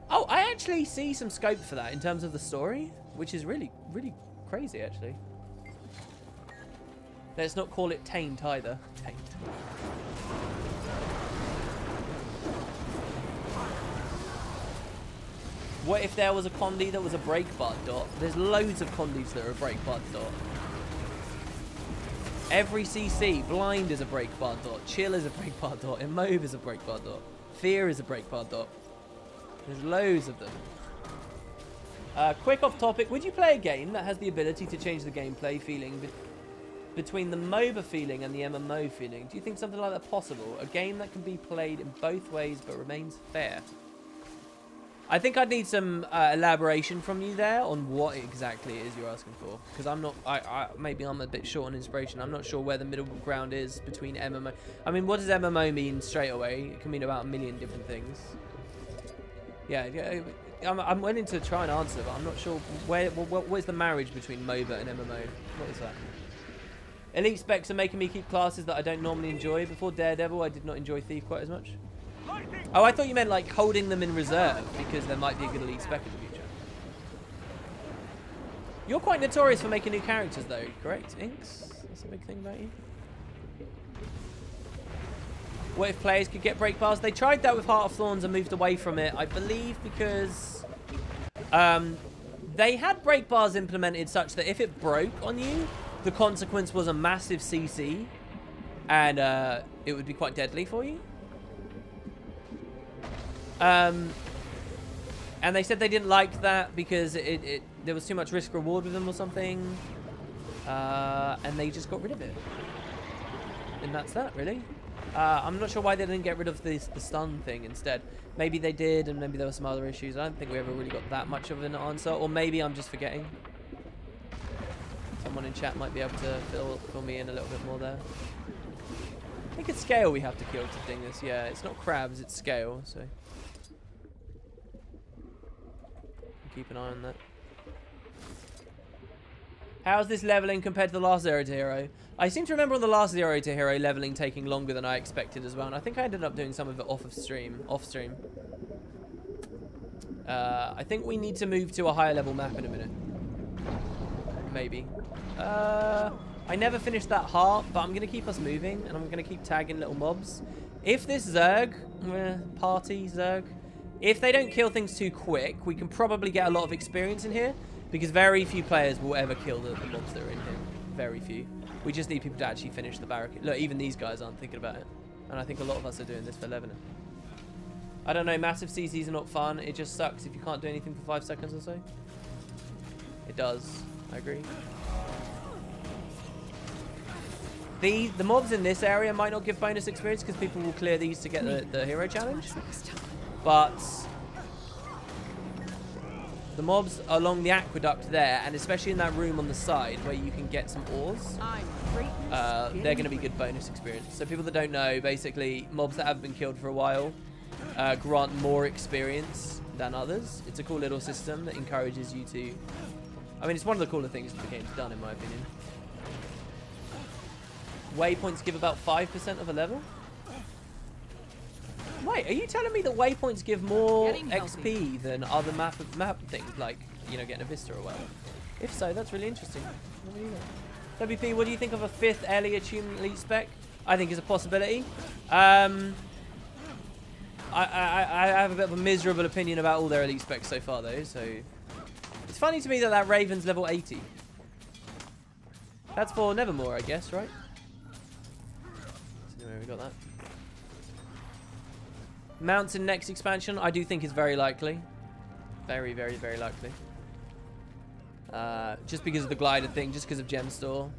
Oh, I actually see some scope for that in terms of the story, which is really, really crazy, actually. Let's not call it taint either. Taint. What if there was a Condi that was a breakbar dot? There's loads of Condis that are a breakbar dot. Every CC, blind is a breakbar dot, chill is a breakbar dot, immove is a breakbar dot, fear is a breakbar dot. There's loads of them. Quick off topic, would you play a game that has the ability to change the gameplay feeling between the MOBA feeling and the MMO feeling? Do you think something like that possible? A game that can be played in both ways but remains fair? I think I'd need some elaboration from you there on what exactly it is you're asking for, because I'm not. Maybe I'm a bit short on inspiration. I'm not sure where the middle ground is between MMO. I mean, what does MMO mean straight away? It can mean about a million different things. Yeah, I'm willing to try and answer, but I'm not sure what is the marriage between MOBA and MMO. What is that? Elite specs are making me keep classes that I don't normally enjoy. Before Daredevil, I did not enjoy Thief quite as much. Oh, I thought you meant like holding them in reserve because there might be a good elite spec in the future. You're quite notorious for making new characters though, correct, Inks? That's a big thing about you. What if players could get break bars? They tried that with Heart of Thorns and moved away from it, I believe, because they had break bars implemented such that if it broke on you, the consequence was a massive CC and it would be quite deadly for you. And they said they didn't like that because there was too much risk reward with them or something, and they just got rid of it. And that's that, really. I'm not sure why they didn't get rid of the stun thing instead. Maybe they did, and maybe there were some other issues. I don't think we ever really got that much of an answer, or maybe I'm just forgetting. Someone in chat might be able to fill me in a little bit more there. I think it's Scale we have to kill to ding this. Yeah, it's not crabs, it's Scale, so keep an eye on that. How's this leveling compared to the last Zero to Hero? I seem to remember on the last Zero to Hero leveling taking longer than I expected as well, and I think I ended up doing some of it off stream. I think we need to move to a higher level map in a minute. Maybe. I never finished that heart, but I'm going to keep us moving, and I'm going to keep tagging little mobs. If this Zerg, party Zerg, if they don't kill things too quick, we can probably get a lot of experience in here, because very few players will ever kill the mobs that are in here. Very few. We just need people to actually finish the barricade. Look, even these guys aren't thinking about it. And I think a lot of us are doing this for leveling. I don't know, massive CCs are not fun. It just sucks if you can't do anything for 5 seconds or so. It does. I agree. The mobs in this area might not give bonus experience because people will clear these to get the hero challenge. But the mobs along the aqueduct there, and especially in that room on the side where you can get some ores, they're going to be good bonus experience. So people that don't know, basically mobs that haven't been killed for a while grant more experience than others. It's a cool little system that encourages you to... I mean, it's one of the cooler things that the game's done, in my opinion. Waypoints give about 5% of a level? Wait, are you telling me that waypoints give more XP than other map things, like, you know, getting a Vista or whatever? If so, that's really interesting. WP, what do you think of a 5th Ellie attunement elite spec? I think is a possibility. I have a bit of a miserable opinion about all their elite specs so far, though. So it's funny to me that Raven's level 80. That's for Nevermore, I guess, right? So anyway, we got that. Mounts in next expansion, I do think is very likely. Very, very, very likely. Just because of the glider thing, just because of Gem Store.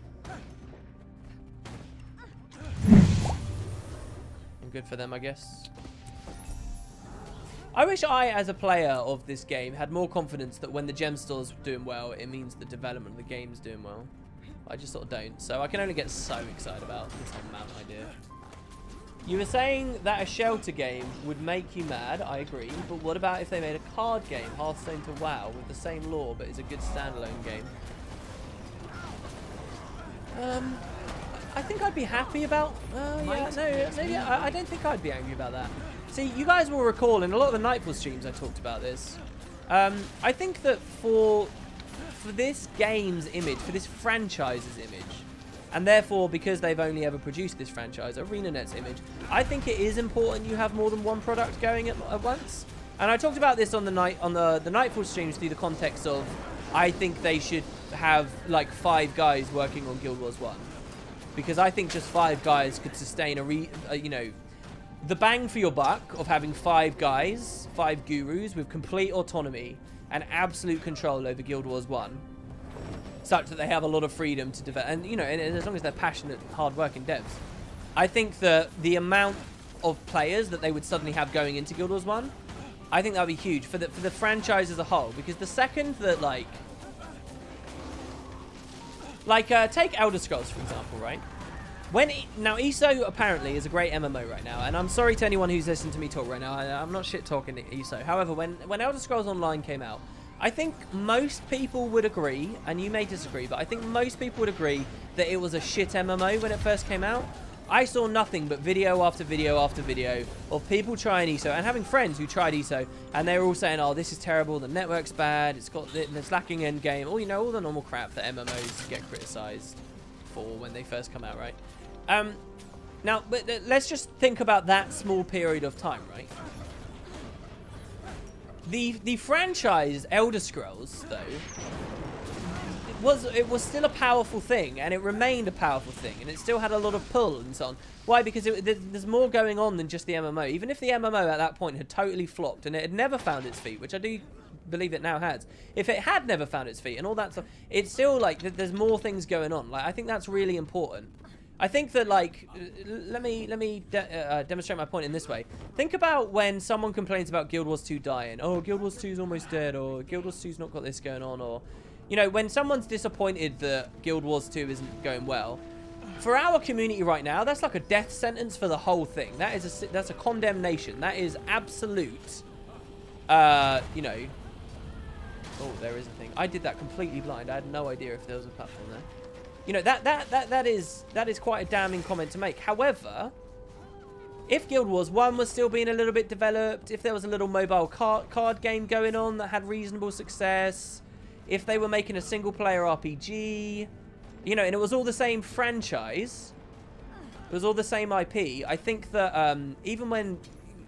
And good for them, I guess. I wish I, as a player of this game, had more confidence that when the Gem Store's doing well, it means the development of the game's doing well. I just sort of don't. So I can only get so excited about this whole map idea. You were saying that a shelter game would make you mad. I agree. But what about if they made a card game, Hearthstone to WoW, with the same lore, but is a good standalone game? I think I'd be happy about... I don't think I'd be angry about that. See, you guys will recall in a lot of the Nightfall streams I talked about this. I think that for this game's image, for this franchise's image, and therefore because they've only ever produced this franchise, ArenaNet's image, I think it is important you have more than one product going at once. And I talked about this on the Nightfall streams through the context of I think they should have like 5 guys working on Guild Wars 1. Because I think just 5 guys could sustain the bang for your buck of having 5 guys, 5 gurus with complete autonomy and absolute control over Guild Wars 1, such that they have a lot of freedom to develop, and and as long as they're passionate, hard-working devs. I think that the amount of players that they would suddenly have going into Guild Wars 1, I think that would be huge for the franchise as a whole. Because the second that take Elder Scrolls for example, right? Now ESO apparently is a great MMO right now, and I'm sorry to anyone who's listening to me talk right now. I'm not shit talking ESO. However, when Elder Scrolls Online came out, I think most people would agree, and you may disagree, but I think most people would agree that it was a shit MMO when it first came out. I saw nothing but video after video after video of people trying ESO and having friends who tried ESO, and they were all saying, "Oh, this is terrible. The network's bad. It's lacking end game." All all the normal crap that MMOs get criticized for when they first come out, right? Now, but let's just think about that small period of time, right? The franchise Elder Scrolls, though, it was still a powerful thing, and it remained a powerful thing, and it still had a lot of pull and so on. Why? Because there's more going on than just the MMO. Even if the MMO at that point had totally flopped and it had never found its feet, which I do believe it now has. If it had never found its feet and all that stuff, it's still there's more things going on. I think that's really important. I think that let me demonstrate my point in this way. Think about when someone complains about Guild Wars 2 dying. Oh, Guild Wars 2 is almost dead, or Guild Wars 2's not got this going on, or when someone's disappointed that Guild Wars 2 isn't going well. For our community right now, that's like a death sentence for the whole thing. That's a condemnation. That is absolute. Oh, there is a thing. I did that completely blind. I had no idea if there was a platform there. That is quite a damning comment to make. However, if Guild Wars 1 was still being a little bit developed, if there was a little mobile card game going on that had reasonable success, if they were making a single-player RPG, and it was all the same franchise, it was all the same IP, I think that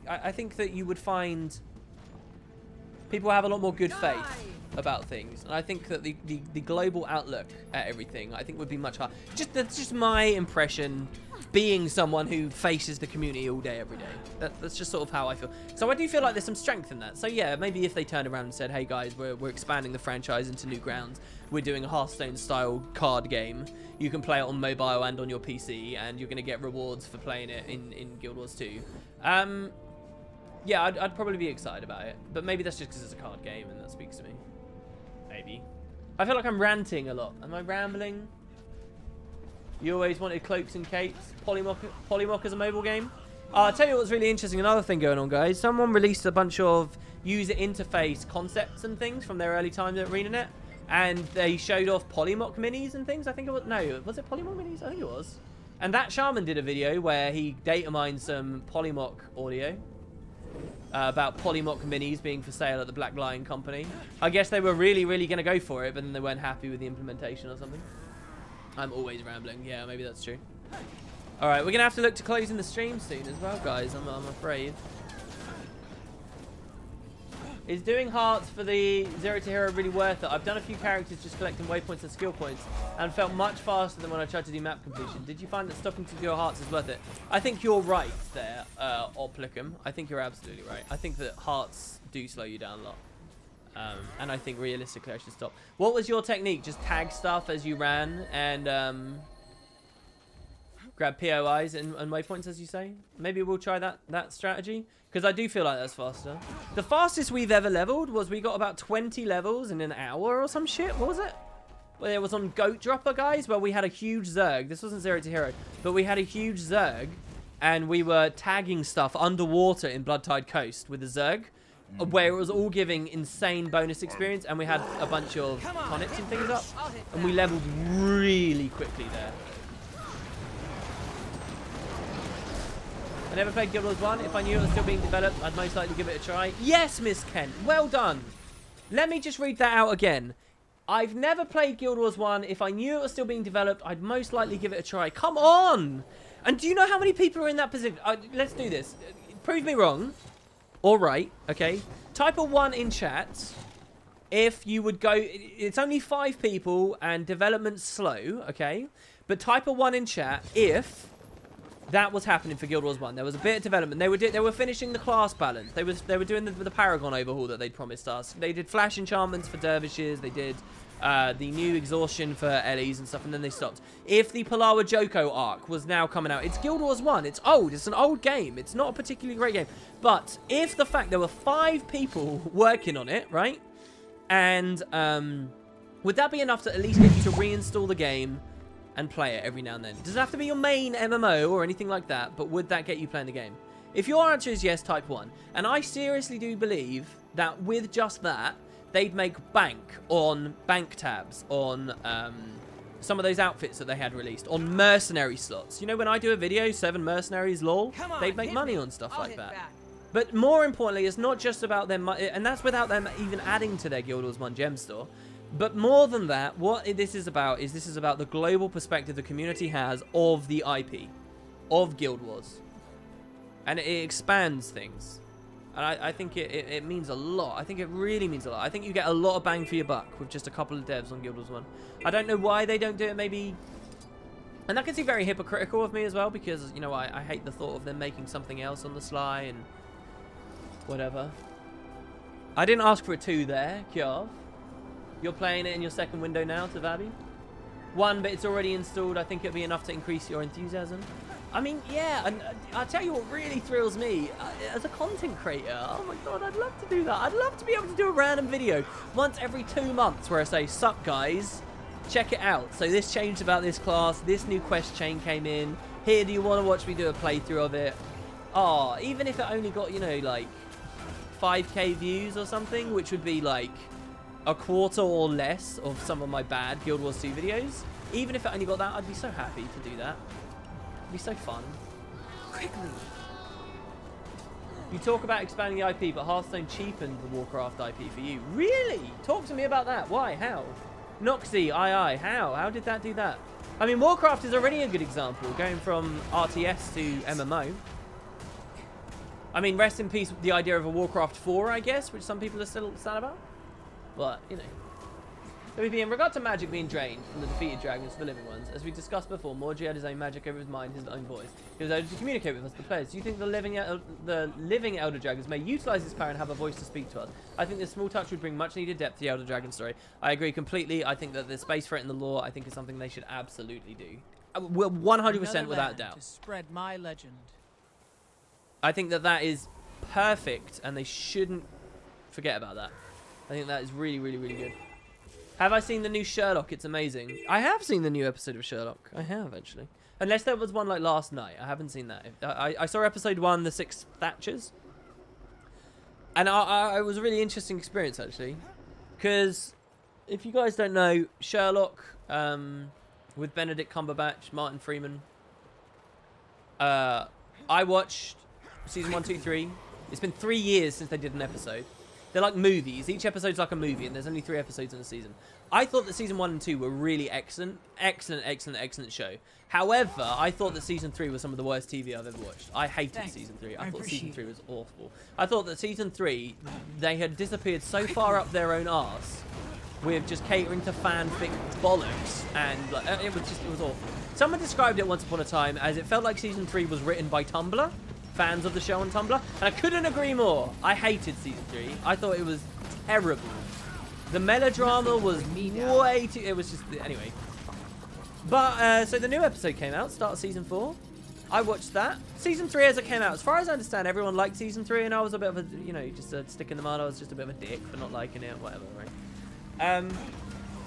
I think that you would find people have a lot more good faith about things, and I think that the global outlook at everything, I think, would be much higher. That's just my impression, being someone who faces the community all day, every day. That's just sort of how I feel. So I do feel like there's some strength in that. So yeah, maybe if they turned around and said, "Hey guys, we're expanding the franchise into new grounds. We're doing a Hearthstone-style card game. You can play it on mobile and on your PC, and you're going to get rewards for playing it in Guild Wars 2." Yeah, I'd probably be excited about it. But maybe that's just because it's a card game and that speaks to me. Maybe. I feel like I'm ranting a lot. Am I rambling? You always wanted Cloaks and Capes. Polymock as a mobile game. I'll tell you what's really interesting. Another thing going on, guys. Someone released a bunch of user interface concepts and things from their early times at ArenaNet. And they showed off Polymock minis and things. I think it was... No, was it Polymock minis? I think it was. And that Shaman did a video where he data mined some Polymock audio. About Polymock minis being for sale at the Black Lion Company. I guess they were really, really going to go for it, but then they weren't happy with the implementation or something. I'm always rambling. Yeah, maybe that's true. All right, we're going to have to look to closing the stream soon as well, guys. I'm afraid. Is doing hearts for the Zero to Hero really worth it? I've done a few characters just collecting waypoints and skill points and felt much faster than when I tried to do map completion. Did you find that stopping to do your hearts is worth it? I think you're right there, Oplicum. I think you're absolutely right. I think that hearts do slow you down a lot. And I think realistically I should stop. What was your technique? Just tag stuff as you ran and grab POIs and waypoints, as you say? Maybe we'll try that strategy. Because I do feel like that's faster. The fastest we've ever leveled was we got about 20 levels in an hour or some shit. What was it? Well, it was on Goat Dropper, guys, where we had a huge Zerg. This wasn't Zero to Hero, but we had a huge Zerg, and we were tagging stuff underwater in Bloodtide Coast with the Zerg, where it was all giving insane bonus experience, and we had a bunch of tonics and things up, and we leveled really quickly there. I never played Guild Wars 1. If I knew it was still being developed, I'd most likely give it a try. Yes, Miss Kent. Well done. Let me just read that out again. I've never played Guild Wars 1. If I knew it was still being developed, I'd most likely give it a try. Come on. And do you know how many people are in that position? Let's do this. Prove me wrong. All right. Okay. Type a 1 in chat. If you would go... It's only 5 people and development's slow. Okay. But type a 1 in chat if... that was happening for Guild Wars 1. There was a bit of development. They were finishing the class balance. They were doing the Paragon overhaul that they'd promised us. They did flash enchantments for dervishes. They did the new exhaustion for Ellies and stuff, and then they stopped. If the Palawa Joko arc was now coming out, it's Guild Wars 1. It's old. It's an old game. It's not a particularly great game. But if the fact there were 5 people working on it, right? And would that be enough to at least get you to reinstall the game and play it every now and then? It doesn't have to be your main MMO or anything like that, but would that get you playing the game? If your answer is yes, type 1. And I seriously do believe that with just that, they'd make bank on bank tabs, on some of those outfits that they had released, on mercenary slots. You know, when I do a video, 7 mercenaries, lol, they'd make money on stuff like that. But more importantly, it's not just about them, and that's without them even adding to their Guild Wars 1 gem store. But more than that, what this is about the global perspective the community has of the IP, of Guild Wars. And it expands things. And I think it means a lot. I think it really means a lot. I think you get a lot of bang for your buck with just a couple of devs on Guild Wars 1. I don't know why they don't do it, maybe... And that can seem very hypocritical of me as well, because, you know, I hate the thought of them making something else on the sly and whatever. I didn't ask for a 2 there, Kjav. You're playing it in your second window now, Tavabi? 1, but it's already installed. I think it'll be enough to increase your enthusiasm. I mean, yeah, and I'll tell you what really thrills me. As a content creator, oh my god, I'd love to do that. I'd love to be able to do a random video once every 2 months where I say, sup guys, check it out. So this changed about this class, this new quest chain came in. Here, do you want to watch me do a playthrough of it? Oh, even if it only got, you know, like 5k views or something, which would be like a quarter or less of some of my bad Guild Wars 2 videos. Even if it only got that, I'd be so happy to do that. It'd be so fun. Quickly. You talk about expanding the IP, but Hearthstone cheapened the Warcraft IP for you. Really? Talk to me about that. Why? How? Noxy, II. How? How did that do that? I mean, Warcraft is already a good example, going from RTS to MMO. I mean, rest in peace the idea of a Warcraft 4, I guess, which some people are still sad about. But, you know. WP, in regard to magic being drained from the defeated dragons to the living ones, as we discussed before, Morgi had his own magic over his mind, his own voice. He was able to communicate with us, the players. Do you think the living Elder Dragons may utilize this power and have a voice to speak to us? I think this small touch would bring much needed depth to the Elder Dragon story. I agree completely. I think that the space for it in the lore, I think, is something they should absolutely do. 100% without doubt. To spread my legend. I think that that is perfect, and they shouldn't forget about that. I think that is really, really, really good. Have I seen the new Sherlock? It's amazing. I have seen the new episode of Sherlock. I have, actually. Unless there was one like last night. I haven't seen that. I saw episode 1, The Six Thatchers. And it was a really interesting experience, actually. Because, if you guys don't know, Sherlock, with Benedict Cumberbatch, Martin Freeman. I watched season 1, 2, 3. It's been 3 years since they did an episode. they're like movies. Each episode's like a movie, and there's only 3 episodes in a season. I thought that season 1 and 2 were really excellent show. However, I thought that season 3 was some of the worst TV I've ever watched. I hated season 3. I thought season 3 was awful. I thought that season 3, they had disappeared so far up their own arse with just catering to fanfic bollocks, and like, it was awful. Someone described it once upon a time as it felt like season 3 was written by Tumblr, fans of the show on Tumblr, and I couldn't agree more. I hated season 3. I thought it was terrible. The melodrama was way too... It was just... Anyway. But, so the new episode came out, start of season 4. I watched that. Season 3 as it came out. As far as I understand, everyone liked season 3, and I was a bit of a, you know, just a stick in the mud. I was just a bit of a dick for not liking it, whatever, right?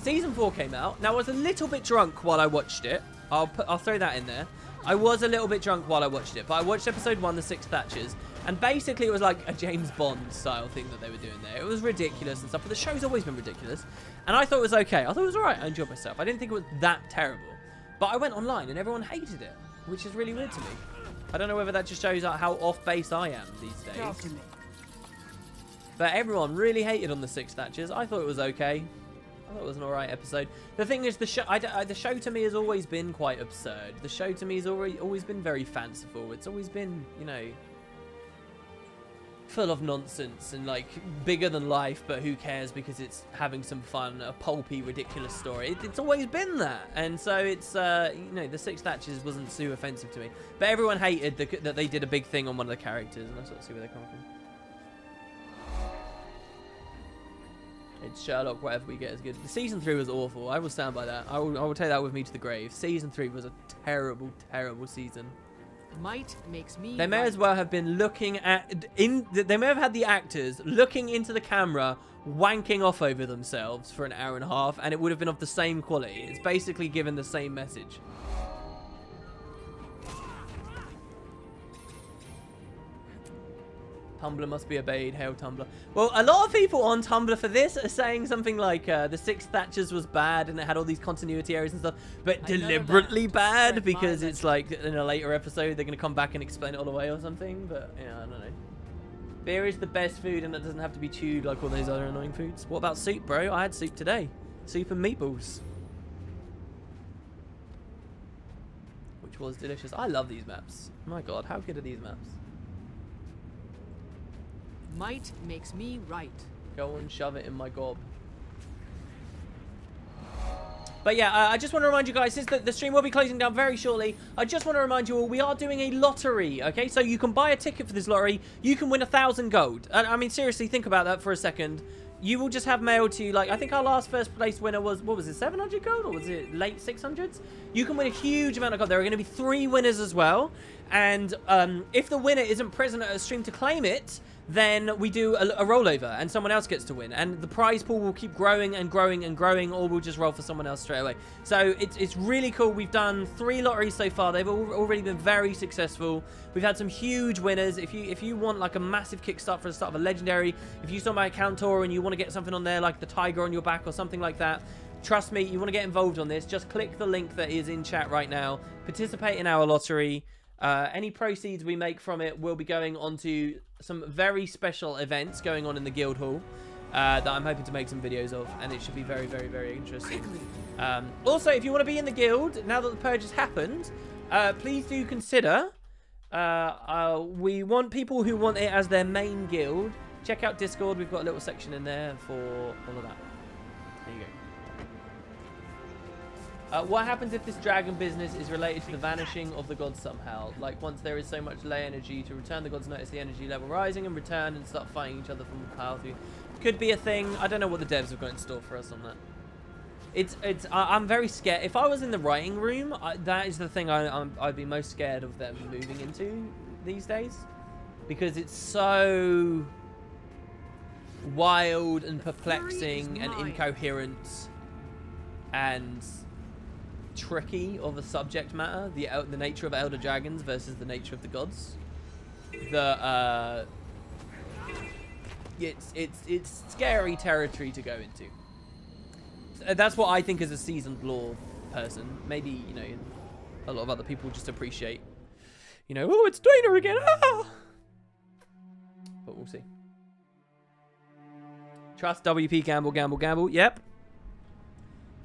Season 4 came out. Now, I was a little bit drunk while I watched it. I'll throw that in there. I was a little bit drunk while I watched it, but I watched episode 1, The Six Thatchers, and basically it was like a James Bond style thing that they were doing there. It was ridiculous and stuff, but the show's always been ridiculous, and I thought it was okay. I thought it was alright. I enjoyed myself. I didn't think it was that terrible, but I went online and everyone hated it, which is really weird to me. I don't know whether that just shows how off base I am these days. But everyone really hated on The Six Thatchers. I thought it was okay. I thought it was an alright episode. The thing is, the show to me has always been quite absurd. The show to me has always been very fanciful. It's always been, you know, full of nonsense and like bigger than life, but who cares because it's having some fun, a pulpy, ridiculous story. It's always been that, and so it's you know, The Six Thatchers wasn't too offensive to me, but everyone hated that they did a big thing on one of the characters, and I sort of see where they're coming from. It's Sherlock, whatever we get is good. Season 3 was awful. I will stand by that. I will take that with me to the grave. Season 3 was a terrible, terrible season. Might makes me. They may as well have been looking at they may have had the actors looking into the camera, wanking off over themselves for an hour and a half, and it would have been of the same quality. It's basically given the same message. Tumblr must be obeyed. Hail Tumblr. Well, a lot of people on Tumblr for this are saying something like The Six Thatchers was bad and it had all these continuity errors and stuff, but deliberately bad because it's like in a later episode they're going to come back and explain it all away or something. But yeah, I don't know. Beer is the best food and it doesn't have to be chewed like all those other annoying foods. What about soup, bro? I had soup today. Soup and meatballs. Which was delicious. I love these maps. My god, how good are these maps? Might makes me right. Go and shove it in my gob. But yeah, I just want to remind you guys, since the stream will be closing down very shortly, I just want to remind you all, we are doing a lottery, okay? So you can buy a ticket for this lottery. You can win 1,000 gold. I mean, seriously, think about that for a second. You will just have mailed to you, like, I think our last first place winner was, what was it, 700 gold? Or was it late 600s? You can win a huge amount of gold. There are going to be 3 winners as well. And if the winner isn't present at a stream to claim it, then we do a rollover and someone else gets to win, and the prize pool will keep growing and growing and growing, or we'll just roll for someone else straight away. So it's really cool. We've done 3 lotteries so far. They've already been very successful. We've had some huge winners. If you want like a massive kickstart for the start of a legendary, if you saw my account tour and you want to get something on there like the tiger on your back or something like that, trust me, you want to get involved on this, just click the link that is in chat right now, participate in our lottery. Any proceeds we make from it will be going on to some very special events going on in the guild hall that I'm hoping to make some videos of, and it should be very, very, very interesting. Also, if you want to be in the guild, now that the purge has happened, please do consider, we want people who want it as their main guild. Check out Discord. We've got a little section in there for all of that. There you go. What happens if this dragon business is related to the vanishing of the gods somehow? Like, once there is so much ley energy to return, the gods notice the energy level rising and return and start fighting each other from the power through. Could be a thing. I don't know what the devs have got in store for us on that. I'm very scared. If I was in the writing room, that is the thing I'd be most scared of them moving into these days. Because it's so wild and perplexing and incoherent and tricky of a subject matter, the nature of elder dragons versus the nature of the gods. It's scary territory to go into. That's what I think as a seasoned lore person. Maybe, you know, a lot of other people just appreciate, you know, oh, it's Dana again, ah! But we'll see. Trust WP gamble, gamble, gamble. Yep.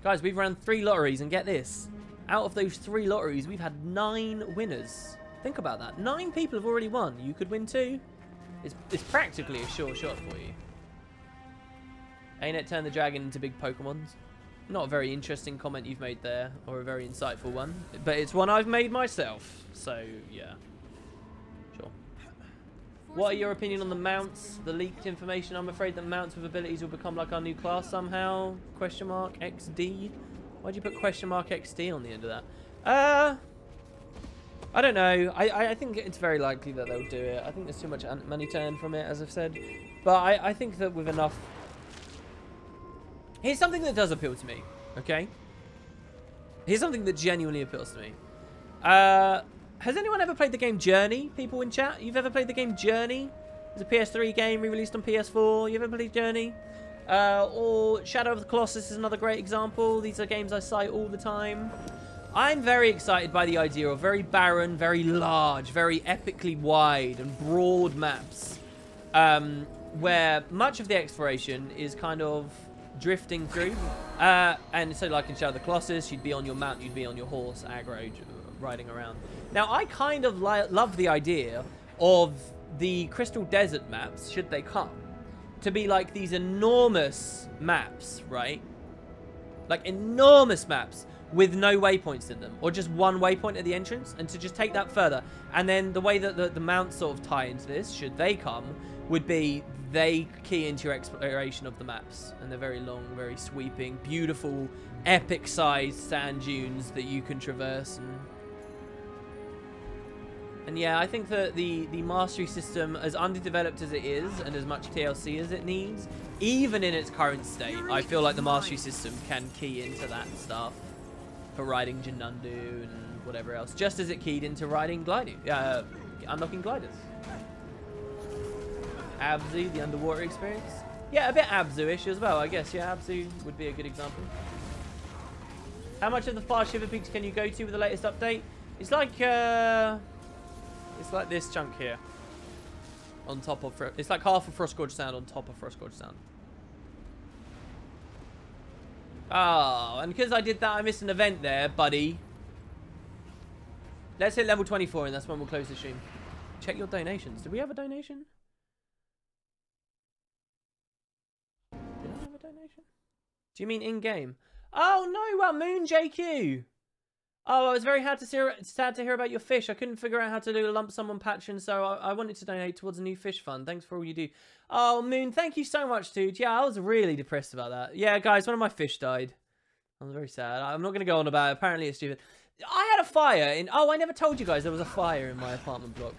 Guys, we've run 3 lotteries, and get this. Out of those 3 lotteries, we've had 9 winners. Think about that. 9 people have already won. You could win too. It's practically a sure shot for you. Ain't it turn the dragon into big Pokemons? Not a very interesting comment you've made there, or a very insightful one, but it's one I've made myself. So yeah, sure. What are your opinion on the mounts? The leaked information. I'm afraid that mounts with abilities will become like our new class somehow. Question mark XD. Why'd you put question mark XD on the end of that? I don't know. I think it's very likely that they'll do it. I think there's too much money to earn from it, as I've said. But I think that with enough... Here's something that does appeal to me, okay? Here's something that genuinely appeals to me. Has anyone ever played the game Journey? People in chat, you've ever played the game Journey? It's a PS3 game re-released on PS4. You ever played Journey? Or Shadow of the Colossus is another great example. These are games I cite all the time. I'm very excited by the idea of very barren, very large, very epically wide and broad maps, where much of the exploration is kind of drifting through. And so like in Shadow of the Colossus, you'd be on your mount, you'd be on your horse, aggro, riding around. Now, I kind of love the idea of the Crystal Desert maps, should they come, to be like these enormous maps, right? Like enormous maps with no waypoints in them, or just one waypoint at the entrance, and to just take that further. And then the way that the mounts sort of tie into this, should they come, would be they key into your exploration of the maps. And they're very long, very sweeping, beautiful, epic-sized sand dunes that you can traverse. And yeah, I think that the mastery system, as underdeveloped as it is, and as much TLC as it needs, even in its current state, I feel like the mastery system can key into that stuff. For riding Janundu and whatever else, just as it keyed into riding unlocking gliders. Abzu, the underwater experience. Yeah, a bit Abzu-ish as well, I guess. Yeah, Abzu would be a good example. How much of the far Shiver Peaks can you go to with the latest update? It's like this chunk here. On top of... It's like half of Frostgorge Sound on top of Frostgorge Sound. Oh, and because I did that, I missed an event there, buddy. Let's hit level 24, and that's when we'll close the stream. Check your donations. Did we have a donation? Did I have a donation? Do you mean in-game? Oh, no, well, Moon JQ. Oh, I was very sad to hear about your fish. I couldn't figure out how to do a lump sum on Patreon, so I wanted to donate towards a new fish fund. Thanks for all you do. Oh, Moon, thank you so much, dude. Yeah, I was really depressed about that. Yeah, guys, one of my fish died. I was very sad. I'm not going to go on about it. Apparently, it's stupid. I had a fire in... Oh, I never told you guys there was a fire in my apartment block.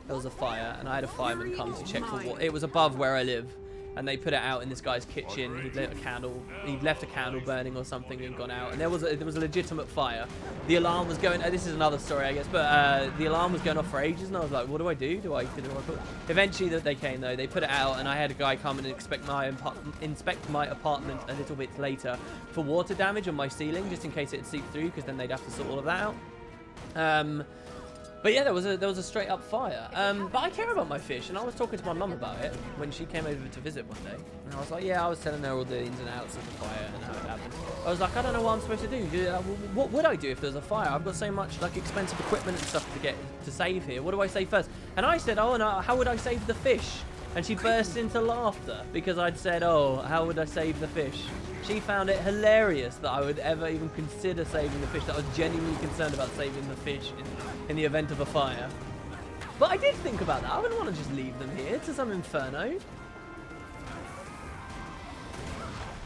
There was a fire, and I had a fireman come to check for what... It was above where I live. And they put it out in this guy's kitchen. He'd lit a candle. He'd left a candle burning or something and gone out. And there was a legitimate fire. The alarm was going... this is another story, I guess. But the alarm was going off for ages. And I was like, what do I do? Do I put... Eventually, they came, though. They put it out. And I had a guy come and inspect my apartment a little bit later for water damage on my ceiling, just in case it had seeped through, because then they'd have to sort all of that out. But yeah, there was a straight up fire. But I care about my fish, and I was talking to my mum about it when she came over to visit one day. And I was like, yeah, I was telling her all the ins and outs of the fire and how it happened. I was like, I don't know what I'm supposed to do. What would I do if there's a fire? I've got so much like expensive equipment and stuff to save here. What do I save first? And I said, oh, no, how would I save the fish? And she burst into laughter because I'd said, oh, how would I save the fish? She found it hilarious that I would ever even consider saving the fish, that I was genuinely concerned about saving the fish in the event of a fire. But I did think about that. I wouldn't want to just leave them here to some inferno.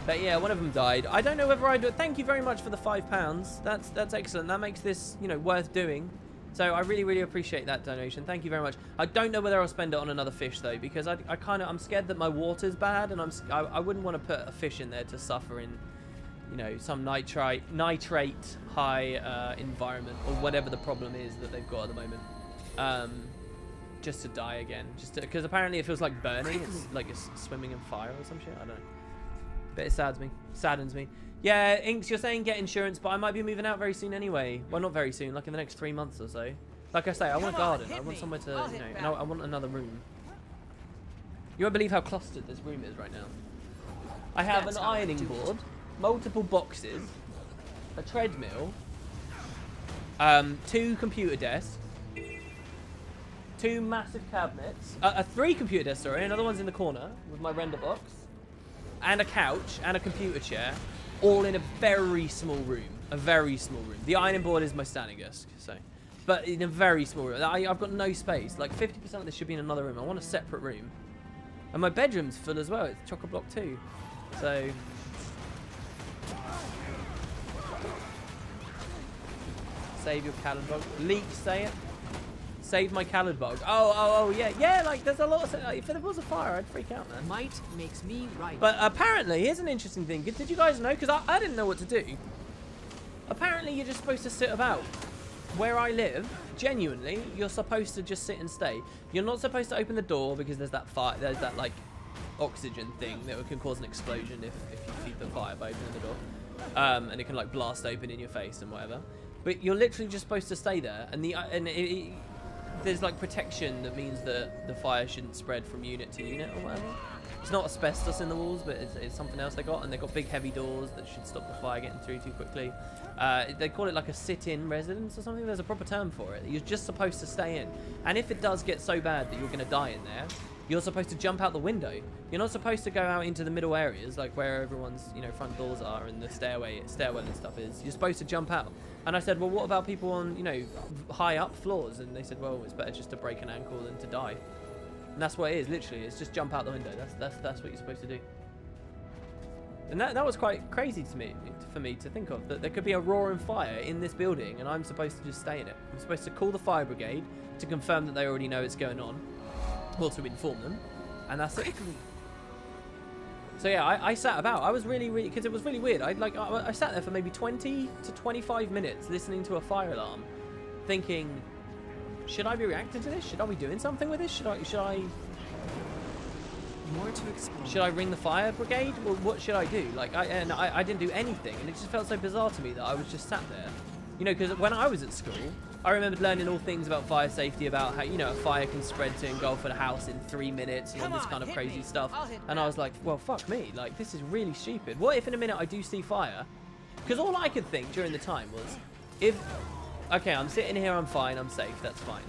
But yeah, one of them died. I don't know whether I'd do it. Thank you very much for the £5. That's excellent. That makes this, you know, worth doing. So I really, really appreciate that donation. Thank you very much. I don't know whether I'll spend it on another fish though, because I'm scared that my water's bad, and I wouldn't want to put a fish in there to suffer in, you know, some nitrate high environment, or whatever the problem is that they've got at the moment. Just to die again, because apparently it feels like burning. It's like it's swimming in fire or some shit. I don't know. But it saddens me. Yeah, Inks, you're saying get insurance, but I might be moving out very soon anyway. Well, not very soon, like in the next 3 months or so. Like I say, I want a garden. I want somewhere to, you know, and I want another room. You won't believe how clustered this room is right now. I have That's an how I ironing do it. board, multiple boxes, a treadmill, 2 computer desks, 2 massive cabinets, 3 computer desks, sorry, another one's in the corner with my render box, and a couch and a computer chair, all in a very small room. A very small room. The ironing board is my standing desk, so, but in a very small room. I've got no space. Like 50% of this should be in another room. I want a separate room, and my bedroom's full as well. It's chock-a-block too, so. Save your Callid bug. Leak, say it. Save my Callid bug. Oh, yeah. Like, there's a lot of... Like, if there was a fire, I'd freak out, man. Might makes me right. But apparently, here's an interesting thing. Did you guys know? Because I didn't know what to do. Apparently, you're just supposed to sit about. Where I live, genuinely, you're supposed to just sit and stay. You're not supposed to open the door because there's that fire. There's that, like, oxygen thing that can cause an explosion if you feed the fire by opening the door. And it can, like, blast open in your face and whatever. But you're literally just supposed to stay there. And there's like protection that means that the fire shouldn't spread from unit to unit or whatever. It's not asbestos in the walls, but it's something else they got. And they've got big heavy doors that should stop the fire getting through too quickly. They call it like a sit-in residence or something. There's a proper term for it. You're just supposed to stay in. And if it does get so bad that you're going to die in there, you're supposed to jump out the window. You're not supposed to go out into the middle areas, like where everyone's, you know, front doors are and the stairwell and stuff is. You're supposed to jump out. And I said, well, what about people on, you know, high up floors? And they said, well, it's better just to break an ankle than to die. And that's what it is, literally. It's just jump out the window. That's what you're supposed to do. And that was quite crazy to me, for me to think of, that there could be a roaring fire in this building and I'm supposed to just stay in it. I'm supposed to call the fire brigade to confirm that they already know it's going on. Well, to inform them. And that's it. So yeah, I sat about. I was really, because it was really weird. I sat there for maybe 20 to 25 minutes listening to a fire alarm, thinking, should I be reacting to this? Should I be doing something with this? Should I More to explore. should I ring the fire brigade? Well, what should I do? Like, I didn't do anything, and it just felt so bizarre to me that I was just sat there. You know, because when I was at school, I remembered learning all things about fire safety, about how, you know, a fire can spread to engulf a house in 3 minutes and all this kind of crazy stuff. And I was like, well, fuck me. Like, this is really stupid. What if in a minute I do see fire? Because all I could think during the time was, okay, I'm sitting here, I'm fine, I'm safe, that's fine.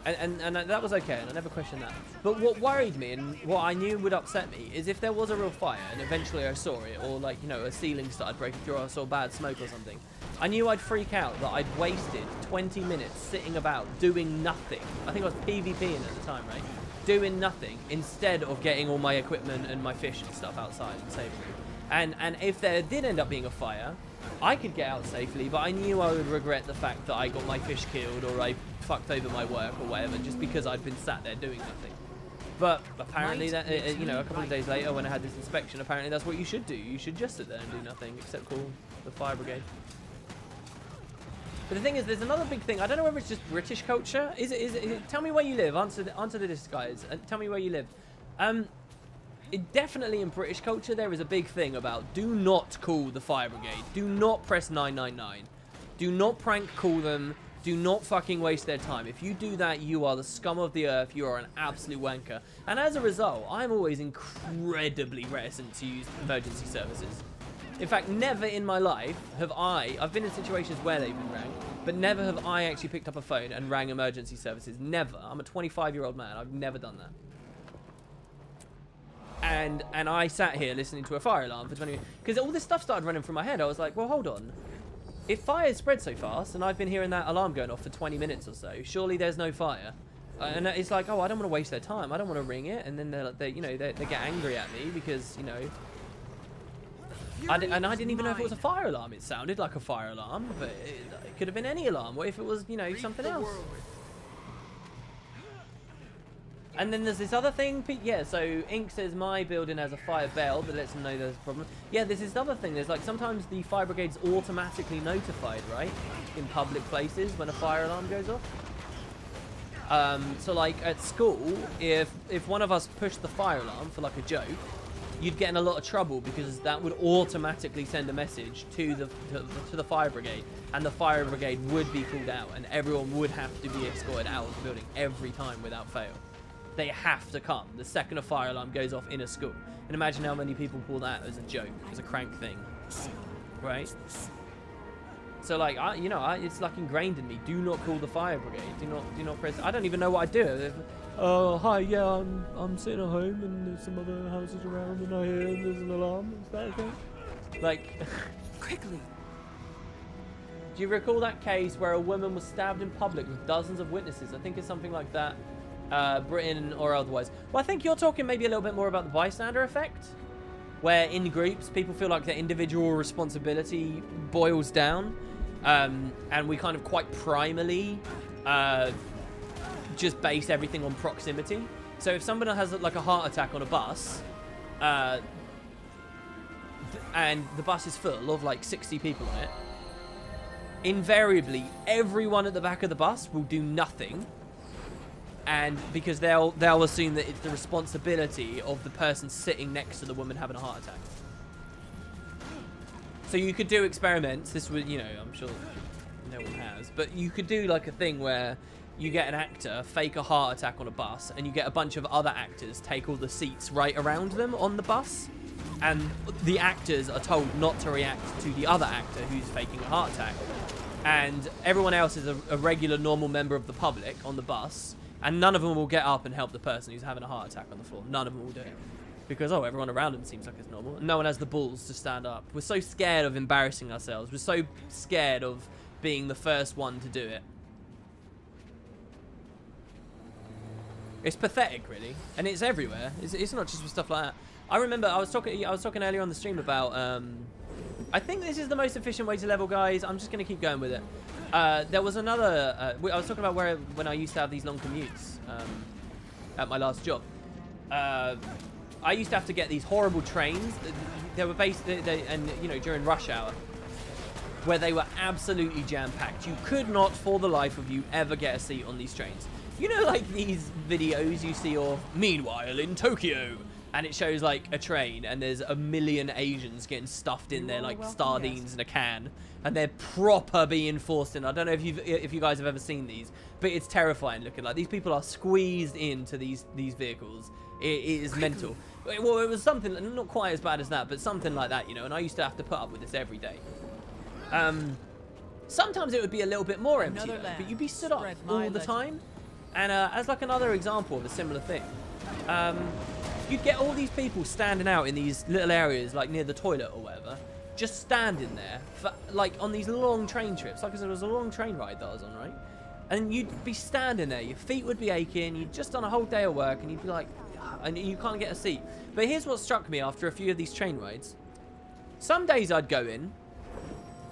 And that was okay, and I never questioned that. But what worried me and what I knew would upset me is if there was a real fire and eventually I saw it, or like, you know, a ceiling started breaking through, or I saw bad smoke or something, I knew I'd freak out that I'd wasted 20 minutes sitting about doing nothing. I think I was PvPing at the time, right? Doing nothing instead of getting all my equipment and my fish and stuff outside and saving them. And if there did end up being a fire, I could get out safely, but I knew I would regret the fact that I got my fish killed or I fucked over my work or whatever just because I'd been sat there doing nothing. But apparently, that you know, a couple of days later when I had this inspection, apparently that's what you should do. You should just sit there and do nothing except call the fire brigade. But the thing is, there's another big thing. I don't know whether it's just British culture. Is it tell me where you live. Answer this, guys. Tell me where you live. Definitely in British culture, there is a big thing about do not call the fire brigade. Do not press 999. Do not prank call them. Do not fucking waste their time. If you do that, you are the scum of the earth. You are an absolute wanker. And as a result, I'm always incredibly reticent to use emergency services. In fact, never in my life have I've been in situations where they've been rang, but never have I actually picked up a phone and rang emergency services. Never. I'm a 25-year-old man. I've never done that. And I sat here listening to a fire alarm for 20 minutes. Because all this stuff started running through my head. I was like, well, hold on. If fire spread so fast, and I've been hearing that alarm going off for 20 minutes or so, surely there's no fire. And it's like, oh, I don't want to waste their time. I don't want to ring it. And then they get angry at me because, you know... I didn't even know if it was a fire alarm. It sounded like a fire alarm, but it could have been any alarm. What if it was, you know, something else? And then there's this other thing. Yeah, so Ink says my building has a fire bell that lets them know there's a problem. Yeah, there's this other thing. There's like sometimes the fire brigade's automatically notified, right? In public places when a fire alarm goes off. So like at school, if one of us pushed the fire alarm for like a joke, you'd get in a lot of trouble because that would automatically send a message to the fire brigade, and the fire brigade would be called out, and everyone would have to be escorted out of the building every time without fail. They have to come the second a fire alarm goes off in a school. And imagine how many people pull that as a joke, as a crank thing, right? So like, it's like ingrained in me. Do not call the fire brigade. Do not press. I don't even know what I do. Oh, hi, yeah, I'm sitting at home and there's some other houses around and I hear there's an alarm. Is that okay? Like, Quickly. do you recall that case where a woman was stabbed in public with dozens of witnesses? I think it's something like that, Britain or otherwise. Well, I think you're talking maybe a little bit more about the bystander effect, where in groups people feel like their individual responsibility boils down, and we kind of quite primarily just base everything on proximity. So if someone has like a heart attack on a bus, and the bus is full of like 60 people on it, invariably everyone at the back of the bus will do nothing, and because they'll assume that it's the responsibility of the person sitting next to the woman having a heart attack. So you could do experiments. This would, I'm sure no one has, but you could do like a thing where you get an actor fake a heart attack on a bus, and you get a bunch of other actors take all the seats right around them on the bus, and the actors are told not to react to the other actor who's faking a heart attack, and everyone else is a regular normal member of the public on the bus, and none of them will get up and help the person who's having a heart attack on the floor. None of them will do it because everyone around them seems like it's normal. No one has the balls to stand up. We're so scared of embarrassing ourselves. We're so scared of being the first one to do it. It's pathetic, really, and it's everywhere. It's not just with stuff like that. I remember I was talking earlier on the stream about. I think this is the most efficient way to level, guys. I'm just gonna keep going with it. There was another. I was talking about when I used to have these long commutes at my last job. I used to have to get these horrible trains. They were based, and during rush hour, where they were absolutely jam-packed. You could not, for the life of you, ever get a seat on these trains. Like these videos you see of "Meanwhile in Tokyo," and it shows like a train, and there's a million Asians getting stuffed in there like sardines in a can, and they're proper being forced in. I don't know if you guys have ever seen these, but it's terrifying looking. Like, these people are squeezed into these vehicles. It is mental. Well, it was something not quite as bad as that, but something like that, and I used to have to put up with this every day. Sometimes it would be a little bit more empty, though, but you'd be stood up all the time. And as like another example of a similar thing, you'd get all these people standing out in these little areas, like near the toilet or whatever, just standing there for like on these long train trips. Like I said, it was a long train ride that I was on, right? And you'd be standing there, your feet would be aching, you'd just done a whole day of work, and you'd be like, and you can't get a seat. But here's what struck me after a few of these train rides. Some days I'd go in,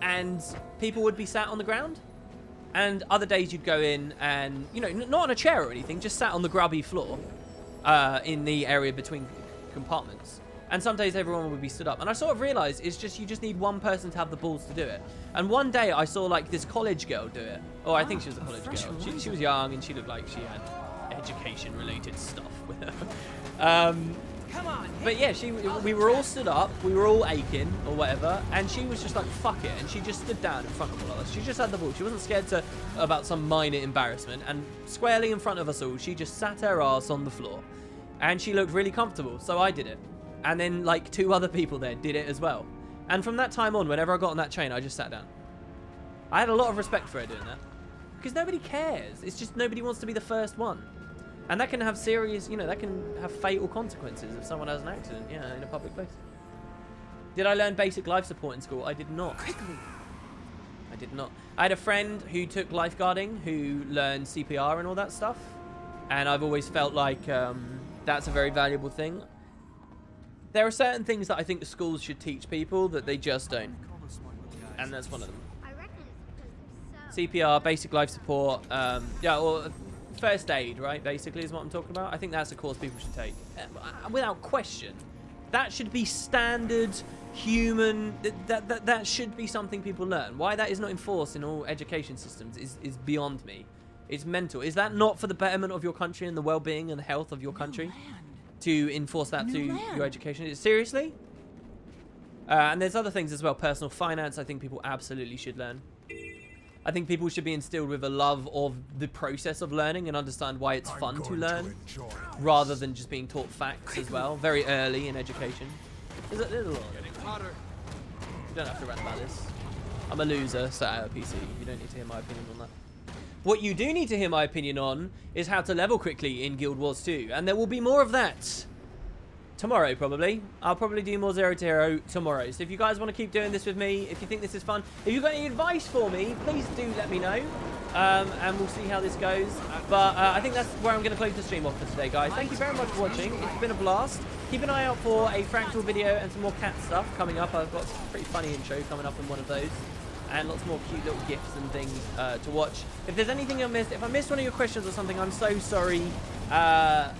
and people would be sat on the ground. And other days you'd go in and, not on a chair or anything, just sat on the grubby floor in the area between compartments. And some days everyone would be stood up. And I sort of realised you just need one person to have the balls to do it. And one day I saw like this college girl do it. Oh, I think she was a college girl. She was young and she looked like she had education-related stuff with her. Come on. But yeah, we were all stood up, we were all aching or whatever, and she was just like, fuck it, and she just stood down in front of all of us. She just had the ball. She wasn't scared about some minor embarrassment, and squarely in front of us all, she just sat her ass on the floor, and she looked really comfortable, so I did it. And then like 2 other people there did it as well. And from that time on, whenever I got on that train, I just sat down. I had a lot of respect for her doing that, because nobody cares. It's just nobody wants to be the first one. And that can have serious, that can have fatal consequences if someone has an accident, in a public place. Did I learn basic life support in school? I did not. Quickly. I did not. I had a friend who took lifeguarding, who learned CPR and all that stuff. And I've always felt like that's a very valuable thing. There are certain things that I think the schools should teach people that they just don't. And that's one of them. CPR, basic life support, or first aid, right, basically, is what I'm talking about. I think that's a course people should take. Without question. That should be standard human, that should be something people learn. Why that is not enforced in all education systems is beyond me. It's mental. Is that not for the betterment of your country and the well-being and the health of your country? To enforce that through your education? Seriously? And there's other things as well. Personal finance, I think people absolutely should learn. I think people should be instilled with a love of the process of learning and understand why it's fun to learn, rather than just being taught facts as well, very early in education. There's a lot of it. You don't have to rant about this. I'm a loser, so PC. You don't need to hear my opinion on that. What you do need to hear my opinion on is how to level quickly in Guild Wars 2, and there will be more of that tomorrow, probably. I'll probably do more Zero to Hero tomorrow. So if you guys want to keep doing this with me, if you think this is fun, if you've got any advice for me, please do let me know. And we'll see how this goes. But I think that's where I'm going to close the stream off for today, guys. Thank you very much for watching. It's been a blast. Keep an eye out for a Fractal video and some more cat stuff coming up. I've got some pretty funny intro coming up in one of those. And lots more cute little gifts and things to watch. If there's anything I missed, if I missed one of your questions or something, I'm so sorry. But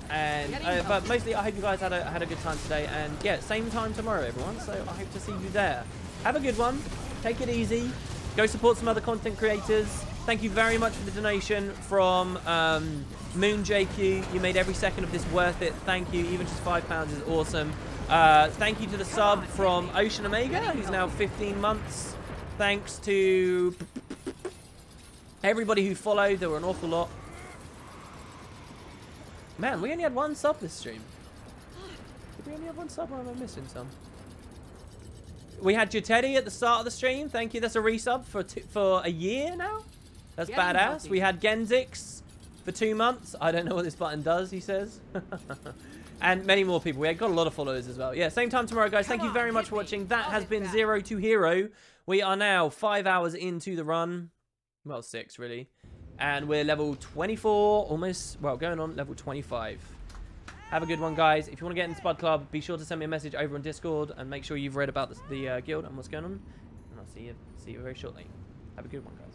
mostly, I hope you guys had a good time today. And yeah, same time tomorrow, everyone. So I hope to see you there. Have a good one. Take it easy. Go support some other content creators. Thank you very much for the donation from Moon JQ. You made every second of this worth it. Thank you. Even just £5 is awesome. Thank you to the sub from Ocean Omega, who's now 15 months. Thanks to everybody who followed. There were an awful lot. Man, we only had one sub this stream. Did we only have one sub, or am I missing some? We had Jutedi at the start of the stream. Thank you. That's a resub for a year now. That's badass. We had Genzix for 2 months. I don't know what this button does, he says. And many more people. We got a lot of followers as well. Yeah, same time tomorrow, guys. Thank you very much for watching. That has been Zero to Hero. We are now 5 hours into the run. Well, 6, really. And we're level 24, almost, well, going on level 25. Have a good one, guys. If you want to get in the Spud Club, be sure to send me a message over on Discord and make sure you've read about the guild and what's going on. And I'll see you very shortly. Have a good one, guys.